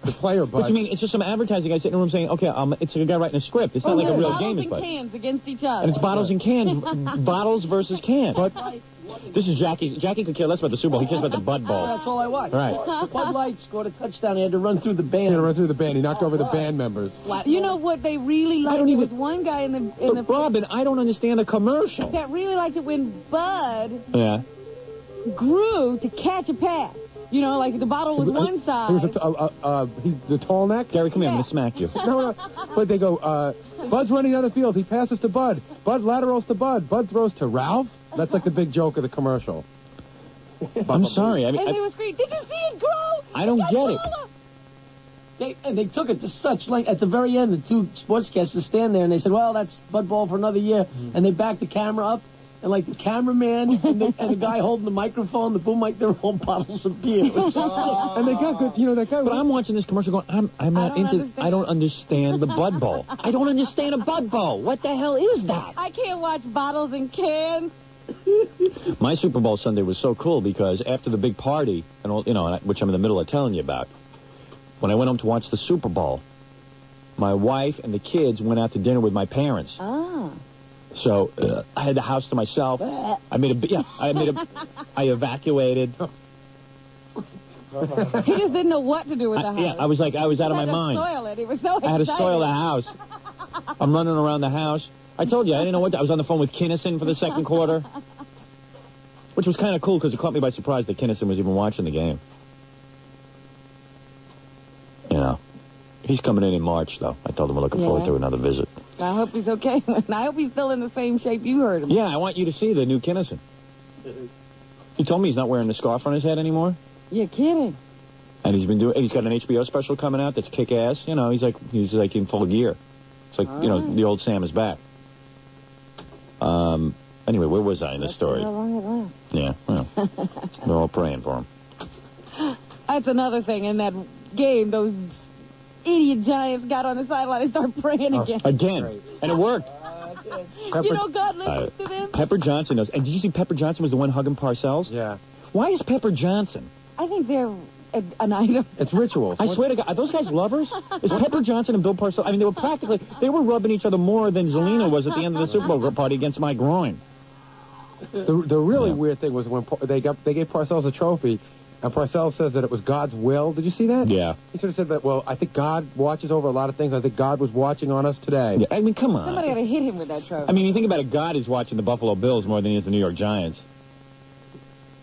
the player Bud. What do you mean? It's just some advertising guy sitting in a room saying, okay, it's a guy writing a script. It's not like a real game. Bottles and cans against each other. And it's bottles and cans. Bottles versus cans. But this is Jackie. Jackie could care less about the Super Bowl. He cares about the Bud Bowl. That's all I watched. Right. Bud Light scored a touchdown. He had to run through the band. He knocked over the band members. You know what they really liked? There was one guy in the Robin, I don't understand the commercial. that really liked it when Bud Yeah. grew to catch a pass. Like the bottle was one side. He's the tall neck. Gary, come here. I'm going to smack you. No. But they go, Bud's running down the field. He passes to Bud. Bud laterals to Bud. Bud throws to Ralph. That's like the big joke of the commercial. I'm sorry. I mean, and they were screaming, "Did you see it grow?" I don't get it. They took it to such length. At the very end, the two sportscasters stand there and they said, "Well, that's Bud Bowl for another year." And they backed the camera up, and like the cameraman and the guy holding the microphone, the boom mic, they're all bottles of beer. And they got good, that guy. But I'm watching this commercial going, I'm not into. I don't understand the Bud Bowl. I don't understand a Bud Bowl. What the hell is that? I can't watch bottles and cans. My Super Bowl Sunday was so cool because after the big party, and all, which I'm in the middle of telling you about, when I went home to watch the Super Bowl, my wife and the kids went out to dinner with my parents. Ah. So I had the house to myself. I evacuated. He just didn't know what to do with the house. Yeah, I was out of my mind. Soil it. He was so excited. I had to soil the house. I'm running around the house. I told you, I didn't know what... I was on the phone with Kinnison for the second quarter. Which was kind of cool because it caught me by surprise that Kinnison was even watching the game. He's coming in March, though. I told him we're looking forward to another visit. I hope he's okay. I hope he's still in the same shape you heard him. Yeah, I want you to see the new Kinnison. He told me he's not wearing the scarf on his head anymore. You're kidding. And he's got an HBO special coming out that's kick-ass. He's like in full gear. It's like, the old Sam is back. Anyway, where was I in the story? How long it lasts. Yeah, well, we're all praying for him. That's another thing in that game. Those idiot Giants got on the sideline and started praying again. Again. And it worked. God listens to them. Pepper Johnson knows. And did you see Pepper Johnson was the one hugging Parcells? Yeah. Why is Pepper Johnson? I think they're an item. It's rituals. I swear to God, are those guys lovers? Is Pepper Johnson and Bill Parcells? I mean, they were rubbing each other more than Zelina was at the end of the Super Bowl party against my groin. The really weird thing was when they gave Parcells a trophy, and Parcells says that it was God's will. Did you see that? Yeah. He sort of said that, well, I think God watches over a lot of things. I think God was watching on us today. Yeah, I mean, come on. Somebody ought to hit him with that trophy. I mean, you think about it, God is watching the Buffalo Bills more than he is the New York Giants.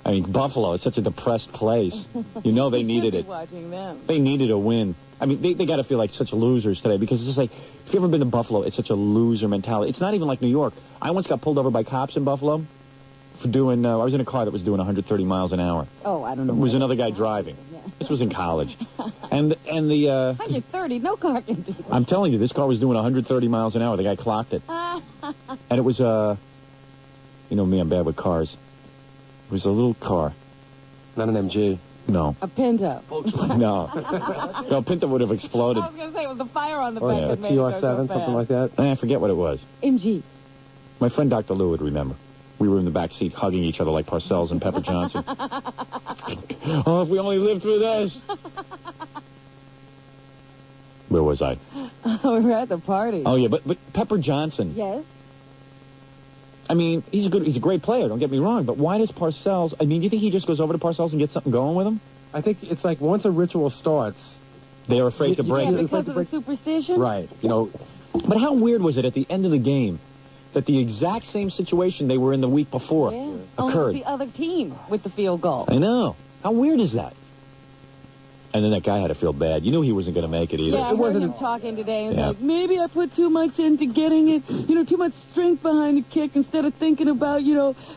I mean, Buffalo is such a depressed place. You know they needed it. Watching them. They needed a win. I mean, they got to feel like such losers today because it's just like, if you've ever been to Buffalo, it's such a loser mentality. It's not even like New York. I once got pulled over by cops in Buffalo for doing, I was in a car that was doing 130 miles an hour. Oh, I don't know. It was another guy driving. This was in college. And the 130, no car can do that. I'm telling you, this car was doing 130 miles an hour. The guy clocked it. And it was, you know me, I'm bad with cars. It was a little car. Not an MG. No. A Pinto. No. No, Pinto would have exploded. I was going to say it was the fire on the Or back a that made it go so TR7, something like that. I forget what it was. MG. My friend Dr. Lou would remember. We were in the back seat hugging each other like Parcells and Pepper Johnson. Oh, if we only lived through this. Where was I? We were at the party. Oh, yeah, but Pepper Johnson. Yes. I mean, he's a great player, don't get me wrong, but why does Parcells, I mean, do you think he just goes over to Parcells and gets something going with him? I think it's like once a ritual starts, they're afraid to break Yeah, it. because of the superstition? Right. You know. But how weird was it at the end of the game that the exact same situation they were in the week before occurred? Only the other team with the field goal. I know. How weird is that? And then that guy had to feel bad. You knew he wasn't going to make it either. Yeah, I heard him talking today. And Yeah. like, maybe I put too much into getting it, too much strength behind the kick instead of thinking about,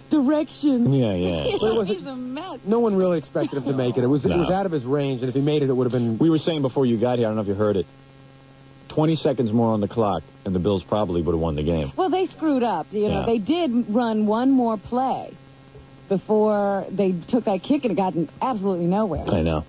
direction. Yeah, yeah. But it wasn't- He's a mess. no one really expected him to make it. It was out of his range, and if he made it, it would have been. We were saying before you got here, I don't know if you heard it, 20 seconds more on the clock, and the Bills probably would have won the game. Well, they screwed up. Yeah. They did run one more play before they took that kick, and it got absolutely nowhere. I know.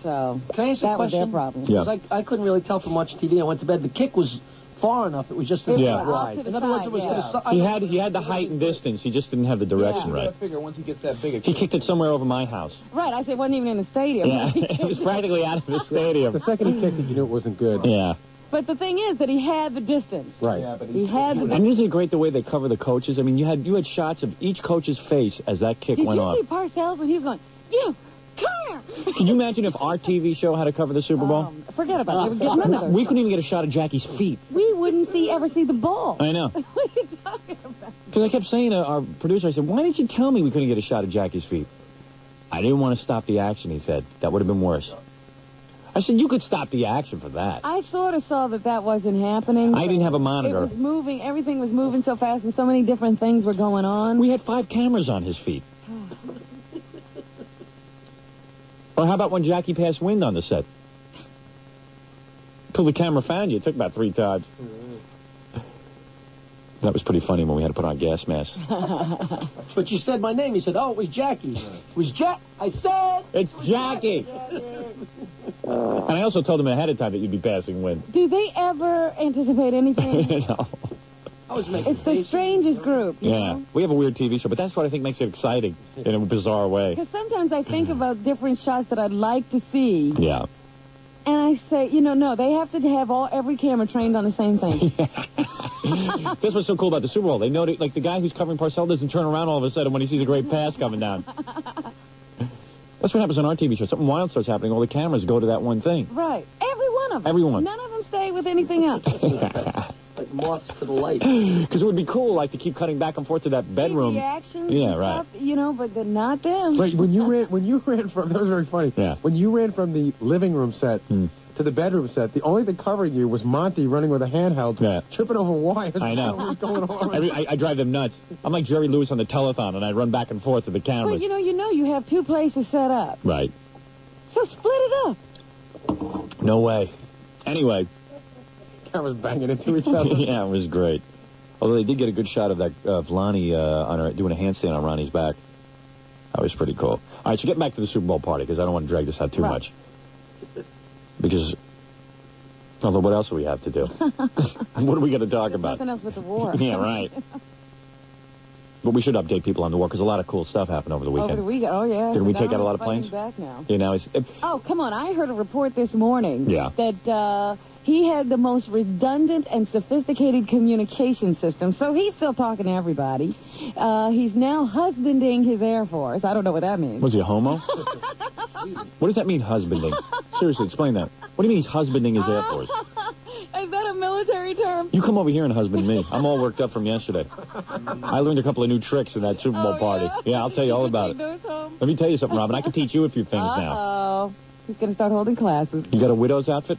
So Can I ask that a was question? their problem. Yeah. Because I couldn't really tell from watching TV. I went to bed. The kick was far enough. It was just to the Yeah. side. Off to the In other words, side, it was to the yeah. side. He had the height and distance. He just didn't have the direction You right. gotta figure once he gets that big, He kicked it somewhere over my house. Right, I said it wasn't even in the stadium. Yeah, it was practically out of the stadium. The second he kicked it, you knew it wasn't good. Yeah. But the thing is that he had the distance. Right. Yeah, but He had the And isn't it great the way they cover the coaches? I mean, you had shots of each coach's face as that kick Did went you off. see Parcells when he was going, you, come here? Can you imagine if our TV show had to cover the Super Bowl? Forget about it. They would get none of those. We couldn't even get a shot of Jackie's feet. We wouldn't ever see the ball. I know. What are you talking about? Because I kept saying to our producer, I said, why didn't you tell me we couldn't get a shot of Jackie's feet? I didn't want to stop the action, he said. That would have been worse. I said, you could stop the action for that. I sort of saw that wasn't happening. I didn't have a It monitor. was moving. Everything was moving so fast, and so many different things were going on. We had 5 cameras on his feet. Or how about when Jackie passed wind on the set? Till the camera found you. It took about 3 times. That was pretty funny when we had to put on gas masks. But you said my name. You said, oh, it was Jackie. It was Jack. I said. It's Jackie. And I also told them ahead of time that you'd be passing wind. Do they ever anticipate anything? No. I was making It's the strangest group. you Yeah. know? We have a weird TV show, but that's what I think makes it exciting in a bizarre way. Because sometimes I think about different shots that I'd like to see, Yeah. and I say, no, they have to have every camera trained on the same thing. That's what's so cool about the Super Bowl. They know that, like, the guy who's covering Parcells doesn't turn around all of a sudden when he sees a great pass coming down. That's what happens on our TV show. Something wild starts happening. All the cameras go to that one thing. Right. Every one of them. Every one. None of them stay with anything else. Like moths to the light. Because it would be cool, like, to keep cutting back and forth to that bedroom. The actions Yeah, and right. stuff, but they're not them. Right, when you ran from, that was very funny. Yeah. When you ran from the living room set to the bedroom set, the only thing covering you was Monty running with a handheld, tripping over wires. I know. What was going on? I drive them nuts. I'm like Jerry Lewis on the telethon, and I run back and forth to the But cameras. you have 2 places set up. Right. So split it up. No way. Anyway. Cameras banging into each other. Yeah, it was great. Although they did get a good shot of that of Lonnie doing a handstand on Ronnie's back. That was pretty cool. All right, so get back to the Super Bowl party, because I don't want to drag this out too much. Because, although what else do we have to do? What are we going to talk about? Nothing else but the war. Yeah, right. But we should update people on the war, because a lot of cool stuff happened over the weekend. Over the weekend, oh yeah. Didn't we The take out a lot of government's planes? fighting Back now. You know, Oh, come on. I heard a report this morning Yeah. that he had the most redundant and sophisticated communication system. So he's still talking to everybody. He's now husbanding his Air Force. I don't know what that means. was he a homo? What does that mean, husbanding? Seriously, explain that. What do you mean he's husbanding his Air Force? Is that a military military term? You come over here and husband me. I'm all worked up from yesterday. I learned a couple of new tricks in that Super Bowl party. Yeah, I'll tell you all about it. Let me tell you something, Robin. I can teach you a few things now. Uh-oh. He's going to start holding classes. You got a widow's outfit?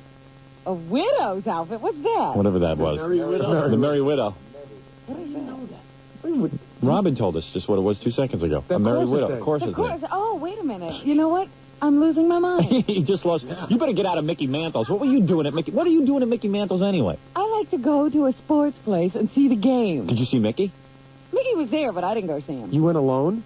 A widow's outfit? What's that? Whatever that was. The Merry Widow. How do you know that? Robin told us just what it was 2 seconds ago. A Merry Widow. Of course it's there. Oh, wait a minute. You know what? I'm losing my mind. You just lost. You better get out of Mickey Mantle's. What were you doing at Mickey? What are you doing at Mickey Mantle's anyway? I like to go to a sports place and see the game. Did you see Mickey? Mickey was there, but I didn't go see him. You went alone?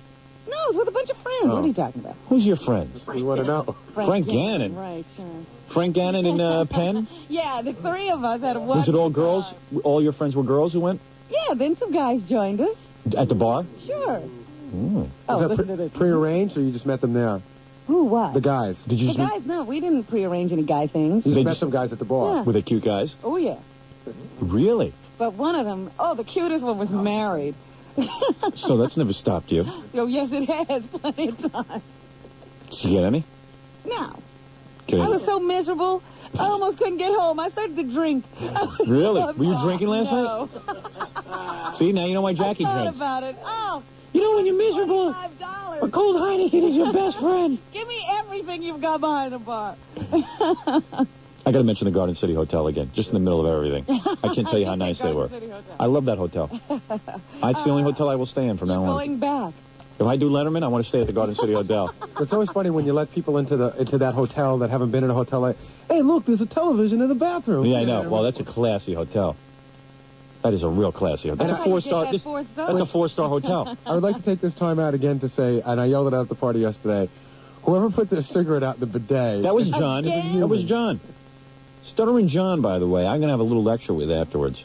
No, I was with a bunch of friends. What are you talking about? Who's your friends? We want to know. Frank Gannon. Right, sure. Frank Gannon and Penn? Yeah, the three of us had a Was it all girls? All your friends were girls who went? Yeah, then some guys joined us. At the bar? Sure. Ooh. Oh, Was that prearranged, or you just met them there? Who, what? The guys. Did you The guys, no, we didn't prearrange any guy things. You just met some guys at the bar. Yeah. Were they cute guys? Oh, yeah. Really? But one of them, the cutest one was married. So that's never stopped you. Oh, yes, it has plenty of time. Did you get any? No. Okay. I was so miserable, I almost couldn't get home. I started to drink. Really? Were you drinking last night? See, now you know why Jackie I thought drinks. about it. Oh, You know when you're miserable, a cold Heineken is your best friend. give me everything you've got behind the bar. I got to mention the Garden City Hotel again, just in the middle of everything. I can't tell you how nice they were. I love that hotel. It's the only hotel I will stay in from now on. Going back. If I do Letterman, I want to stay at the Garden City Hotel. It's always funny when you let people into that hotel that haven't been in a hotel like, hey, look, there's a television in the bathroom. Yeah, I know. Well, that's a classy hotel. That is a real classy hotel. That's a four-star. That's a four-star hotel. I would like to take this time out again to say, and I yelled it out at the party yesterday, whoever put their cigarette out in the bidet. That was John. That was John. Stuttering John, by the way. I'm going to have a little lecture with afterwards.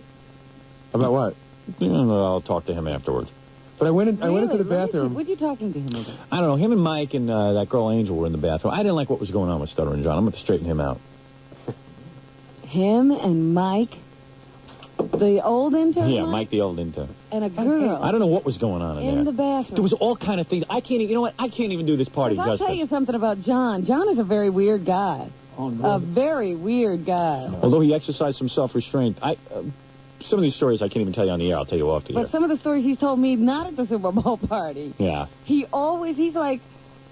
About what? I'll talk to him afterwards. But I went into the bathroom. What are you talking to him about? I don't know. Him and Mike and that girl Angel were in the bathroom. I didn't like what was going on with Stuttering John. I'm going to straighten him out. Him and Mike, the old intern? Yeah, Mike, the old intern. And a girl. I don't know what was going on in there. In the bathroom. There was all kind of things. I can't. You know what? I can't even do this party I'll justice. tell you something about John. John is a very weird guy. Oh, no. A very weird guy. Although he exercised some self-restraint, some of these stories I can't even tell you on the air. I'll tell you off the air. But some of the stories he's told me not at the Super Bowl party. Yeah. He's like,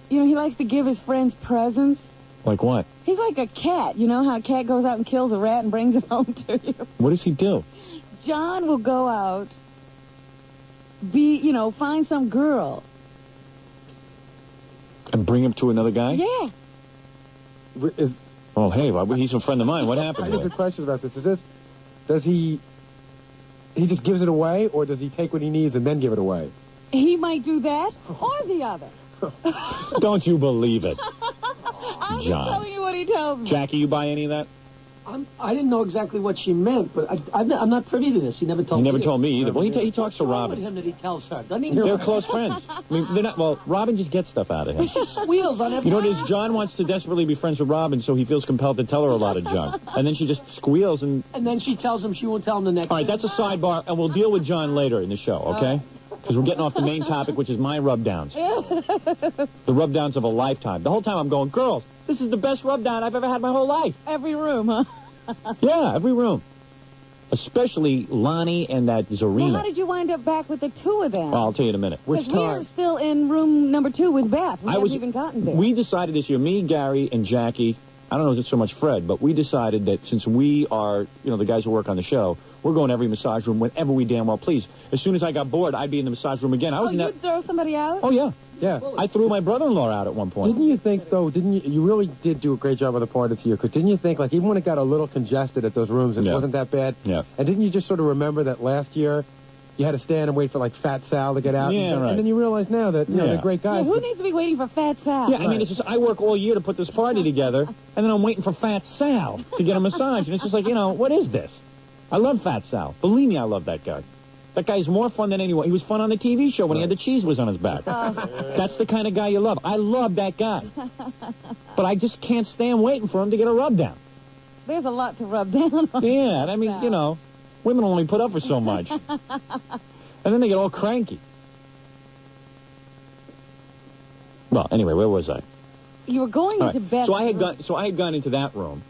he likes to give his friends presents. Like what? He's like a cat. You know how a cat goes out and kills a rat and brings it home to you? What does he do? John will go out, find some girl. And bring him to another guy? Yeah. Oh, hey, he's a friend of mine. What happened? I have some questions about this. Does he just gives it away, or does he take what he needs and then give it away? He might do that or the other. Don't you believe it? I'm John. just telling you what he tells me. Jackie, you buy any of that? I didn't know exactly what she meant, but I'm not privy to this. He never told me. He never told me either. Well, he talks to What's wrong with Robin. him that he tells her? Doesn't he? They're close friends. I mean, they're not. Well, Robin just gets stuff out of him. She squeals on every. You know what it is? John wants to desperately be friends with Robin, so he feels compelled to tell her a lot of junk. And then she just squeals and... And then she tells him she won't tell him the next. All right, that's a sidebar, and we'll deal with John later in the show, okay? Because we're getting off the main topic, which is my rub-downs. The rub-downs of a lifetime. The whole time I'm going, girls, this is the best rub-down I've ever had my whole life. Every room, huh? Yeah, every room. Especially Lonnie and that Zarina. Well, how did you wind up back with the two of them? Well, I'll tell you in a minute. Because we're still in room number 2 with Beth. We haven't even gotten there. We decided this year, me, Gary, and Jackie, I don't know if it's so much Fred, but we decided that since we are, the guys who work on the show, we're going to every massage room whenever we damn well please. As soon as I got bored, I'd be in the massage room again. You'd throw somebody out? Oh, yeah. Yeah. I threw my brother-in-law out at one point. Didn't you think, though, you really did do a great job on the party this year, because didn't you think, like, even when it got a little congested at those rooms, it wasn't that bad? Yeah. And didn't you just sort of remember that last year you had to stand and wait for, like, Fat Sal to get out? Yeah, right. And then you realize now that, they're great guys. Yeah, who needs to be waiting for Fat Sal? Yeah, I mean, it's just, I work all year to put this party together, and then I'm waiting for Fat Sal to get a massage, and it's just like, what is this? I love Fat Sal. Believe me, I love that guy. That guy's more fun than anyone. He was fun on the TV show when he had the cheese whiz on his back. That's the kind of guy you love. I love that guy. But I just can't stand waiting for him to get a rub down. There's a lot to rub down on. Yeah, and I mean, women only put up for so much. And then they get all cranky. Well, anyway, where was I? You were going into bed. So I had gone into that room,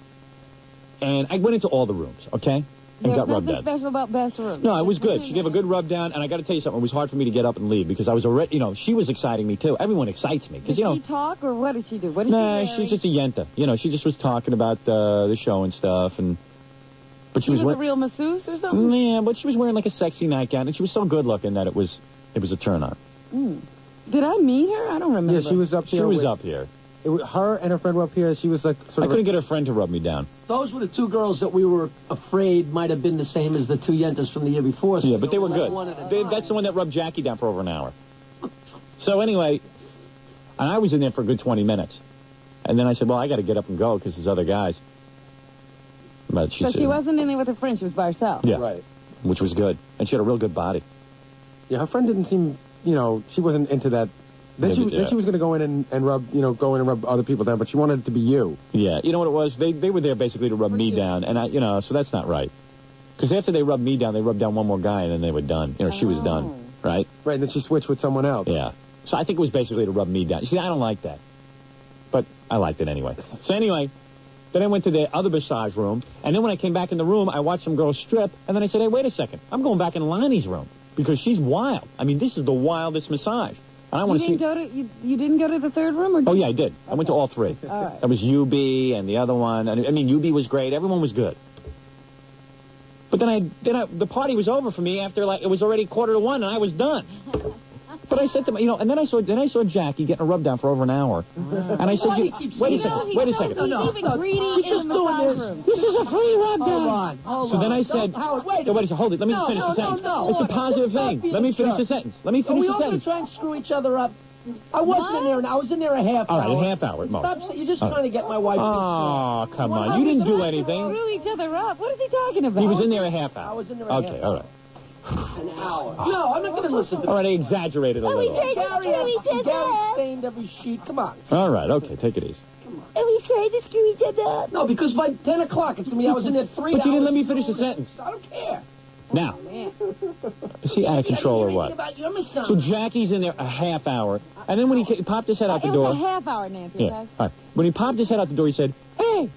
and I went into all the rooms, okay? and got There's rubbed nothing down. special about Beth's room. No, it was good. She gave a good rub down, and I got to tell you something. It was hard for me to get up and leave because I was already, you know, she was exciting me too. Everyone excites me Did because, you know. she talk, or what did she do? What did Nah, she she's just a yenta. You know, she just was talking about the show and stuff, and but She was a real masseuse or something? Yeah, but she was wearing like a sexy nightgown, and she was so good looking that it was a turn on. Mm. Did I meet her? I don't remember. Yeah, she was up here. She was up here. It was her and her friend were up here. She was like sort I of. couldn't get her friend to rub me down. Those were the two girls that we were afraid might have been the same as the two yentas from the year before. So Yeah, but they were let good. one at a That's the one that rubbed Jackie down for over an hour. So anyway, and I was in there for a good 20 minutes. And then I said, well, I got to get up and go because there's other guys. But So she wasn't in there with her friend. She was by herself. Yeah. Right. Which was good. And she had a real good body. Yeah, her friend didn't seem, you know, she wasn't into that. Then Maybe, then she was going to go in and rub, you know, go in and rub other people down, but she wanted it to be you. Yeah, you know what it was? They were there basically to rub me down, and I, you know, so that's not right. Because after they rubbed me down, they rubbed down one more guy, and then they were done. You know, she was done, right? Right, and then she switched with someone else. Yeah. So I think it was basically to rub me down. You see, I don't like that. But I liked it anyway. So anyway, then I went to the other massage room, and then when I came back in the room, I watched some girls strip, and then I said, hey, wait a second. I'm going back in Lonnie's room, because she's wild. I mean, this is the wildest massage. And I want to see... You didn't go to the third room? Or Oh, yeah, I did. I went to all three. All right. That was UB and the other one. I mean, UB was great. Everyone was good. But then the party was over for me after, like, it was already 1:45, and I was done. But I said to my, you know, and then I saw Jackie getting a rub down for over an hour. And I said, wait a second. He's even greedy in the massage room. This is a free rub down. Hold on, hold So then on. I said, Howard, wait no, wait a second, hold it. Let me just finish the sentence. It's a positive thing. Let me finish the sentence. Let me Are finish we the all going to sentence. try and screw each other up? I wasn't in there, and I was in there a half All hour. right, a half hour at most. Stop, you're just All trying to get my wife. Oh, come on. You didn't do anything. Screw each other up. What is he talking about? He was in there a half hour. I was in there a half Okay, hour. all right. An hour. No, I'm not going to listen to All right, I exaggerated a little. Gary stained every sheet. Come on. All right, okay, take it easy. Are we trying to screw each other up? No, because by 10 o'clock, it's going to be, I was in there 3 hours. But you didn't let me finish the sentence. I don't care. Now, is he out of control or what? So Jackie's in there a half hour, and then when he popped his head out the door... It was a half hour, Nancy. Yeah, all right. When he popped his head out the door, he said, hey,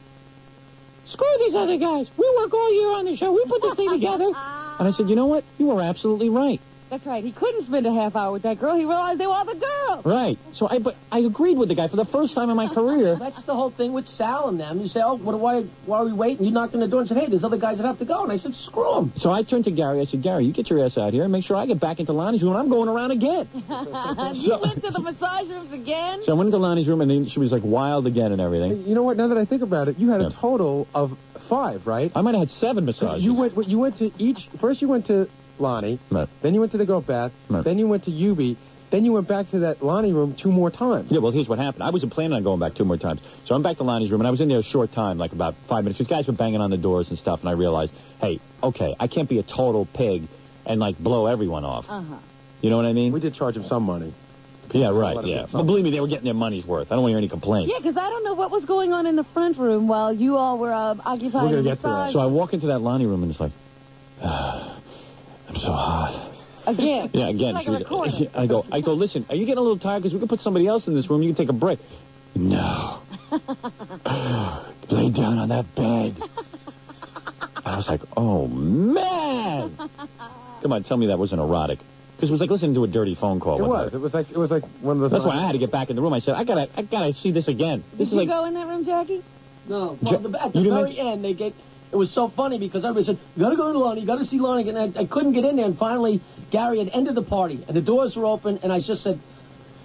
screw these other guys. We work all year on the show. We put this thing together. And I said, you know what? You were absolutely right. That's right. He couldn't spend a half hour with that girl. He realized they were all the girls. Right. So I agreed with the guy for the first time in my career. That's the whole thing with Sal and them. You say, oh, why are we waiting? You knocked on the door and said, hey, there's other guys that have to go. And I said, screw them. So I turned to Gary. I said, Gary, you get your ass out here and make sure I get back into Lonnie's room. I'm going around again. You went to the massage rooms again? So I went into Lonnie's room, and then she was like wild again and everything. You know what? Now that I think about it, you had a total of 5, right? I might have had 7 massages. You went to each. First, you went to Lonnie. Right. Then you went to the girl Beth. Right. Then you went to Yubi. Then you went back to that Lonnie room 2 more times. Yeah, well, here's what happened. I wasn't planning on going back 2 more times. So I'm back to Lonnie's room, and I was in there a short time, like about 5 minutes. These guys were banging on the doors and stuff, and I realized, hey, okay, I can't be a total pig and, like, blow everyone off. Uh-huh. You know what I mean? We did charge him some money. Yeah, right, yeah. But believe me, they were getting their money's worth. I don't want to hear any complaints. Yeah, because I don't know what was going on in the front room while you all were occupied We're in going the to get to that. massage. So I walk into that Lonnie room, and it's like, I'm so hot. Again. Yeah, again. Like a recording. I go, listen, are you getting a little tired? Because we could put somebody else in this room. You can take a break. No. Lay down on that bed. And I was like, oh, man. Come on, tell me that wasn't erotic. Because it was like listening to a dirty phone call. It was. It was like one of those. That's why I had to get back in the room. I said, I gotta see this again. This Did is you go in that room, Jackie? No. Well, at the very end, it was so funny because everybody said, you gotta go to Lonnie, you gotta see Lonnie. And I couldn't get in there. And finally, Gary had ended the party, and the doors were open, and I just said,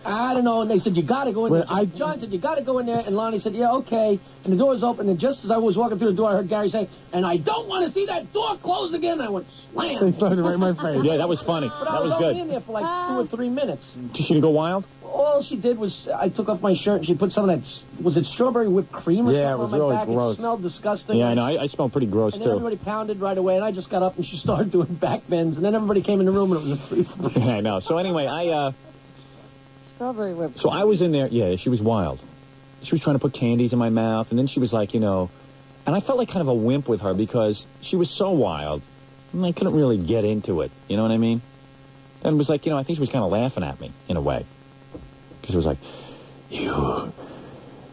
I don't know. And they said, you gotta go in there. John said, you gotta go in there. And Lonnie said, yeah, okay. And the doors open, and just as I was walking through the door, I heard Gary say, and I don't want to see that door close again. I went, slam. Right in my face. Yeah, that was funny. But that I was good. only in there for like 2 or 3 minutes. Did she go wild? All she did was, I took off my shirt, and she put some of that, was it strawberry whipped cream or Yeah, something it was on my really back? gross. It smelled disgusting. Yeah, I know. I smelled pretty gross, And then too. everybody pounded right away, and I just got up, and she started doing back bends, and then everybody came in the room, and it was a free-for-all. Yeah, I know. So anyway, Strawberry whipped. So I was in there. Yeah, she was wild. She was trying to put candies in my mouth, and then she was like, you know, and I felt like kind of a wimp with her because she was so wild, and I couldn't really get into it. You know what I mean? And it was like, you know, I think she was kind of laughing at me in a way. Because it was like,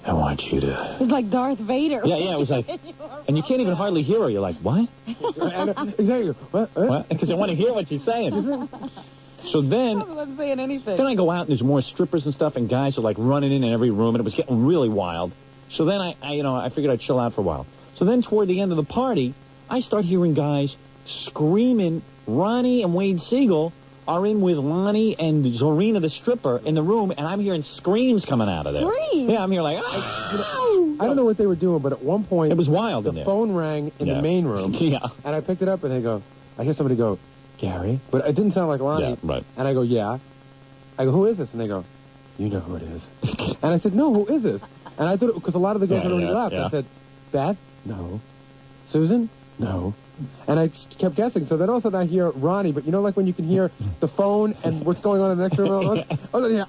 I want you to... It's like Darth Vader. Yeah, it was like... And you can't even hardly hear her. You're like, what? Exactly. What? Because I want to hear what she's saying. So then... I wasn't saying anything. Then I go out and there's more strippers and stuff, and guys are like running in every room, and it was getting really wild. So then I figured I'd chill out for a while. So then toward the end of the party, I start hearing guys screaming. Ronnie and Wade Siegel are in with Lonnie and Zorina the stripper in the room, and I'm hearing screams coming out of there. Screams? Yeah, I'm here like, I don't know what they were doing, but at one point... It was wild in the there. phone rang in the main room. Yeah. And I picked it up, and I hear somebody go, Gary? But it didn't sound like Lonnie. Yeah, right. And I go, yeah. I go, who is this? And they go, you know who it is. And I said, no, who is this? And I thought, because a lot of the girls had already left. I said, Beth? No. Susan? No. And I kept guessing. So then all of a sudden I hear Ronnie, but you know, like when you can hear the phone and what's going on in the next room? All of a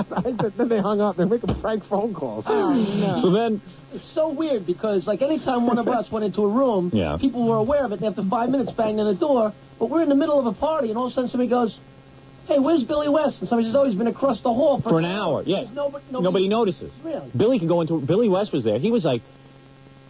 sudden, then they hung up. They're making prank phone calls. Oh, no. So then... It's so weird because, like, anytime one of us went into a room, people were aware of it. And after 5 minutes, banged on the door. But we're in the middle of a party, and all of a sudden somebody goes, hey, where's Billy West? And somebody says, oh, he's been across the hall For an hour, yeah. Nobody notices. Really? Billy West was there. He was like...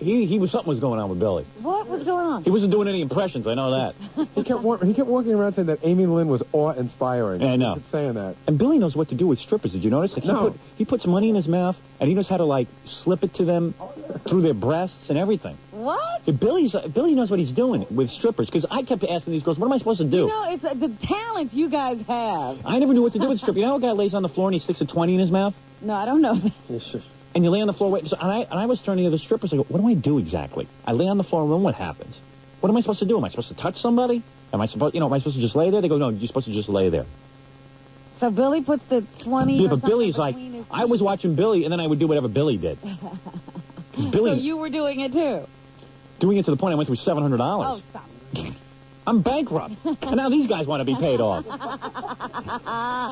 something was going on with Billy. What was going on? He wasn't doing any impressions, I know that. He kept walking around saying that Amy Lynn was awe-inspiring. Yeah, I know. He kept saying that. And Billy knows what to do with strippers. Did you notice? Like, he puts money in his mouth, and he knows how to, like, slip it to them through their breasts and everything. What? Billy knows what he's doing with strippers, because I kept asking these girls, what am I supposed to do? You know, it's the talents you guys have. I never knew what to do with strippers. You know how a guy lays on the floor and he sticks a 20 in his mouth? No, I don't know that. And you lay on the floor, and I was turning to the strippers, I go, what do I do exactly? I lay on the floor, and then what happens? What am I supposed to do? Am I supposed to touch somebody? Am I supposed to just lay there? They go, no, you're supposed to just lay there. So Billy puts the 20 Yeah, but Billy's like, I was watching Billy, and then I would do whatever Billy did. Billy, So you were doing it too? Doing it to the point I went through $700. Oh, stop. I'm bankrupt. And now these guys want to be paid off.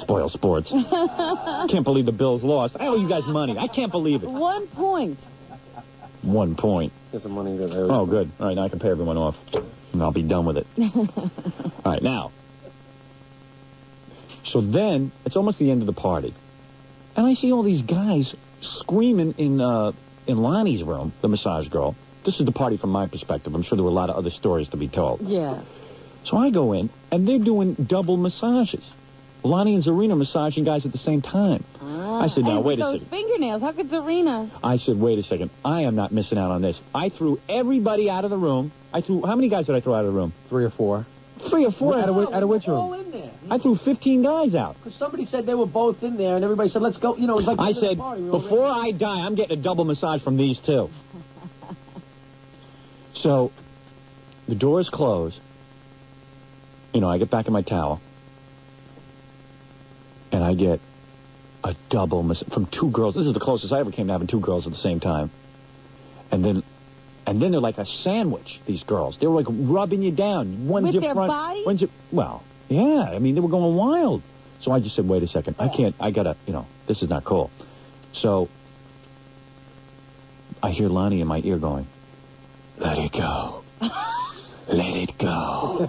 Spoil sports. Can't believe the Bills lost. I owe you guys money. I can't believe it. 1 point. 1 point. Get some money that I owe. Oh, good. All right, now I can pay everyone off. And I'll be done with it. All right, now. So then, it's almost the end of the party. And I see all these guys screaming in Lonnie's room, the massage girl. This is the party from my perspective. I'm sure there were a lot of other stories to be told. Yeah. So I go in, and they're doing double massages. Lonnie and Zarina massaging guys at the same time. I said, now, wait a second. Those fingernails, how could Zarina? I said, wait a second. I am not missing out on this. I threw everybody out of the room. How many guys did I throw out of the room? 3 or 4. 3 or 4? Out of which room? All in there. I threw 15 guys out. Because somebody said they were both in there, and everybody said, let's go. You know, it was like I said, before I die, I'm getting a double massage from these two. So, the doors close. You know, I get back in my towel. And I get a double massage from 2 girls. This is the closest I ever came to having 2 girls at the same time. And then they're like a sandwich, these girls. They were like rubbing you down. One's With your their front, bodies? one's your, well, yeah. I mean, they were going wild. So I just said, wait a second. I gotta, this is not cool. So I hear Lonnie in my ear going, let it go. Let it go.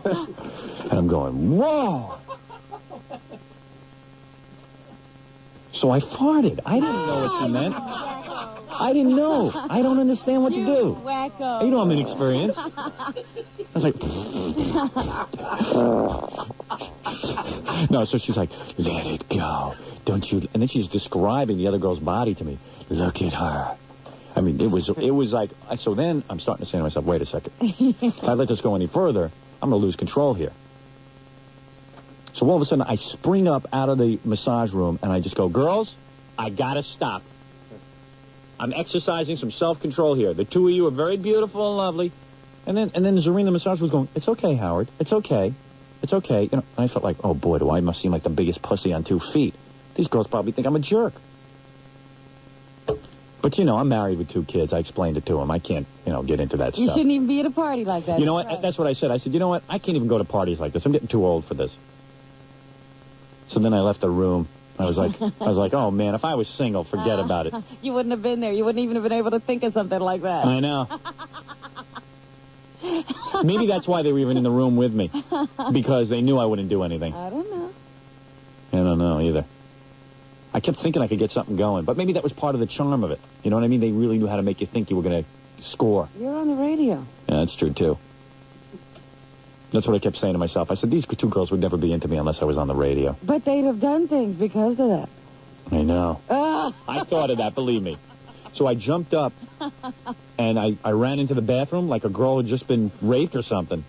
And I'm going, whoa. So I farted. I didn't know what she meant. I didn't know. I don't understand what to do. Wacko. You know I'm inexperienced. I was like... No, so she's like, let it go. Don't you... And then she's describing the other girl's body to me. Look at her. I mean, it was like... So then I'm starting to say to myself, wait a second. If I let this go any further, I'm going to lose control here. So all of a sudden, I spring up out of the massage room, and I just go, girls, I got to stop. I'm exercising some self-control here. The 2 of you are very beautiful and lovely. And then Zarina, the massage, was going, it's okay, Howard. It's okay. It's okay. And I felt like, oh, boy, do I must seem like the biggest pussy on 2 feet. These girls probably think I'm a jerk. But, I'm married with 2 kids. I explained it to them. I can't, get into that You stuff. shouldn't even be at a party like that. You know what? That's what I said. I said, you know what? I can't even go to parties like this. I'm getting too old for this. So then I left the room. I was like, oh, man, if I was single, forget about it. You wouldn't have been there. You wouldn't even have been able to think of something like that. I know. Maybe that's why they were even in the room with me. Because they knew I wouldn't do anything. I don't know. I don't know either. I kept thinking I could get something going, but maybe that was part of the charm of it. You know what I mean? They really knew how to make you think you were going to score. You're on the radio. Yeah, that's true, too. That's what I kept saying to myself. I said, these two girls would never be into me unless I was on the radio. But they'd have done things because of that. I know. I thought of that, believe me. So I jumped up, and I ran into the bathroom like a girl had just been raped or something.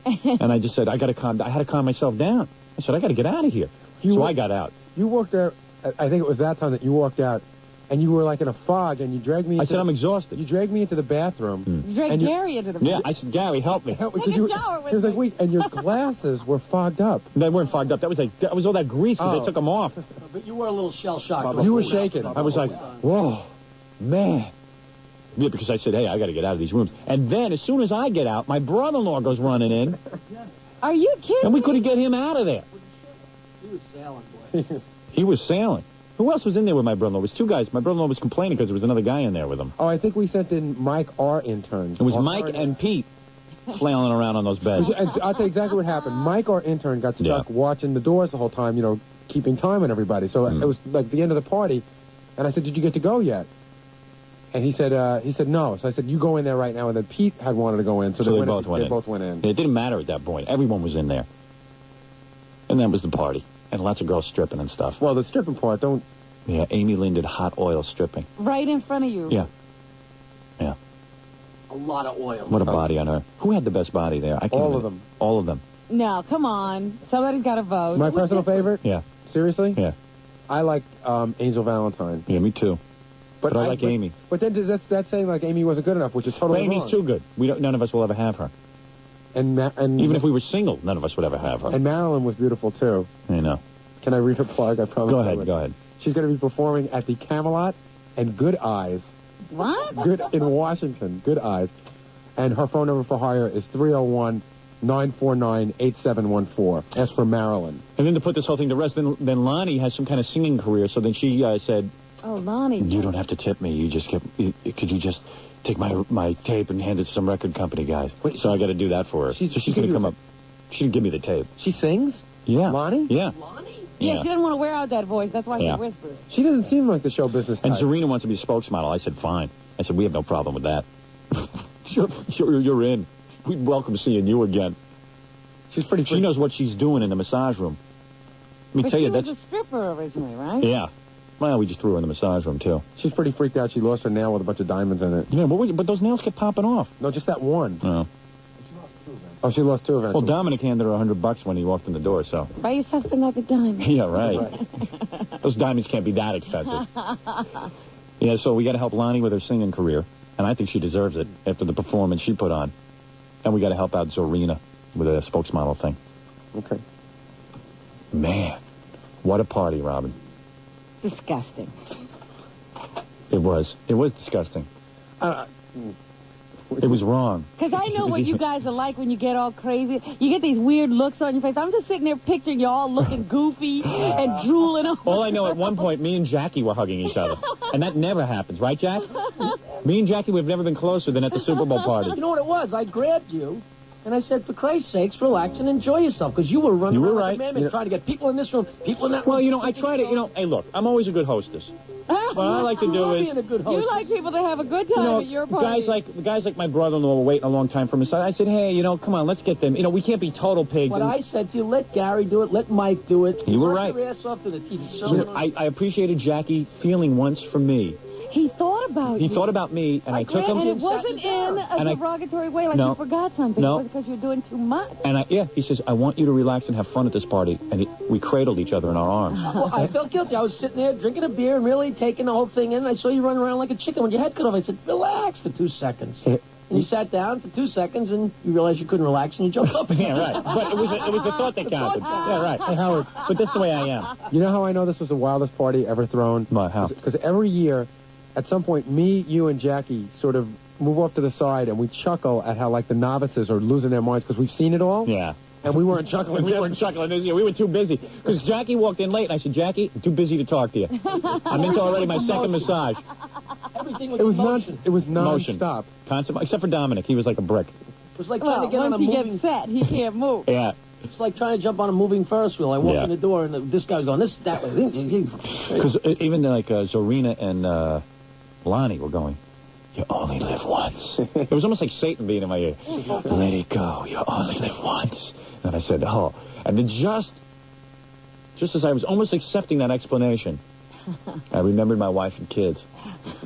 And I just said, I had to calm myself down. I said, I got to get out of here. I got out. You walked out, I think it was that time that you walked out, and you were like in a fog, and you dragged me into... I said, I'm exhausted. You dragged me into the bathroom. You dragged Gary into the bathroom. Yeah, I said, Gary, help me. Help me. Take a shower with He was me. like, wait, and your glasses were fogged up. They weren't fogged up. That was all that grease because they took them off. But you were a little shell-shocked. You were shaking. I was like, whoa, man. Yeah, because I said, hey, I got to get out of these rooms. And then, as soon as I get out, my brother-in-law goes running in. Are you kidding? And we couldn't get him out of there. He was sailing, boy. He was sailing. Who else was in there with my brother-in-law? It was two guys. My brother-in-law was complaining because there was another guy in there with him. Oh, I think we sent in Mike, our intern. It was Mike and Pete flailing around on those beds. And I'll tell you exactly what happened. Mike, our intern, got stuck watching the doors the whole time, you know, keeping time on everybody. So it was like the end of the party, and I said, did you get to go yet? And he said no. So I said, you go in there right now. And then Pete had wanted to go in, so they both went in. It didn't matter at that point. Everyone was in there. And that was the party. And lots of girls stripping and stuff. Well, the stripping part, don't... Yeah, Amy Lynn did hot oil stripping. Right in front of you. Yeah. Yeah. A lot of oil. What a body on her. Who had the best body there? All of them. All of them. No, come on. Somebody's got to vote. My personal favorite? Yeah. Seriously? Yeah. I like Angel Valentine. Yeah, me too. But I like Amy. But then that's saying like Amy wasn't good enough, which is totally wrong. Amy's too good. None of us will ever have her. And even if we were single, none of us would ever have her. And Marilyn was beautiful too. I know. Can I read her plug? I promise. Go ahead. She's going to be performing at the Camelot and Good Eyes. What? Good in Washington. Good Eyes. And her phone number for hire is 301-949-8714. Ask for Marilyn. And then to put this whole thing to rest, then Lonnie has some kind of singing career. So then she said, "Oh, Lonnie, you don't have to tip me. You just could you just take my tape and hand it to some record company guys?" So I got to do that for her. So she's going to come up. She didn't give me the tape. She sings? Yeah. Lonnie? Yeah. Yeah, she doesn't want to wear out that voice. That's why she whispers. She doesn't seem like the show business type. And Serena wants to be a spokesmodel. I said, fine. I said, we have no problem with that. You're in. We'd welcome seeing you again. She's pretty. She knows what she's doing in the massage room. Let me tell you, she was a stripper originally, right? Yeah. Well, we just threw her in the massage room, too. She's pretty freaked out. She lost her nail with a bunch of diamonds in it. Yeah, but those nails kept popping off. No, just that one. Oh. Oh, she lost two eventually. Well, Dominic handed her $100 when he walked in the door, so. Buy yourself another diamond. Yeah, right. Those diamonds can't be that expensive. Yeah, so we got to help Lonnie with her singing career, and I think she deserves it after the performance she put on. And we got to help out Zorina with a spokesmodel thing. Okay. Man, what a party, Robin. Disgusting. It was disgusting. It was wrong. Because I know what you guys are like when you get all crazy. You get these weird looks on your face. I'm just sitting there picturing you all looking goofy and drooling. All I know, at one point, me and Jackie were hugging each other. And that never happens, right, Jack? Me and Jackie, we've never been closer than at the Super Bowl party. You know what it was? I grabbed you, and I said, for Christ's sakes, relax and enjoy yourself, because you were running around like a madman trying to get people in this room, people in that room. Well, I try to, hey, look, I'm always a good hostess. What I like to do is... You like people to have a good time at your party. Guys like my brother-in-law were waiting a long time for me. So I said, hey, come on, let's get them. We can't be total pigs. What I said to you, let Gary do it, let Mike do it. You were right. Your ass off to the TV show. I appreciated Jackie feeling once for me. He thought about you. He thought about me, and I took him. And it wasn't in a derogatory way, like you forgot something. No. It was because you were doing too much. And he says, I want you to relax and have fun at this party. And we cradled each other in our arms. Well, I felt guilty. I was sitting there drinking a beer and really taking the whole thing in. And I saw you running around like a chicken with your head cut off. I said, relax for 2 seconds. And you sat down for 2 seconds, and you realized you couldn't relax, and you jumped up. Yeah, right. But it was the thought that counted. Yeah, right. Hey, Howard. But that's the way I am. You know how I know this was the wildest party ever thrown? How? Because every year, at some point, me, you, and Jackie sort of move off to the side, and we chuckle at how, like, the novices are losing their minds because we've seen it all. Yeah. And we weren't chuckling. We weren't chuckling this year. We were too busy. Because Jackie walked in late, and I said, Jackie, I'm too busy to talk to you. I'm into already my second massage. Everything was It was non-stop. Constant, except for Dominic. He was like a brick. It was like trying to get on a moving... moving... Once he gets set, he can't move. Yeah. It's like trying to jump on a moving Ferris wheel. I walk in the door, and this guy's going, this, that way. Because even like Zorina and Lonnie were going, you only live once. It was almost like Satan being in my ear. Let it go. You only live once. And I said, oh. And then just as I was almost accepting that explanation, I remembered my wife and kids.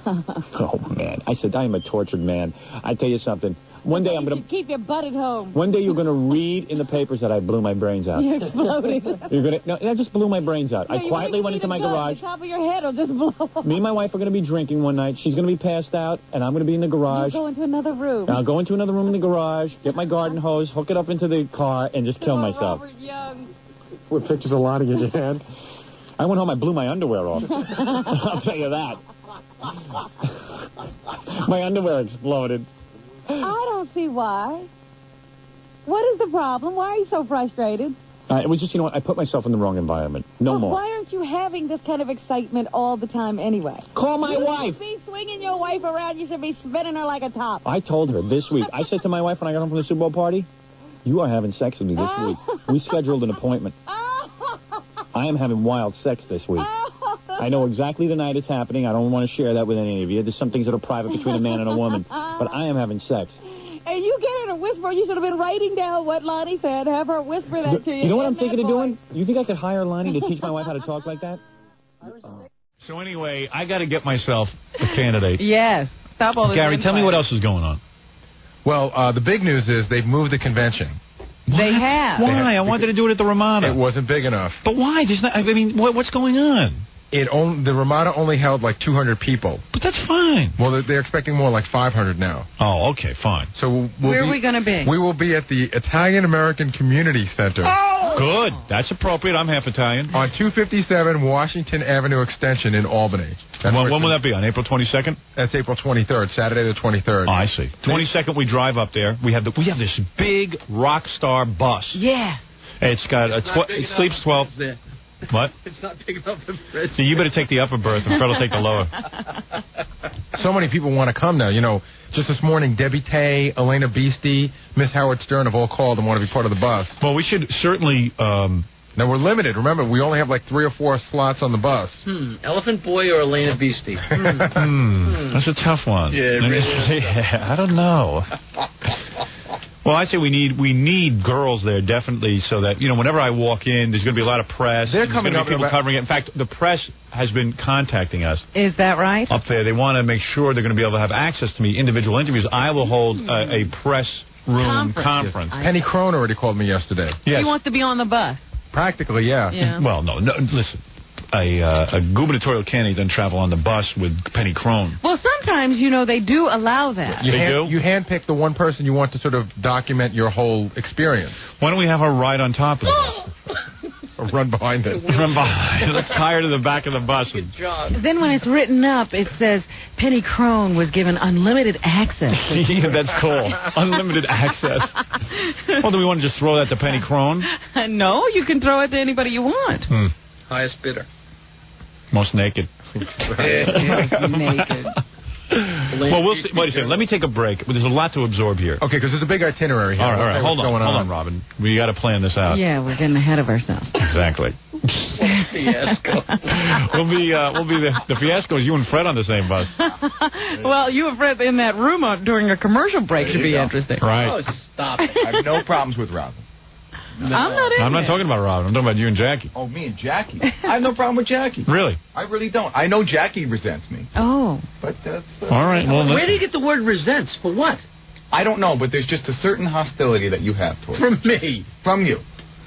Oh, man. I said, I am a tortured man. I tell you something. One day I'm going to... Keep your butt at home. One day you're going to read in the papers that I blew my brains out. You exploded. You're going to... No, I just blew my brains out. No, I quietly went into my garage. The top of your head will just blow. Me and my wife are going to be drinking one night. She's going to be passed out, and I'm going to be in the garage. You go into another room. I'll go into another room in the garage, get my garden hose, hook it up into the car, and just kill myself. Robert Young. With pictures of Lonnie in your hand. I went home, I blew my underwear off. I'll tell you that. My underwear exploded. I don't see why. What is the problem? Why are you so frustrated? It was just, you know what, I put myself in the wrong environment. No more. Why aren't you having this kind of excitement all the time anyway? Call my wife. You should be swinging your wife around. You should be spinning her like a top. I told her this week. I said to my wife when I got home from the Super Bowl party, you are having sex with me this week. We scheduled an appointment. I am having wild sex this week. I know exactly the night it's happening. I don't want to share that with any of you. There's some things that are private between a man and a woman. But I am having sex. And you get her to whisper. You should have been writing down what Lonnie said. Have her whisper that to you. You know what I'm thinking of doing? You think I could hire Lonnie to teach my wife how to talk like that? So anyway, I got to get myself a candidate. Yes. Stop all this. Gary, tell me what else is going on. Well, the big news is they've moved the convention. They have. Why? I wanted to do it at the Ramada. It wasn't big enough. But why? There's not, I mean, what's going on? The Ramada only held like 200 people. But that's fine. Well, they're expecting more like 500 now. Oh, okay, fine. So where are we going to be? We will be at the Italian American Community Center. Oh! Good. That's appropriate. I'm half Italian. On 257 Washington Avenue Extension in Albany. When will that be? On April 22nd? That's April 23rd, Saturday the 23rd. Oh, I see. 22nd, we drive up there. We have this big rock star bus. Yeah. It's got it sleeps 12. What? It's not big enough for Fred. So you better take the upper berth, and Fred will take the lower. So many people want to come now. You know, just this morning, Debbie Tay, Elena Beastie, Miss Howard Stern have all called and want to be part of the bus. Well, we should certainly... Now, we're limited. Remember, we only have like 3 or 4 slots on the bus. Elephant Boy or Elena Beastie? That's a tough one. Yeah, it really is. Yeah, I don't know. Well, I say we need girls there, definitely, so that, you know, whenever I walk in, there's going to be a lot of press. They're coming up. People covering it. In fact, the press has been contacting us. Is that right? Up there. They want to make sure they're going to be able to have access to me, individual interviews. I will hold a press room conference. Penny Crone already called me yesterday. Yes. She wants to be on the bus. Practically, yeah. Well, no, listen. A gubernatorial candidate doesn't travel on the bus with Penny Crone. Well, sometimes, you know, they do allow that. They do? You handpick the one person you want to sort of document your whole experience. Why don't we have her ride on top of the bus? Or run behind it. Run behind. Let's tie her to the back of the bus. Good job. Then when it's written up, it says Penny Crone was given unlimited access. Yeah, that's cool. Unlimited access. Well, do we want to just throw that to Penny Crone? No, you can throw it to anybody you want. Highest bidder. Most naked. Naked. Well, we'll see. Wait a second. Let me take a break. There's a lot to absorb here. Okay, because there's a big itinerary here. All right. Hold on, Robin. We got to plan this out. Yeah, we're getting ahead of ourselves. Exactly. Fiasco. we'll be the fiasco is you and Fred on the same bus. Well, you and Fred in that room during a commercial break should be interesting. Right. Oh, stop it. I have no problems with Robin. No. I'm not talking about Robin. I'm talking about you and Jackie. Oh, me and Jackie. I have no problem with Jackie. Really? I really don't. I know Jackie resents me. Oh. But that's... All right. Well, where do you get the word resents? For what? I don't know, but there's just a certain hostility that you have towards From me. From you.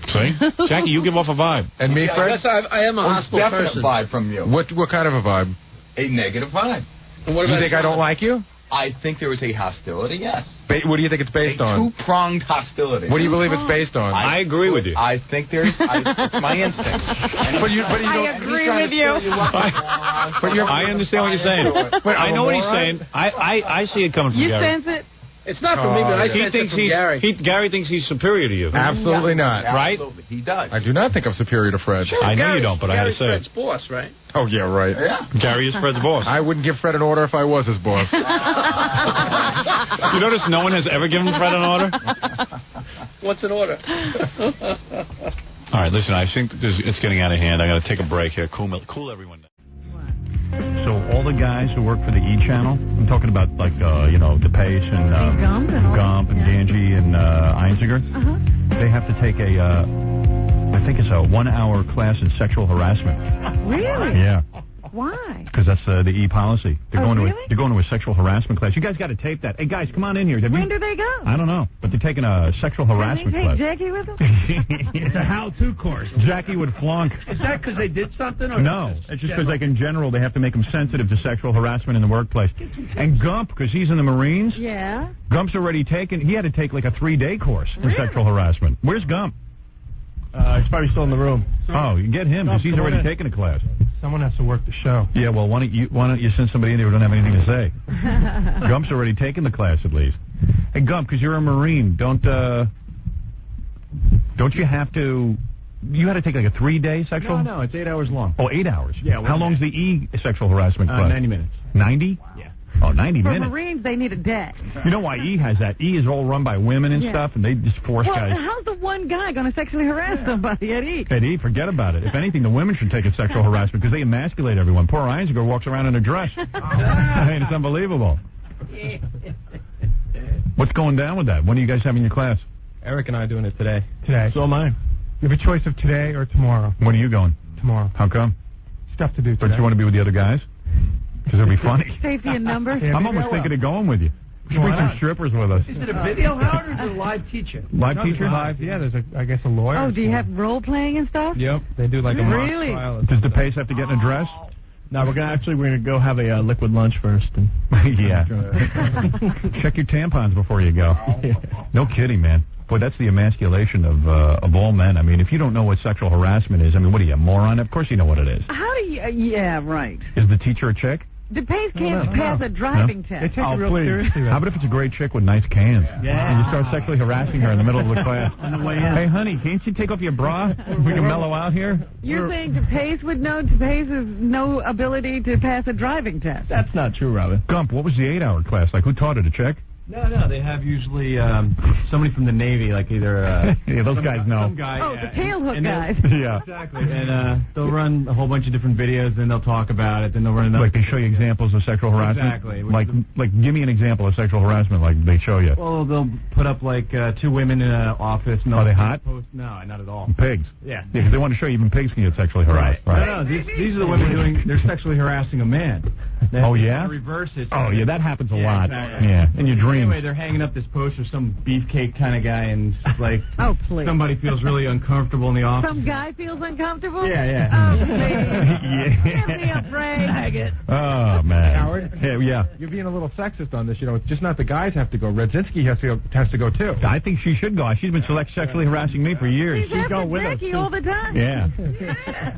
See? Jackie, you give off a vibe. And me, Fred? I am a hostile definite person. Vibe from you. What kind of a vibe? A negative vibe. And what about you think I don't like you? I think there is a hostility, yes. What do you think it's based on? A two-pronged hostility. What do you believe it's based on? I agree with you. I think there's... it's my instinct. I agree with you. I understand what you're saying. But I know what he's saying. I see it coming from You Gary. sense it? It's not from me, but I he thinks Gary. Gary thinks he's superior to you. Absolutely not. Right? Absolutely. He does. I do not think I'm superior to Fred. Sure, I know you don't, but I had to say Fred's it. boss, right? Oh, yeah, right. Yeah. Gary is Fred's boss. I wouldn't give Fred an order if I was his boss. You notice no one has ever given Fred an order? What's in order? All right, listen, I think it's getting out of hand. I got to take a break here. Cool everyone down. So all the guys who work for the E Channel, I'm talking about like DePace and Gump and Ganji and Einziger, they have to take I think it's a 1-hour class in sexual harassment. Really? Yeah. Why? Because that's the E policy. They're going really? they're going to a sexual harassment class. You guys got to tape that. Hey guys, come on in here. When do they go? I don't know, but they're taking a sexual harassment Can class. they take Jackie with them? It's a how-to course. Jackie would flunk. Is that because they did something? Or No, it's just because like in general they have to make them sensitive to sexual harassment in the workplace. And Gump, because he's in the Marines, Yeah. Gump's already taken. He had to take like a 3-day course for sexual harassment. Where's Gump? He's probably still in the room. Oh, you get him because he's come on already in. taken a class. Someone has to work the show. Yeah, well, why don't you send somebody in there who don't have anything to say? Gump's already taken the class at least. Hey, Gump, because you're a Marine, don't you have to? You had to take like a 3-day sexual? No, it's 8 hours long. Oh, 8 hours. Yeah. How long's the E sexual harassment class? 90 minutes. 90? Yeah. Oh, 90 For minutes. Marines, they need a day. You know why E has that? E is all run by women and stuff, and they just force Well, guys. how's the one guy going to sexually harass somebody at E? At E, forget about it. If anything, the women should take a sexual harassment because they emasculate everyone. Poor Einziger walks around in a dress. I mean, it's unbelievable. What's going down with that? When are you guys having your class? Eric and I are doing it today. Today. So am I. You have a choice of today or tomorrow. When are you going? Tomorrow. How come? Stuff to do today. Don't you want to be with the other guys? Because it'll be funny. Safety in numbers. I'm almost thinking of going with you. We should bring some strippers with us. Is it a video, Howard, or is it a live teacher? Live No, teacher? Live, yeah, there's I guess a lawyer. Oh, do you have role playing and stuff? Yep. They do like a mock Really? trial. Does DePace have to get in a dress? No, we're gonna go have a liquid lunch first. And Yeah. Check your tampons before you go. No kidding, man. Boy, that's the emasculation of all men. I mean, if you don't know what sexual harassment is, I mean, what are you, a moron? Of course you know what it is. How do you... yeah, right. Is the teacher a chick? DePace can't pass a driving test. They take it real seriously. How about if it's a great chick with nice cans? Yeah. And you start sexually harassing her in the middle of the class. On the way in. Hey, honey, can't you take off your bra? We can mellow out here. You're saying DePace would know DePace has no ability to pass a driving test. that's not true, Robin. Gump, what was the 8-hour class like? Who taught it, a chick? No, they have usually somebody from the Navy, like either Yeah, those guys know. some guy. Oh, the tail hook and guys. Yeah. Exactly. And they'll run a whole bunch of different videos, then they'll talk about it, then they'll run another. Like they show you examples of sexual harassment? Exactly. Like give me an example of sexual harassment like they show you. Well, they'll put up like 2 women in an office. And Are they hot? No, not at all. Pigs. Yeah. Because they want to show you even pigs can get sexually harassed. Right. No, these are the women they're sexually harassing a man. Oh, yeah? Reverse it. Oh, yeah, that happens a lot. Exactly. Yeah, in your dreams. Anyway, they're hanging up this poster, some beefcake kind of guy, and it's like Oh, please. somebody feels really uncomfortable in the office. Some guy feels uncomfortable? Yeah. Oh, please. Yeah. Give me a break. Maggot. Oh, man. Howard? Yeah. You're being a little sexist on this. You know, it's just not the guys have to go. Redzinski has to go too. I think she should go. She's been sexually harassing me for years. She's after Jackie all the time. Yeah.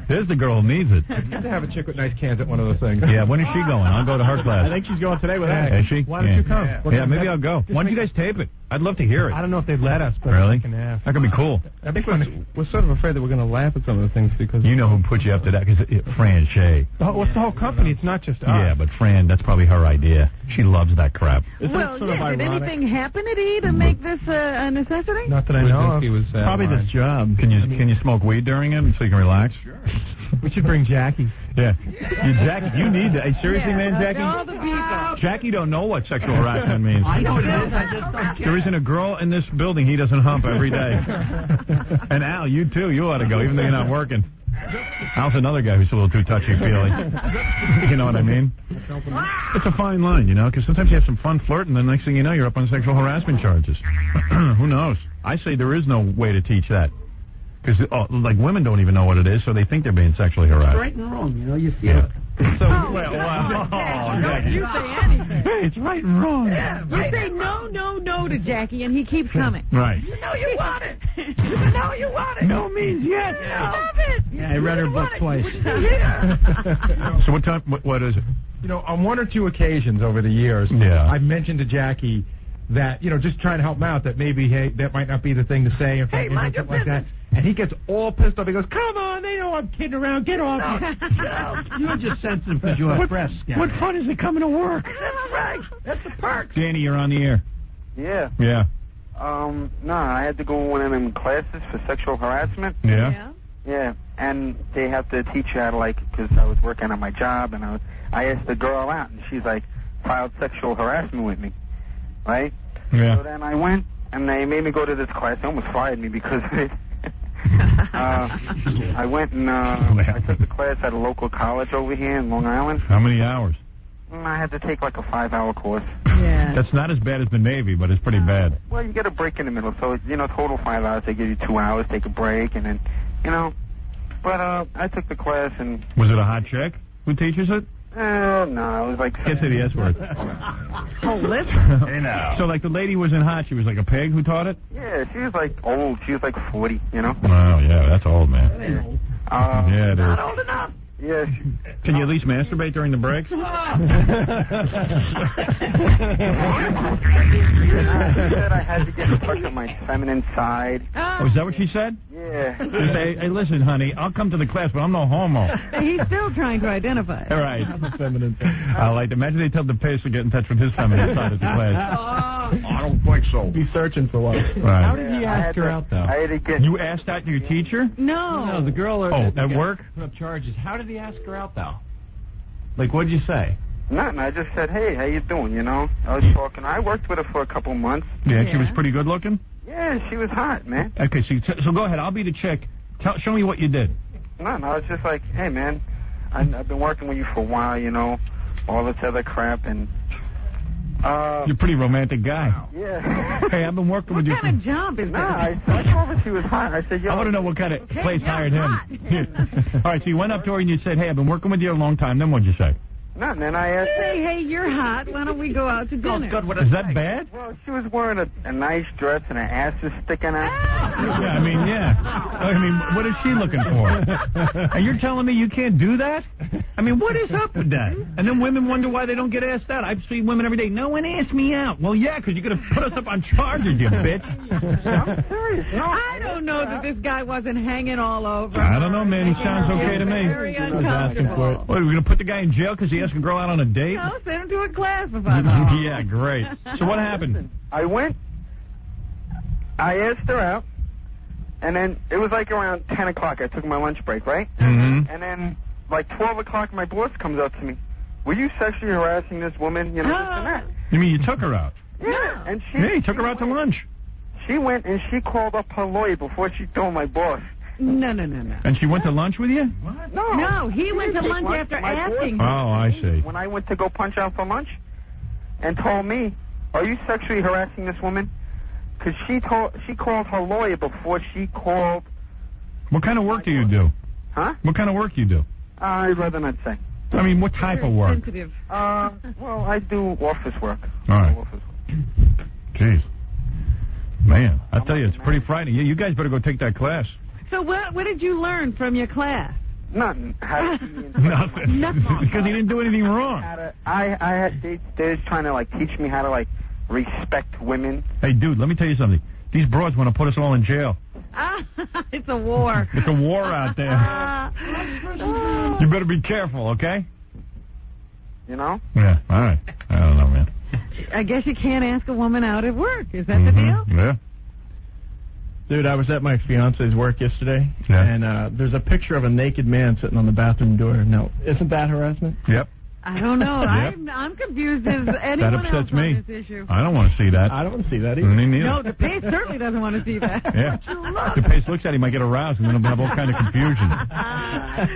There's the girl who needs it. It's good to have a chick with nice cans at one of those things. Yeah, when is she going? I'll go to her class. I think she's going today with us. Is she? Why don't you come? Yeah, maybe I'll go. Why don't you guys tape it? I'd love to hear it. I don't know if they'd let us, but Really? I can ask. That could be cool. I think we're sort of afraid that we're going to laugh at some of the things because... You know who put you up to that? Because Fran Shea. What's the whole company? It's not just us. Yeah, but Fran, that's probably her idea. She loves that crap. Well, yeah, did anything happen at E to make this a necessity? Not that I know of. Was, probably this job. Can you smoke weed during it so you can relax? Sure. We should bring Jackie. Yeah. Jackie, you need to. Hey, seriously, man, Jackie? All the people. Jackie don't know what sexual harassment means. I know what it is. I just don't care. There isn't a girl in this building he doesn't hump every day. And Al, you too. You ought to go, even though you're not working. Al's another guy who's a little too touchy-feely. You know what I mean? It's a fine line, you know, because sometimes you have some fun flirting, and the next thing you know, you're up on sexual harassment charges. Who knows? I say there is no way to teach that. Because, like, women don't even know what it is, so they think they're being sexually harassed. Right and wrong, you know, you feel it. So, You say anything. It's right and wrong. Yeah, you say no to Jackie, and he keeps coming. Right. You know you want it. You know you want it. No means yes. You love it. Yeah, I read her book twice. So what time? What is it? You know, on one or two occasions over the years, I've mentioned to Jackie that, you know, just trying to help him out, that maybe, hey, that might not be the thing to say, or Hey, mind your something like that. And he gets all pissed off. He goes, "Come on, they know I'm kidding around. Get off me." You're just sensitive because you're a press guy. What fun is it coming to work? That's right. That's the perk. Danny, you're on the air. Yeah. Yeah. No, I had to go one of them classes for sexual harassment. Yeah? Yeah, and they have to teach you how to, like, because I was working on my job, and I asked the girl out, and she's, like, filed sexual harassment with me, right? Yeah. So then I went, and they made me go to this class. They almost fired me because of it. I went and I took the class at a local college over here in Long Island. How many hours? I had to take like a 5-hour course. Yeah. That's not as bad as the Navy, but it's pretty bad. Well, you get a break in the middle, so it's, total 5 hours. They give you 2 hours, take a break, and then, But I took the class and. Was it a hot chick who teaches it? No, it was like. Can't say the S word. Oh, listen. Hey now. So like the lady wasn't hot. She was like a pig who taught it. Yeah, she was like old. She was like 40. Wow, yeah, that's old, man. Yeah, it is. Not old enough. Yeah. Can you at least masturbate during the breaks? She said I had to get in touch with my feminine side. Oh, is that what she said? Yeah. She said, hey, listen, honey, I'll come to the class, but I'm no homo. He's still trying to identify. All right. I like to imagine they tell the pace to get in touch with his feminine side at the class. I don't think so. He's searching for one. Right. How did he ask her out, though? I had to get. You asked out your teacher? No. No, the girl. At work? Put up charges. How did he ask her out, though? Like, what'd you say? Nothing. I just said, hey, how you doing? I was talking. I worked with her for a couple months. Yeah, she was pretty good looking? Yeah, she was hot, man. Okay, so go ahead. I'll be the chick. Show me what you did. Nothing. I was just like, hey, man, I've been working with you for a while, all this other crap, and... You're a pretty romantic guy. Yeah. Hey, I've been working with you. What kind of job is that? I told her she was hot. I said, yo. I want to know what kind of place hired him. All right, so you went up to her and you said, hey, I've been working with you a long time. Then what'd you say? Nothing. And I asked her. Hey, you're hot. Why don't we go out to dinner? Is that bad? Well, she was wearing a nice dress and her ass was sticking out. Yeah, I mean, what is she looking for? And you're telling me you can't do that? I mean, what is up with that? And then women wonder why they don't get asked out. I see women every day. No one asked me out. Well, yeah, because you're going to put us up on charges, you bitch. I'm serious. No. I don't know that this guy wasn't hanging all over. I don't know, man. He sounds okay to me. Very uncomfortable. What, are we going to put the guy in jail because he asked a girl out on a date? No, send him to a class for 5 hours. Yeah, great. So what happened? I went. I asked her out. And then it was like around 10 o'clock. I took my lunch break, right? Mm-hmm. And then like 12 o'clock, my boss comes up to me. Were you sexually harassing this woman? This and that. You mean you took her out? Yeah. And you took her out to lunch. She went and she called up her lawyer before she told my boss. No. And she went to lunch with you? What? No, he went to lunch after asking her. Oh, I see. When I went to go punch out for lunch and told me, are you sexually harassing this woman? Because she called her lawyer before she called. What kind of work do you do? Huh? What kind of work do you do? I'd rather not say. I mean, what type of work? Sensitive. Well, I do office work. All right. Jeez. Man, I tell you, it's pretty frightening. You guys better go take that class. So what did you learn from your class? Nothing. Nothing. Because he didn't do anything wrong. They're just trying to like teach me how to like respect women. Hey, dude, let me tell you something. These broads want to put us all in jail. It's a war. It's a war out there. You better be careful, okay? Yeah, all right. I don't know, man. I guess you can't ask a woman out at work. Is that the deal? Yeah. Dude, I was at my fiance's work yesterday, and there's a picture of a naked man sitting on the bathroom door. Now, isn't that harassment? Yep. I don't know. Yep. I'm confused as anyone That else upsets me. on this issue. I don't want to see that. I don't want to see that either. Me neither. No, DePace certainly doesn't want to see that. Yeah. DePace looks at him, might get aroused, and then he'll have all kind of confusion.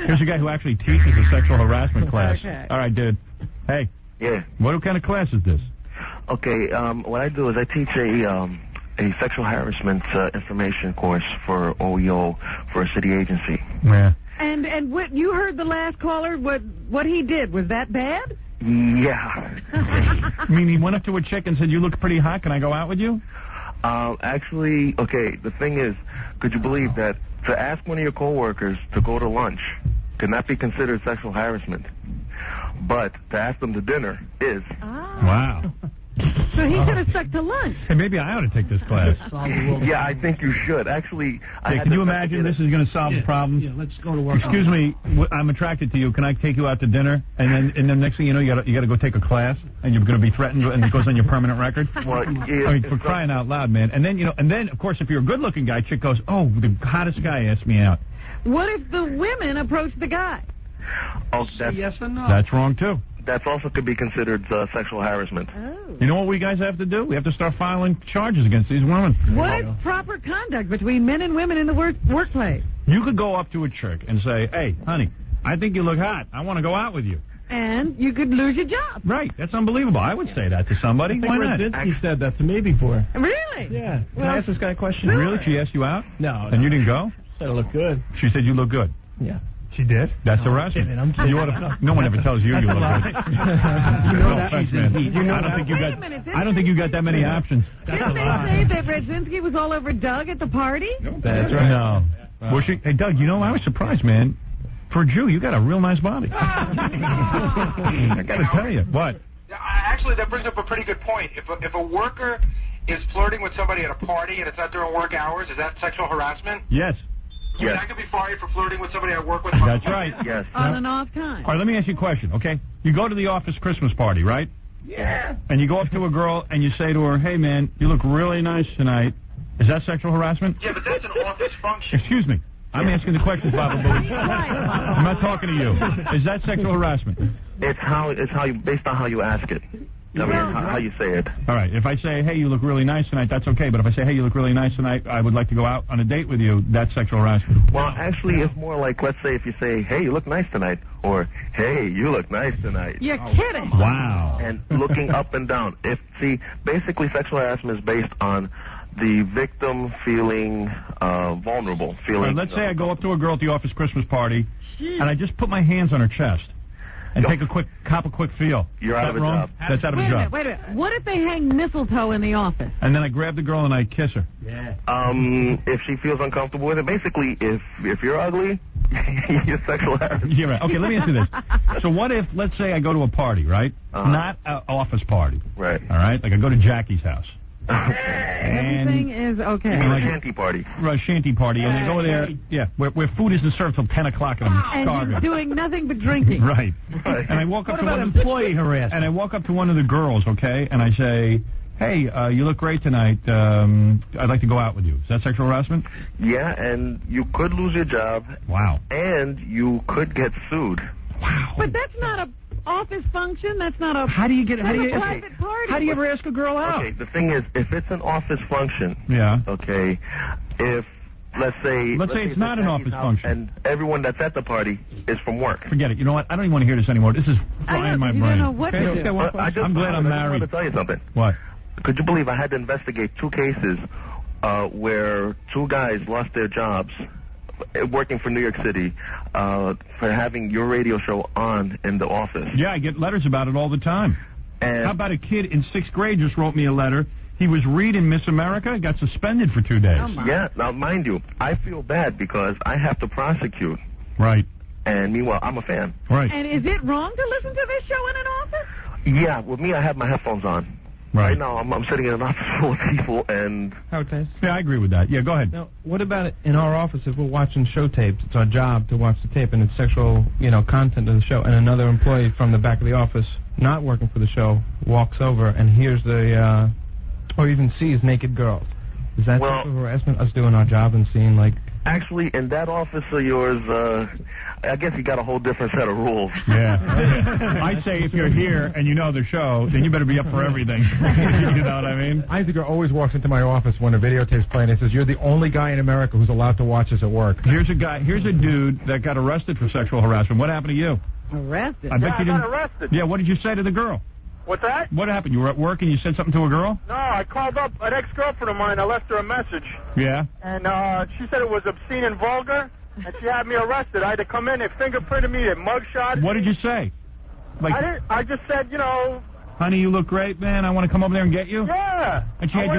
Here's a guy who actually teaches a sexual harassment class. Okay. All right, dude. Hey. Yeah. What kind of class is this? Okay, what I do is I teach a sexual harassment information course for OEO for a city agency. Yeah. And what you heard the last caller, what he did, was that bad? Yeah. I mean, he went up to a chick and said, you look pretty hot, can I go out with you? Actually, okay, the thing is, could you believe that to ask one of your coworkers to go to lunch could not be considered sexual harassment, but to ask them to dinner is. Wow. So he should have stuck to lunch. Hey, maybe I ought to take this class. Yeah, I think you should. Actually, Can you imagine this is going to solve the problem? Yeah, let's go to work. Excuse me, I'm attracted to you. Can I take you out to dinner? And then next thing you know, you got to go take a class, and you're going to be threatened, and it goes on your permanent record. Well, I mean, for crying out loud, man. And then of course, if you're a good-looking guy, chick goes, "Oh, the hottest guy asked me out." What if the women approach the guy? Oh, that's, yes or no? That's wrong too. That's also could be considered sexual harassment. Oh. You know what we guys have to do? We have to start filing charges against these women. What is proper conduct between men and women in the workplace? You could go up to a chick and say, "Hey, honey, I think you look hot. I want to go out with you." And you could lose your job. Right. That's unbelievable. I would say that to somebody. Why not? He said that to me before. Really? Yeah. Can I ask this guy a question? Really? She asked you out? No. And you didn't go? Said I look good. She said you look good. Yeah. She did? That's harassment. I'm kidding. You ought to, no one ever tells you you look good. No offense, man. I don't think you got that many options. Didn't they say that Radzinski was all over Doug at the party? That's right. No. Was she? Hey, Doug, you know, I was surprised, man. For a Jew, you got a real nice body. I got to tell you. What? Actually, that brings up a pretty good point. If a worker is flirting with somebody at a party and it's not during work hours, is that sexual harassment? Yes. I mean, I could be fired for flirting with somebody I work with. That's right. Yes. On and off time. All right, let me ask you a question, okay? You go to the office Christmas party, right? Yeah. And you go up to a girl and you say to her, "Hey, man, you look really nice tonight." Is that sexual harassment? Yeah, but that's an office function. Excuse me. I'm asking the questions, Baba Booey. I'm not talking to you. Is that sexual harassment? It's how you based on how you ask it. I mean, how you say it. All right. If I say, "Hey, you look really nice tonight," that's okay. But if I say, "Hey, you look really nice tonight, I would like to go out on a date with you," that's sexual harassment. Well, actually, it's more like, let's say if you say, "Hey, you look nice tonight," or "Hey, you look nice tonight." You're kidding. Wow. And looking up and down. Basically, sexual harassment is based on the victim feeling vulnerable. Right, let's say I go up to a girl at the office Christmas party, and I just put my hands on her chest and take a quick feel. You're out of a wrong? job. That's out of a job. Wait a minute. What if they hang mistletoe in the office? And then I grab the girl and I kiss her. Yeah. If she feels uncomfortable with it, basically, if you're ugly, you're sexual harassment. You're right. Okay, let me ask you this. So what if, let's say I go to a party, right? Not an office party. Right. All right? Like I go to Jackie's house. Everything is okay. Like a shanty party. Right, shanty party. And I go there, where food isn't served till 10 o'clock and I'm starving. And doing nothing but drinking. Right. And I walk up to employee harassment? And I walk up to one of the girls, okay, and I say, "Hey, you look great tonight. I'd like to go out with you." Is that sexual harassment? Yeah, and you could lose your job. Wow. And you could get sued. Wow. But that's not a office function. That's not a. How do you private party? How do you ever ask a girl out? Okay, the thing is, if it's an office function, okay, if let's say it's not an office function, and everyone that's at the party is from work. Forget it. You know what? I don't even want to hear this anymore. This is frying my brain. Know what to do. I'm glad I'm married. I just want to tell you something. What? Could you believe I had to investigate 2 cases where 2 guys lost their jobs working for New York City for having your radio show on in the office? Yeah, I get letters about it all the time. And how about a kid in 6th grade just wrote me a letter? He was reading Miss America, got suspended for 2 days. Yeah, now mind you, I feel bad because I have to prosecute. Right. And meanwhile, I'm a fan. Right. And is it wrong to listen to this show in an office? Yeah, with me, I have my headphones on. Right now, I'm sitting in an office full of people, and... Yeah, I agree with that. Yeah, go ahead. Now, what about in our office if we're watching show tapes? It's our job to watch the tape, and it's sexual, content of the show, and another employee from the back of the office, not working for the show, walks over and hears or even sees naked girls. Is that sexual harassment, us doing our job and seeing, Actually, in that office of yours, I guess you got a whole different set of rules. Yeah. I'd say if you're here and you know the show, then you better be up for everything. You know what I mean? Isaac always walks into my office when a videotape's playing and says, "You're the only guy in America who's allowed to watch this at work." Here's a dude that got arrested for sexual harassment. What happened to you? Arrested? I bet you didn't. I got arrested. Yeah, what did you say to the girl? What's that? What happened? You were at work and you said something to a girl? No, I called up an ex-girlfriend of mine. I left her a message. Yeah. And she said it was obscene and vulgar, and she had me arrested. I had to come in and fingerprinted me and mugshot. What did you say? I just said, honey, you look great, man. I want to come over there and get you? Yeah. And she I had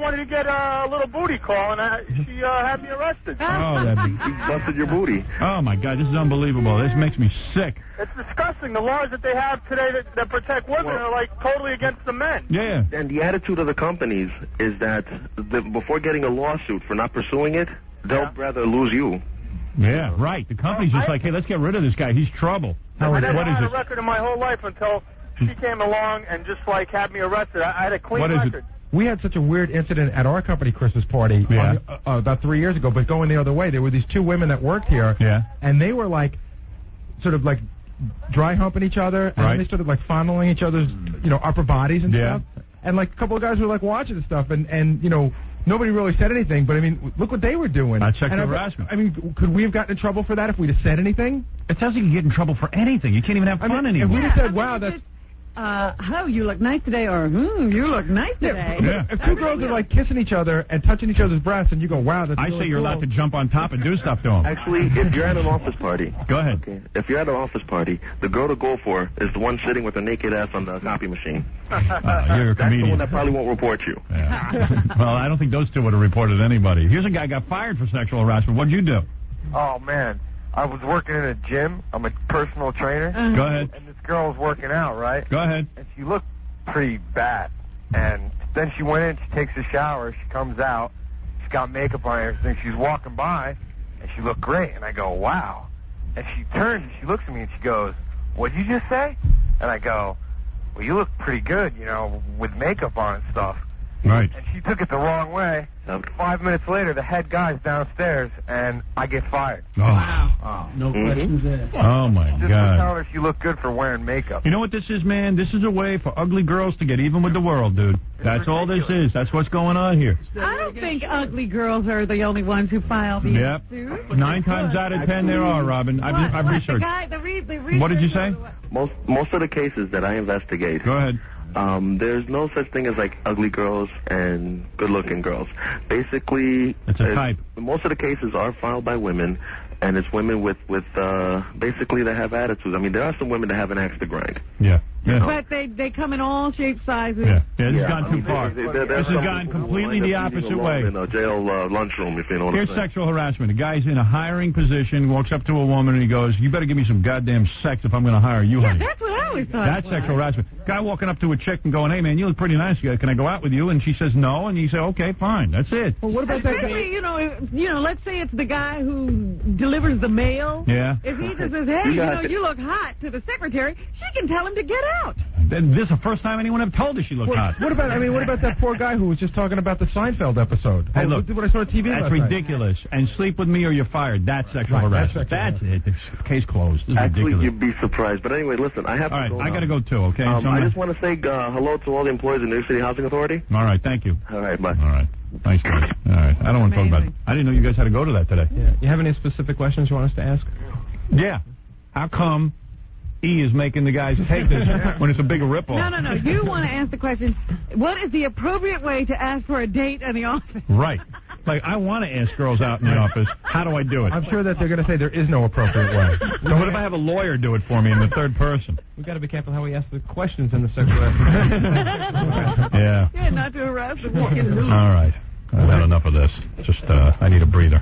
wanted to get a little booty call, and she had me arrested. Oh, that You busted your booty. Oh, my God, this is unbelievable. This makes me sick. It's disgusting. The laws that they have today that protect women are like totally against the men. Yeah. And the attitude of the companies is that before getting a lawsuit for not pursuing it, they'll rather lose you. Yeah, right. The company's just like, hey, let's get rid of this guy. He's trouble. I never what is had it? a record in my whole life until she came along and just like had me arrested. I had a clean record. We had such a weird incident at our company Christmas party about 3 years ago, but going the other way, there were these two women that worked here, and they were like, sort of like dry humping each other, and then they started like fondling each other's, upper bodies and stuff. And like a couple of guys were like watching this stuff, and nobody really said anything. But I mean, look what they were doing. That's sexual harassment. I mean, could we have gotten in trouble for that if we'd have said anything? It sounds like you get in trouble for anything. You can't even have fun anymore. If we'd have said, "Wow, that's." Oh, you look nice today, or you look nice today. If two girls are like kissing each other and touching each other's breasts, and you go, "Wow, that's." I really say you're cool. allowed to jump on top and do stuff to them. Actually, if you're at an office party. Go ahead. Okay. If you're at an office party, the girl to go for is the one sitting with her naked ass on the copy machine. You're a That's comedian. the one that probably won't report you. Well, I don't think those two would have reported anybody. Here's a guy got fired for sexual harassment. What'd you do? Oh, man. I was working in a gym. I'm a personal trainer. Go ahead. And this girl was working out, right? Go ahead. And she looked pretty bad. And then she went in, she takes a shower, she comes out, she's got makeup on and everything. She's walking by, and she looked great. And I go, wow. And she turns, and she looks at me, and she goes, what'd you just say? And I go, well, you look pretty good, with makeup on and stuff. Right. And she took it the wrong way. 5 minutes later, the head guy's downstairs, and I get fired. Oh. Wow. No questions asked. Oh, my Just God. tell her she looked good for wearing makeup. You know what this is, man? This is a way for ugly girls to get even with the world, dude. That's all this is. That's what's going on here. I don't think ugly girls are the only ones who file these suits. 9 times out of 10 there are, Robin. I've researched. What did you say? Most of the cases that I investigate. Go ahead. There's no such thing as like ugly girls and good-looking girls. Basically, it's a type. Most of the cases are filed by women, and it's women with basically that have attitudes. I mean, there are some women that have an axe to grind. Yeah. But they come in all shapes, sizes. Yeah, this has gone too far. This has gone completely the opposite way. In a jail lunchroom, if you know what Here's I'm saying. sexual harassment. A guy's in a hiring position, walks up to a woman, and he goes, you better give me some goddamn sex if I'm going to hire you, honey. That's what I always thought. That's sexual harassment. Guy walking up to a chick and going, hey, man, you look pretty nice. Can I go out with you? And she says no, and you say, okay, fine. That's it. Well, what about that guy? Especially, let's say it's the guy who delivers the mail. Yeah. If he just says, hey, you look hot to the secretary, she can tell him to get out. Then this is the first time anyone ever told her she looked hot. What about that poor guy who was just talking about the Seinfeld episode? Hey, look, what I saw on TV that's last night. ridiculous. And sleep with me or you're fired. That's sexual harassment. That's it. This case closed. This is Actually, ridiculous. you'd be surprised. But anyway, listen, I have to go. I got to go too, okay? I just want to say hello to all the employees in New York City Housing Authority. All right, thank you. All right, bye. All right. Thanks, guys. All right. I don't want to talk about it. I didn't know you guys had to go to that today. Yeah. You have any specific questions you want us to ask? Yeah. How come E is making the guys take this when it's a bigger ripoff? No. You want to ask the question, what is the appropriate way to ask for a date in the office? Right. Like, I want to ask girls out in the office, how do I do it? I'm sure that they're going to say there is no appropriate way. So what if I have a lawyer do it for me in the third person? We've got to be careful how we ask the questions in the sexual harassment. Yeah. Yeah, not to harass them. All right. I've had enough of this. Just, I need a breather.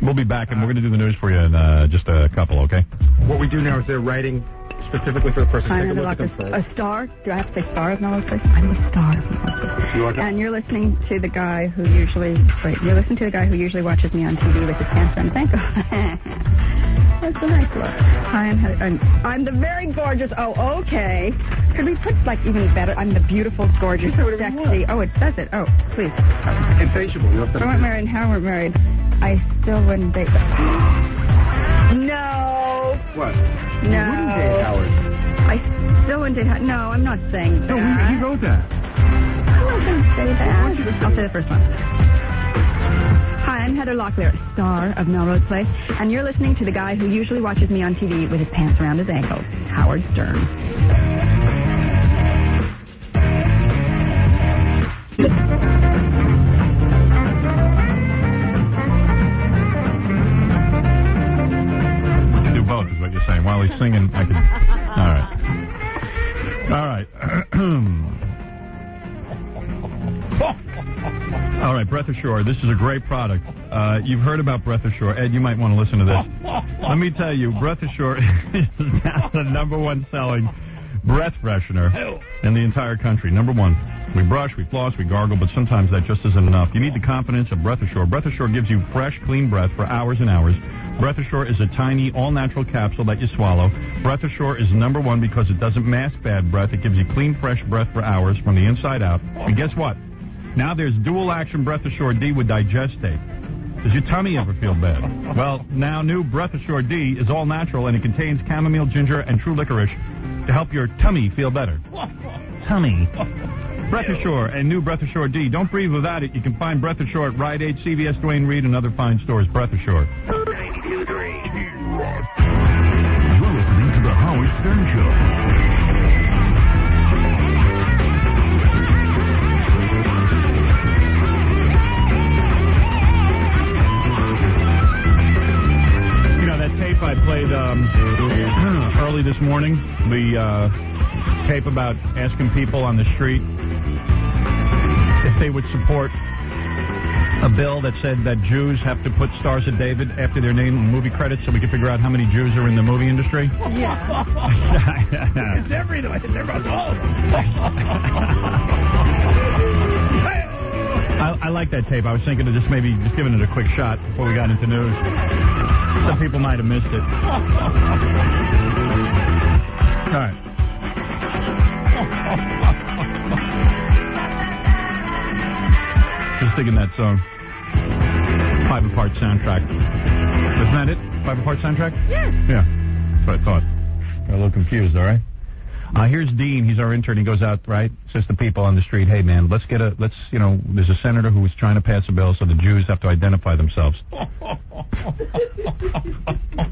We'll be back, and we're going to do the news for you in just a couple, okay? What we do now is they're writing specifically for the person. I'm Take a look at them a star. Do I have to say star of Melrose Place? I'm a star of Melrose Place. And you're listening to the guy who usually watches me on TV with his pants down his ankle. That's a nice look. Hi, I'm the very gorgeous. Oh, okay. Could we put even better? I'm the beautiful, gorgeous, sexy. Oh, it says it. Oh, please. Insatiable. If I weren't married and how we're married, I still wouldn't date. No. What? No. You wouldn't date Howard. I still wouldn't date Howard. No, I'm not saying that. No, he wrote that. I'm not going to say that. I'll say the first one. Hi, I'm Heather Locklear, star of Melrose Place, and you're listening to the guy who usually watches me on TV with his pants around his ankles, Howard Stern. We can do both, is what you're saying. While he's singing, I can... All right. All right. All right, Breath Assure. This is a great product. You've heard about Breath Assure. Ed, you might want to listen to this. Let me tell you, Breath Assure is now the #1 selling breath freshener in the entire country. #1. We brush, we floss, we gargle, but sometimes that just isn't enough. You need the confidence of Breath Assure. Breath Assure gives you fresh, clean breath for hours and hours. Breath Assure is a tiny, all-natural capsule that you swallow. Breath Assure is #1 because it doesn't mask bad breath. It gives you clean, fresh breath for hours from the inside out. And guess what? Now there's dual-action Breath Assure D with digestate. Does your tummy ever feel bad? Well, now new Breath Assure D is all-natural, and it contains chamomile, ginger, and true licorice to help your tummy feel better. Tummy. Breath Assure and new Breath Assure D. Don't breathe without it. You can find Breath Assure at Rite Aid, CVS, Duane Reade, and other fine stores. Breath Assure. 92.3. You're listening to The Howard Stern Show. I played early this morning, the tape about asking people on the street if they would support a bill that said that Jews have to put Stars of David after their name in movie credits so we can figure out how many Jews are in the movie industry. Yeah. It's everywhere. It's everywhere. I like that tape. I was thinking of just giving it a quick shot before we got into news. Some people might have missed it. All right. Just thinking that song. 5-part soundtrack. Isn't that it? 5-part soundtrack? Yes. Yeah. That's what I thought. Got a little confused, all right? Here's Dean. He's our intern. He goes out, right? Says to people on the street, hey, man, there's a senator who was trying to pass a bill so the Jews have to identify themselves.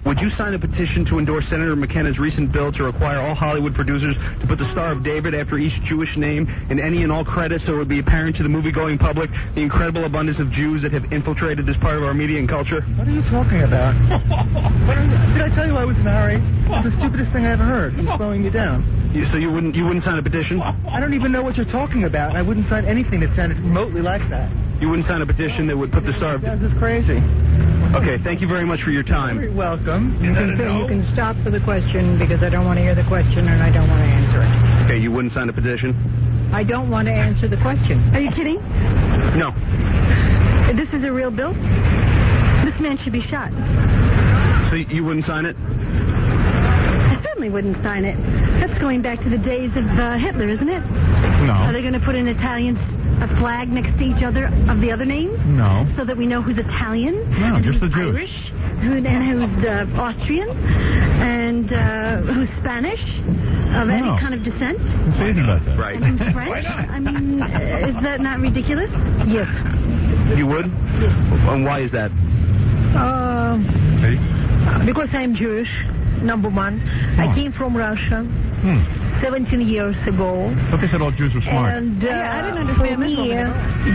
Would you sign a petition to endorse Senator McKenna's recent bill to require all Hollywood producers to put the Star of David after each Jewish name in any and all credits so it would be apparent to the movie-going public the incredible abundance of Jews that have infiltrated this part of our media and culture? What are you talking about? Did I tell you I was in a hurry? It's the stupidest thing I ever heard. It's slowing you down. So you wouldn't sign a petition? I don't even know what you're talking about, and I wouldn't sign anything that sounded remotely like that. You wouldn't sign a petition that would put the Star of... This is crazy. Okay, thank you very much for your time. You're welcome. You can stop for the question because I don't want to hear the question and I don't want to answer it. Okay, you wouldn't sign a petition? I don't want to answer the question. Are you kidding? No. This is a real bill? This man should be shot. So you wouldn't sign it? I certainly wouldn't sign it. That's going back to the days of Hitler, isn't it? No. Are they going to put in Italians a flag next to each other of the other names? No. So that we know who's Italian? No, and just who's the Jews. Irish, and who's Austrian, and who's Spanish of any kind of descent? What's easy about that? Right. And who's French? I mean, is that not ridiculous? Yes. You would? Yes. And why is that? Because I'm Jewish, number one. I came from Russia 17 years ago. But they said all Jews were smart. And I didn't understand for me,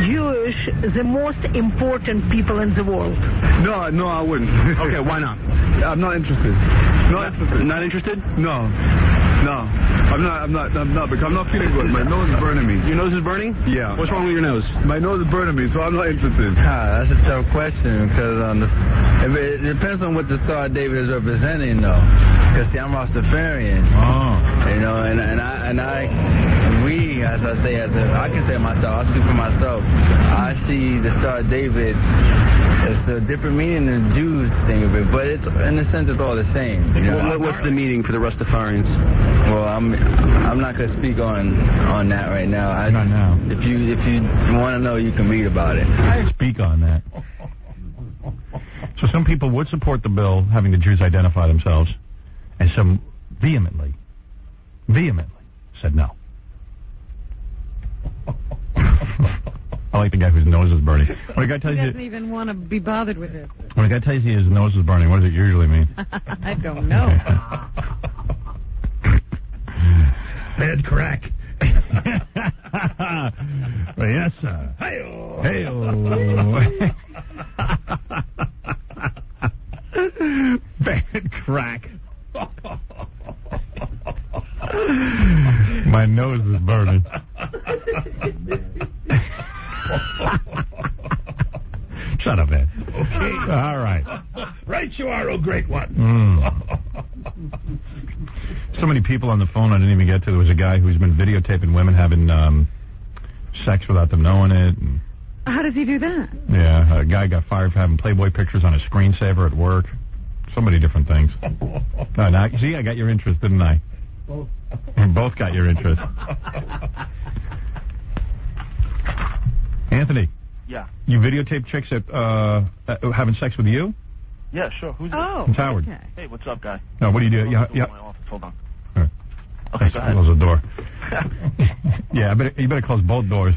Jewish, the most important people in the world. No, I wouldn't. Okay, why not? I'm not interested. Not interested? No. I'm not because I'm not feeling good. My nose is burning me. Your nose is burning? Yeah. What's wrong with your nose? My nose is burning me, so I'm not interested. That's a tough question because it depends on what the Star of David is representing, though. Because see, I'm Rastafarian. As I say, I can say myself. I'll speak for myself. I see the Star of David as a different meaning than the Jews think of it, but it's in a sense it's all the same. What's the meaning for the Rastafarians? Well, I'm not gonna speak on that right now. Not now. If you want to know, you can read about it. I speak on that. So some people would support the bill having the Jews identify themselves, and some vehemently said no. I like the guy whose nose is burning. When a guy tells He you, doesn't even want to be bothered with it. when a guy tells you his nose is burning, what does it usually mean? I don't know. Bad crack. Well, yes, sir. Hey-o. Bad crack. My nose is burning. Shut up, Ed. Okay. All right. Right you are, oh great one. So many people on the phone I didn't even get to. There was a guy who's been videotaping women having sex without them knowing it. And, How does he do that? yeah, a guy got fired for having Playboy pictures on a screensaver at work. So many different things. Now, see, I got your interest, didn't I? We both got your interest. Anthony. Yeah. You videotape chicks at having sex with you? Yeah, sure. Who's It's Howard. Okay. Hey, what's up, guy? No, what do you do? My office. Hold on. Right. Okay, go ahead. Close the door. Yeah, you better close both doors.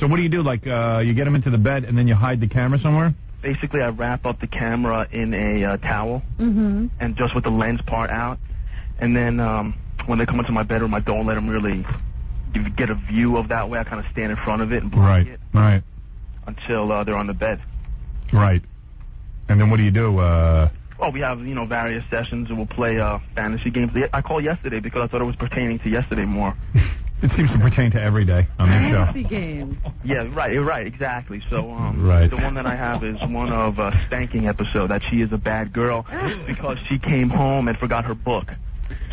So what do you do? Like, you get them into the bed and then you hide the camera somewhere? Basically, I wrap up the camera in a towel and just with the lens part out. And then when they come into my bedroom, I don't let them really get a view of that way. I kind of stand in front of it and block it until they're on the bed. Right. And then what do you do? Well, we have, various sessions, and we'll play fantasy games. I called yesterday because I thought it was pertaining to yesterday more. It seems to pertain to every day on this show. Fantasy game. Yeah, right, exactly. So, Right. the one that I have is one of a spanking episode that she is a bad girl because she came home and forgot her book.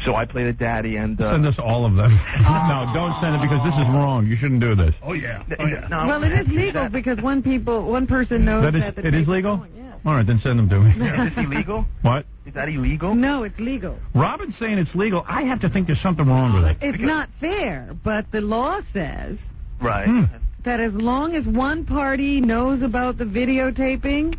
So I play the daddy and... Send us all of them. No, don't send it because this is wrong. You shouldn't do this. Oh, yeah. Well, it is legal because one person knows that. It is legal? All right, then send them to me. Is this illegal? What? Is that illegal? No, it's legal. Robin's saying it's legal. I have to think there's something wrong with it. It's not fair, but the law says Right. that as long as one party knows about the videotaping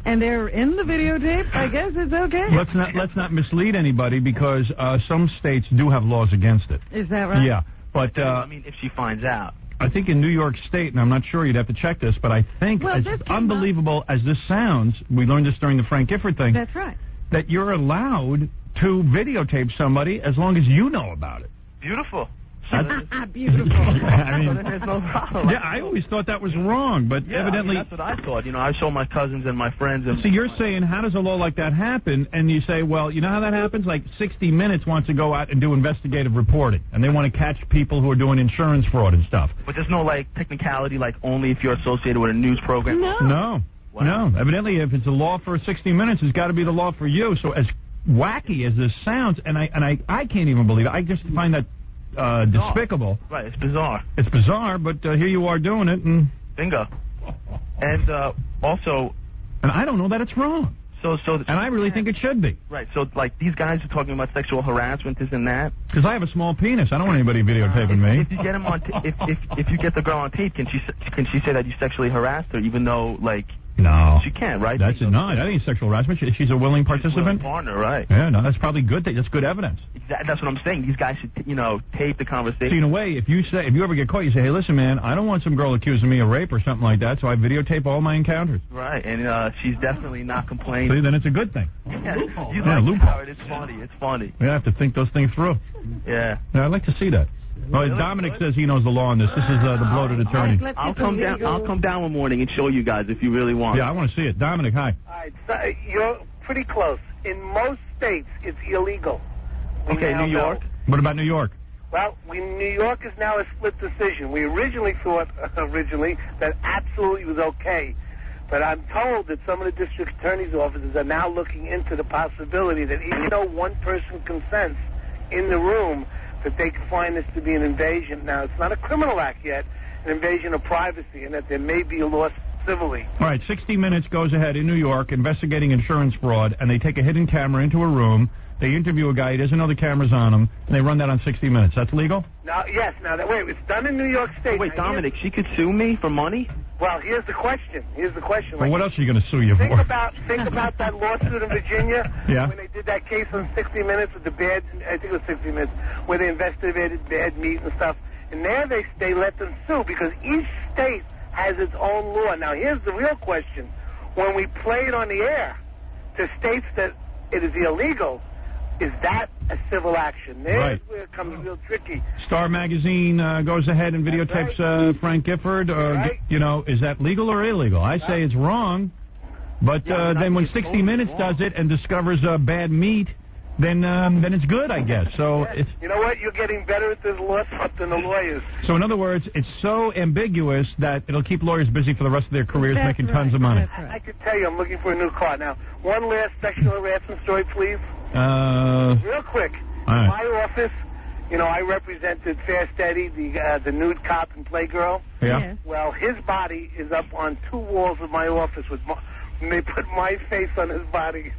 and they're in the videotape, I guess it's okay. Let's not mislead anybody because some states do have laws against it. Is that right? Yeah, but if she finds out. I think in New York State, and I'm not sure, you'd have to check this, but I think as unbelievable as this sounds, we learned this during the Frank Gifford thing. That's right. That you're allowed to videotape somebody as long as you know about it. Beautiful. Beautiful. I mean, there's no problem. yeah, I always thought that was wrong, but evidently... that's what I thought. I show my cousins and my friends. And so you're saying, how does a law like that happen? And you say, well, you know how that happens? Like 60 Minutes wants to go out and do investigative reporting, and they want to catch people who are doing insurance fraud and stuff. But there's no, technicality, only if you're associated with a news program? No. Wow. No. Evidently, if it's a law for 60 Minutes, it's got to be the law for you. So as wacky as this sounds, and I can't even believe it. I just find that despicable. Right, it's bizarre. It's bizarre, but here you are doing it, and... Bingo. And also... And I don't know that it's wrong. And I really think it should be. Right, so, these guys are talking about sexual harassment, this and that. Because I have a small penis. I don't want anybody videotaping me. If you get him on... if you get the girl on tape, can she say that you sexually harassed her, even though, No. She can't, right? That's not. I think it's sexual harassment. She's a willing participant. She's a partner, right? Yeah, no, that's probably good. That's good evidence. That's what I'm saying. These guys should, tape the conversation. See, in a way, if you ever get caught, you say, hey, listen, man, I don't want some girl accusing me of rape or something like that, so I videotape all my encounters. Right, and she's definitely not complaining. See, then it's a good thing. Loophole. Howard. It's funny. We have to think those things through. Yeah. I'd like to see that. Well, Dominic says he knows the law on this. This is the bloated attorney. I'll come down one morning and show you guys if you really want. Yeah, I want to see it. Dominic, hi. All right, so you're pretty close. In most states, it's illegal. Okay, New York? What about New York? Well, New York is now a split decision. We originally thought that absolutely was okay. But I'm told that some of the district attorney's offices are now looking into the possibility that even though one person consents in the room, that they can find this to be an invasion. Now, it's not a criminal act yet, an invasion of privacy, and that there may be a loss civilly. All right, 60 Minutes goes ahead in New York investigating insurance fraud, and they take a hidden camera into a room. They interview a guy, he doesn't know the camera's on him, and they run that on 60 Minutes. That's legal? Now, yes. Now, wait, it's done in New York State. Wait, Dominic, she could sue me for money? Well, here's the question. Well, what else are you going to sue you think for? Think about that lawsuit in Virginia Yeah. when they did that case on 60 Minutes with the bad, I think it was 60 Minutes, where they investigated bad meat and stuff. And there they let them sue because each state has its own law. Now, here's the real question. When we play it on the air to states that it is illegal, is that a civil action? There's where it comes real tricky. Star Magazine goes ahead and videotapes Frank Gifford. Is that legal or illegal? I say it's wrong. But then when 60 Minutes does it and discovers bad meat, then it's good, I guess. So it's. You know what? You're getting better at this law stuff than the lawyers. So in other words, it's so ambiguous that it'll keep lawyers busy for the rest of their careers, making tons of money. I could tell you, I'm looking for a new car now. One last sexual harassment story, please. Real quick. All right. My office. I represented Fast Eddie, the nude cop and Playgirl. Yeah. Well, his body is up on 2 walls of my office and they put my face on his body.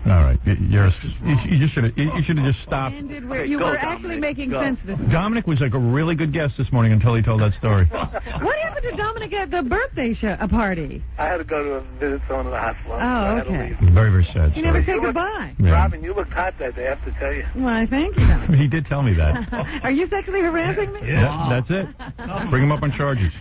All right, you should have just stopped. You were actually making sense this morning. Dominic was like a really good guest this morning until he told that story. What happened to Dominic at the birthday party? I had to go to visit someone in the hospital. Oh, okay. Very, very sad. You never said goodbye. Yeah. Robin, you looked hot that day, I have to tell you. Why, thank you. He did tell me that. Are you sexually harassing me? Yeah, that's it. Bring him up on charges.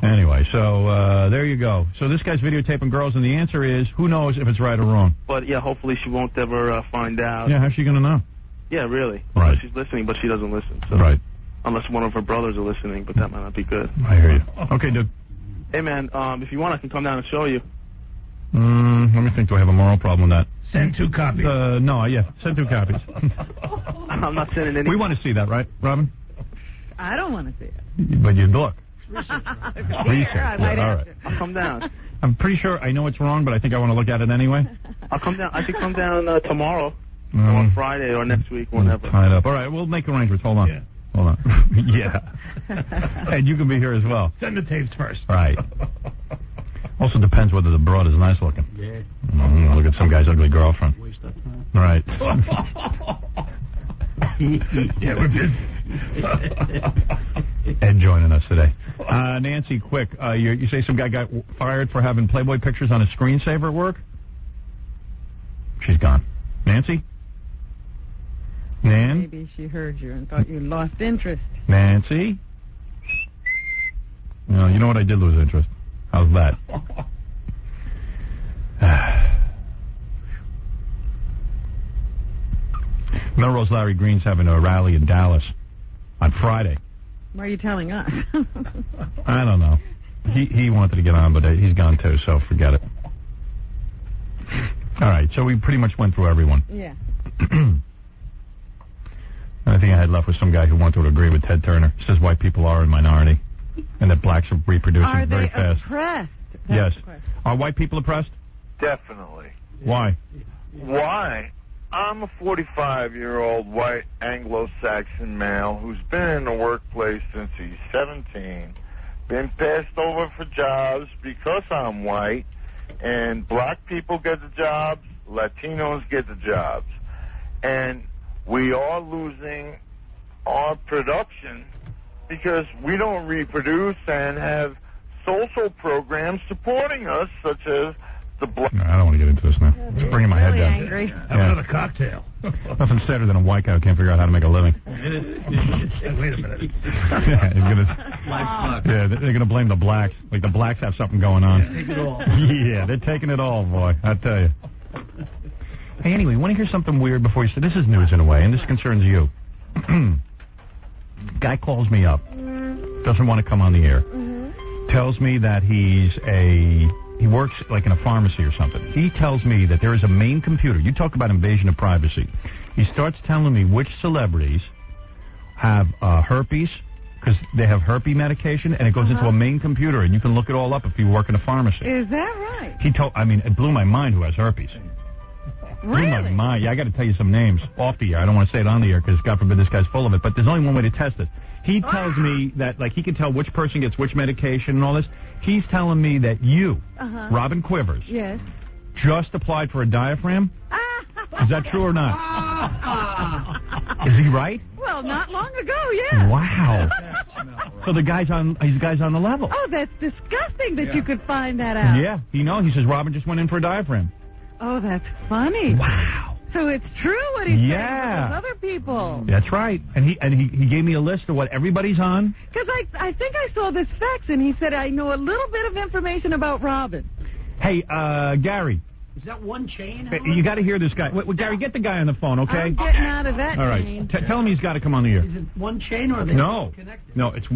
Anyway, so there you go. So this guy's videotaping girls, and the answer is, who knows if it's right or wrong? But, yeah, hopefully she won't ever find out. Yeah, how's she going to know? Yeah, really. Right. She's listening, but she doesn't listen. So. Right. Unless one of her brothers are listening, but that might not be good. I hear you. Okay, dude. Hey, man, if you want, I can come down and show you. Let me think. Do I have a moral problem with that? Send 2 copies. No, yeah. Send 2 copies. I'm not sending any. We want to see that, right, Robin? I don't want to see it. But you'd look. Research. All right. I'll come down. I'm pretty sure I know it's wrong, but I think I want to look at it anyway. I'll come down. I could come down tomorrow, or on Friday, or next week, whenever. Tied up. All right, we'll make arrangements. Hold on. Yeah. Hold on. Yeah. And you can be here as well. Send the tapes first. Right. Also depends whether the broad is nice looking. Yeah. Look at some guy's ugly girlfriend. Right. Yeah, we're busy. Ed joining us today. Nancy, quick. You say some guy got fired for having Playboy pictures on a screensaver at work? She's gone. Nancy? Nan? Maybe she heard you and thought you lost interest. Nancy? No, you know what? I did lose interest. How's that? Melrose Larry Green's having a rally in Dallas on Friday. Why are you telling us? I don't know. He wanted to get on, but he's gone too, so forget it. All right, so we pretty much went through everyone. Yeah. I think I had left with some guy who wanted to agree with Ted Turner. He says white people are a minority and that blacks are reproducing very fast. Are they oppressed? Yes. Are white people oppressed? Definitely. Why? Why? I'm a 45-year-old white Anglo-Saxon male who's been in the workplace since he's 17, been passed over for jobs because I'm white, and black people get the jobs, Latinos get the jobs. And we are losing our production because we don't reproduce and have social programs supporting us, such as the black... No, I don't want to get into this now. It's bringing my head down. Angry. Have another cocktail. Nothing sadder than a white guy who can't figure out how to make a living. Wait a minute. They're gonna blame the blacks. Like the blacks have something going on. Yeah, take it all. Yeah, they're taking it all, boy. I tell you. Hey, anyway, want to hear something weird before you say this is news in a way, and this concerns you. Guy calls me up, doesn't want to come on the air, tells me that he works like in a pharmacy or something. He tells me that there is a main computer. You talk about invasion of privacy. He starts telling me which celebrities have herpes, because they have herpes medication, and it goes into a main computer, and you can look it all up if you work in a pharmacy. Is that right? It blew my mind who has herpes. Really? Blew my mind. Yeah, I got to tell you some names off the air. I don't want to say it on the air because, God forbid, this guy's full of it, but there's only one way to test it. He tells me that, like, he can tell which person gets which medication and all this. He's telling me that you, Robin Quivers, yes, just applied for a diaphragm. Is that true or not? Is he right? Well, not long ago, yeah. Wow. So the guy's on the level. Oh, that's disgusting that you could find that out. Yeah, he says Robin just went in for a diaphragm. Oh, that's funny. Wow. So it's true what he's saying about those other people. That's right. And he gave me a list of what everybody's on. Because I think I saw this fax, and he said, I know a little bit of information about Robin. Hey, Gary. Is that one chain? You got to hear this guy. Wait, Gary, get the guy on the phone, okay? I'm getting out of that all right. chain. Tell him he's got to come on the air. Is it one chain or are they all connected? No, it's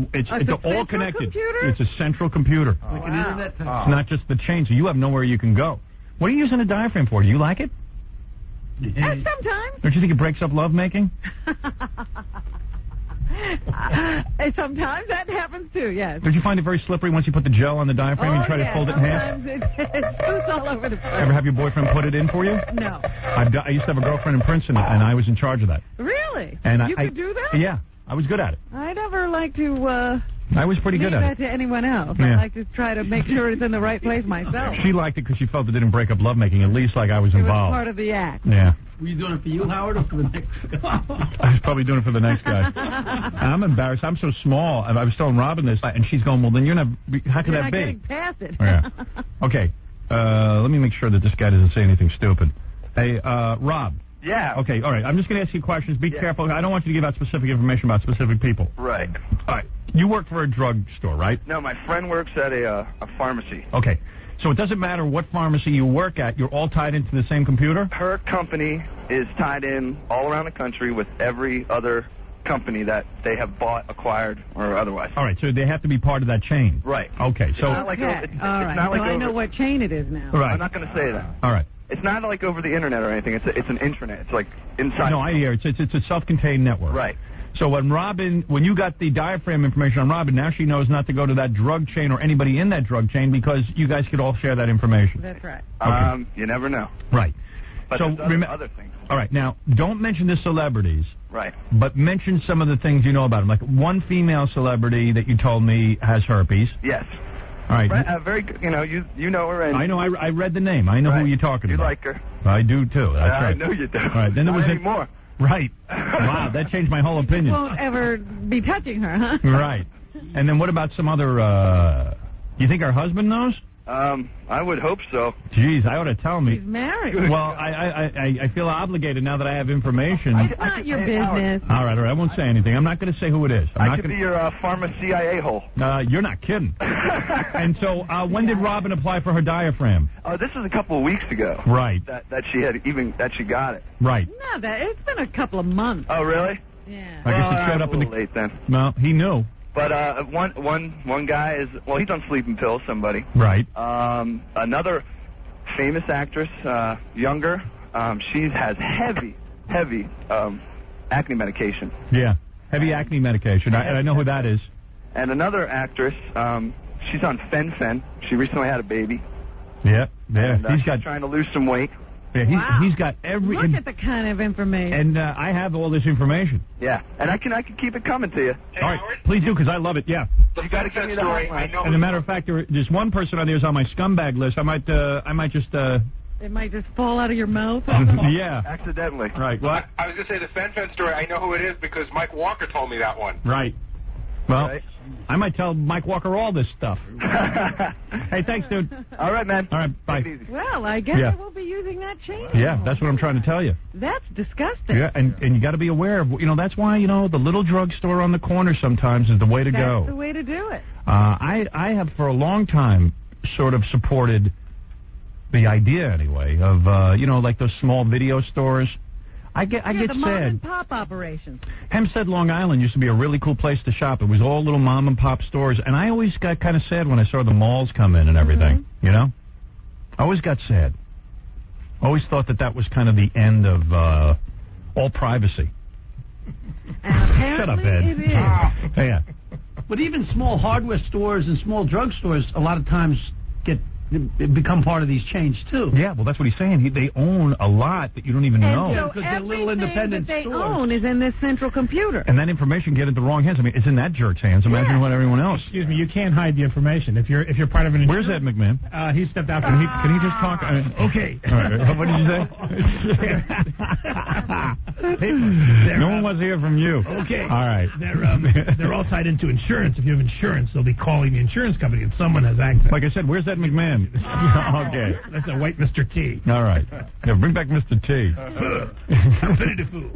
all connected. Computer? It's a central computer. Like an internet type. It's not just the chain, so you have nowhere you can go. What are you using a diaphragm for? Do you like it? Sometimes. Don't you think it breaks up lovemaking? Sometimes that happens too, yes. Don't you find it very slippery once you put the gel on the diaphragm and you try to fold it in half? Sometimes it's loose all over the place. Ever have your boyfriend put it in for you? No. I used to have a girlfriend in Princeton, and I was in charge of that. Really? And you could do that? Yeah, I was good at it. I never like to I was pretty good at that to anyone else. Yeah. I like to try to make sure it's in the right place myself. She liked it because she felt it didn't break up lovemaking, at least like I was It was involved. part of the act. Yeah. Were you doing it for you, Howard, or for the next guy? I was probably doing it for the next guy. I'm embarrassed. I'm so small. I was telling Robin this, and she's going, well, then you're not, how could You're that not be? getting past it. Yeah. Okay. Let me make sure that this guy doesn't say anything stupid. Hey, Rob. Yeah. Okay, all right. I'm just going to ask you questions. Be careful. I don't want you to give out specific information about specific people. Right. All right. You work for a drug store, right? No, my friend works at a pharmacy. Okay. So it doesn't matter what pharmacy you work at. You're all tied into the same computer? Her company is tied in all around the country with every other company that they have bought, acquired, or otherwise. All right. So they have to be part of that chain. Right. Okay. So. It's not like all right. not like so I know what chain it is now. Right. I'm not going to say that. All right. It's not like over the internet or anything. It's an intranet. It's like inside. No, I hear. It's a self-contained network. Right. So when you got the diaphragm information on Robin, now she knows not to go to that drug chain or anybody in that drug chain because you guys could all share that information. That's right. Okay. You never know. Right. But so there's other things. All right. Now, don't mention the celebrities. Right. But mention some of the things you know about them. Like one female celebrity that you told me has herpes. Yes. All right. Very good. You know her. And I know. I read the name. I know who you're talking about. You like her. I do too. That's right. I know you do. All right. Then there was anymore. Right. Wow. That changed my whole opinion. You won't ever be touching her, huh? Right. And then what about some other? You think her husband knows? I would hope so. Jeez, I ought to tell me. He's married. Well, I feel obligated now that I have information. It's not your business. All right. I won't say anything. I'm not going to say who it is. I could be your pharma CIA hole. You're not kidding. And so, when did Robin apply for her diaphragm? This was a couple of weeks ago. Right. That she got it. Right. No, it's been a couple of months. Oh, really? Yeah. I guess it showed up a little late then. No, he knew. But one guy is he's on sleeping pills. Somebody. Right. Another famous actress, younger. She has heavy acne medication. Yeah, heavy acne medication. I know who that is. And another actress, she's on fen-phen. She recently had a baby. Yeah, yeah. And, she's trying to lose some weight. Yeah, he's got every. Look at the kind of information. And I have all this information. Yeah, and I can keep it coming to you. All right, please do because I love it. Yeah. You got to give me the hotline. As a matter of fact, there's one person on there who's on my scumbag list. I might just. It might just fall out of your mouth. Yeah. Accidentally. Right. What? I was going to say the fen-phen story. I know who it is because Mike Walker told me that one. Right. Well, I might tell Mike Walker all this stuff. Hey, thanks, dude. All right, man. All right, bye. Well, I guess I won't be using that chain. Yeah, that's what I'm trying to tell you. That's disgusting. Yeah, and you got to be aware of, that's why, the little drugstore on the corner sometimes is the way to go. That's the way to do it. I have for a long time sort of supported the idea, anyway, of, like those small video stores. I get the sad. mom and pop operations. Hempstead, Long Island used to be a really cool place to shop. It was all little mom and pop stores, and I always got kind of sad when I saw the malls come in and everything. I always got sad. Always thought that was kind of the end of all privacy. Shut up, Ed. It is. Yeah. But even small hardware stores and small drugstores a lot of times become part of these chains too. Yeah, well, that's what he's saying. They own a lot that you don't even know. So because they're little independent that they stores. own is in this central computer. And that information get into the wrong hands. I mean, it's in that jerk's hands. Imagine what everyone else. Excuse me, you can't hide the information if you're part of an. Where's Ed McMahon? He stepped out. Can he just talk? Okay. All right. What did you say? No one wants to hear from you. Okay. All right. They're all tied into insurance. If you have insurance, they'll be calling the insurance company, and someone has access. Like I said, where's Ed McMahon? Okay. That's a white Mr. T. All right. Yeah, bring back Mr. T. I'm ready to fool.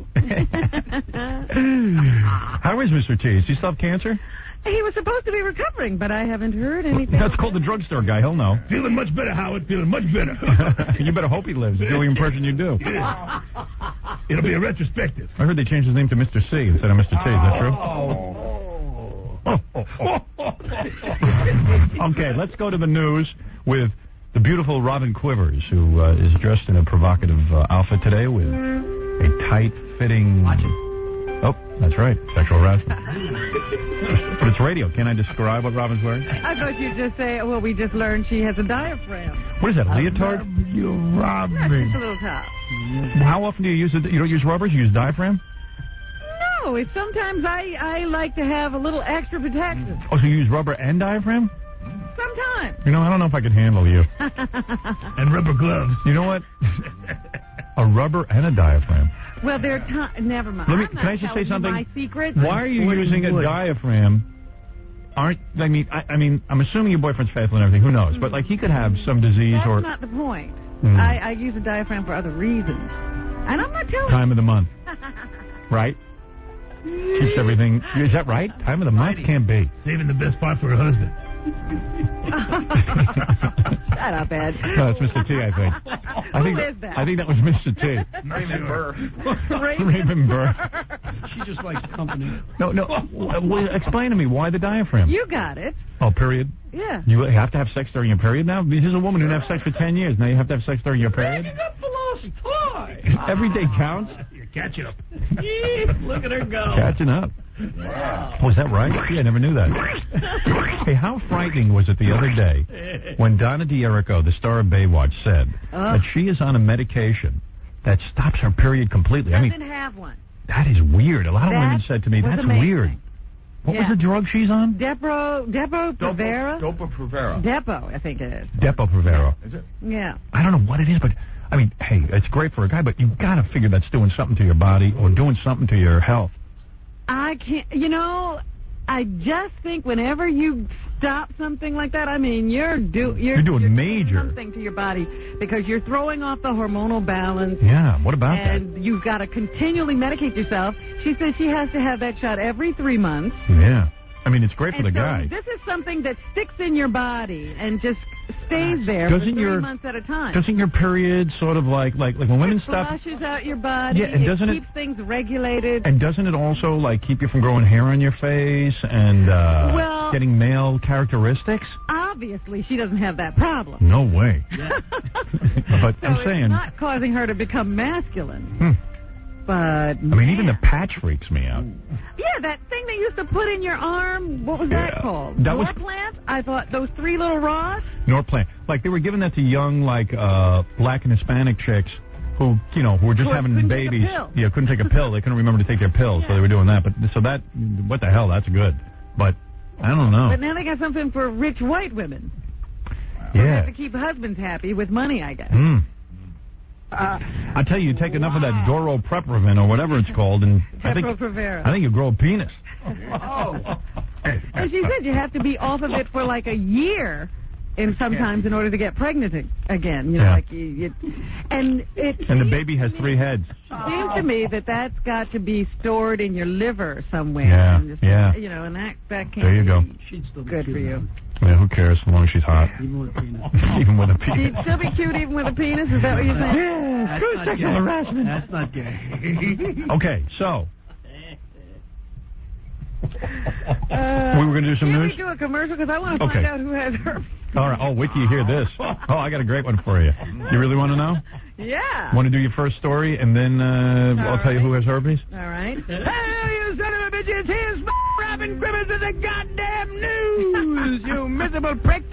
How is Mr. T? Does he still have cancer? He was supposed to be recovering, but I haven't heard anything. That's called the drugstore guy. He'll know. Feeling much better, Howard. Feeling much better. You better hope he lives. The only impression you do. Yeah. It'll be a retrospective. I heard they changed his name to Mr. C instead of Mr. T. Is that true? Okay, let's go to the news with the beautiful Robin Quivers, who is dressed in a provocative outfit today with a tight-fitting... Oh, that's right, sexual harassment. But it's radio. Can I describe what Robin's wearing? I thought you'd just say, well, we just learned she has a diaphragm. What is that, leotard? You robbed That's me. just a little top. How often do you use it? You don't use rubbers? You use diaphragm? No, it's sometimes I like to have a little extra protection. Oh, so you use rubber and diaphragm? Sometimes. You know, I don't know if I could handle you. And rubber gloves. You know what? A rubber and a diaphragm. Well, they're never mind. Can I just say something? My secret. Why are you using a diaphragm? I mean, I'm assuming your boyfriend's faithful and everything. Who knows? But like, he could have some disease That's not the point. I use a diaphragm for other reasons, and I'm not telling. Time of the month, right? Keeps everything. Is that right? Time of the month can't be. Saving the best part for her husband. Shut up, Ed. No, it's Mr. T, I think. Who is that? I think that was Mr. T. Raymond Burr. Raymond Burr. She just likes company. No. Explain to me, why the diaphragm? You got it. Oh, period? Yeah. You have to have sex during your period now? This is a woman who didn't have sex for 10 years. Now you have to have sex during your period? Every day counts? You're catching up. Look at her go. Catching up. Wow. Was that right? Yeah, I never knew that. Hey, how frightening was it the other day when Donna D'Errico, the star of Baywatch, said that she is on a medication that stops her period completely? Doesn't have one. That is weird. A lot of women said to me, that's amazing. weird. What was the drug she's on? Depo-Provera? Depo-Provera. Depo, I think it is. Depo-Provera. Is it? Yeah. I don't know what it is, but, I mean, hey, it's great for a guy, but you've got to figure that's doing something to your body or doing something to your health. I can't, I just think whenever you stop something like that, I mean, you're doing major something to your body because you're throwing off the hormonal balance. Yeah, what about that? And you've got to continually medicate yourself. She says she has to have that shot every 3 months. Yeah. I mean, it's great for the so guy. This is something that sticks in your body and just stays there for 3 months at a time. Doesn't your period sort of like when women stop... It flushes out your body. Yeah, and doesn't keeps things regulated. And doesn't it also, like, keep you from growing hair on your face and getting male characteristics? Obviously, she doesn't have that problem. No way. But so I'm saying... it's not causing her to become masculine. But, I mean, even the patch freaks me out. Yeah, that thing they used to put in your arm, what was that called? That was Norplant? I thought those 3 little rods? Norplant. Like, they were giving that to young, like, black and Hispanic chicks who were just having babies. Yeah, couldn't take a pill. They couldn't remember to take their pills, so they were doing that. But so that, what the hell, that's good. But I don't know. But now they got something for rich white women. Yeah. They have to keep husbands happy with money, I guess. I tell you, you take enough of that Doropreprovin or whatever it's called, and I think you grow a penis. And she said you have to be off of it for like a year, sometimes in order to get pregnant again. And the baby has 3 heads. Seems to me that's got to be stored in your liver somewhere. Yeah. And that can't there you go. be good for you. Yeah, who cares as long as she's hot. Even with a penis. Even with a penis. She'd still be cute even with a penis? Is that what you're saying? Yeah, screw sexual harassment. That's not gay. Okay, so. We were going to do some news? Can we do a commercial? Because I want to find out who has herpes. All right. Oh, wait till you hear this. Oh, I got a great one for you. You really want to know? Yeah. Want to do your first story, and then I'll tell you who has herpes? All right. Hey, you son of a bitches, here's Robin Quivers of the goddamn news, you miserable pricks.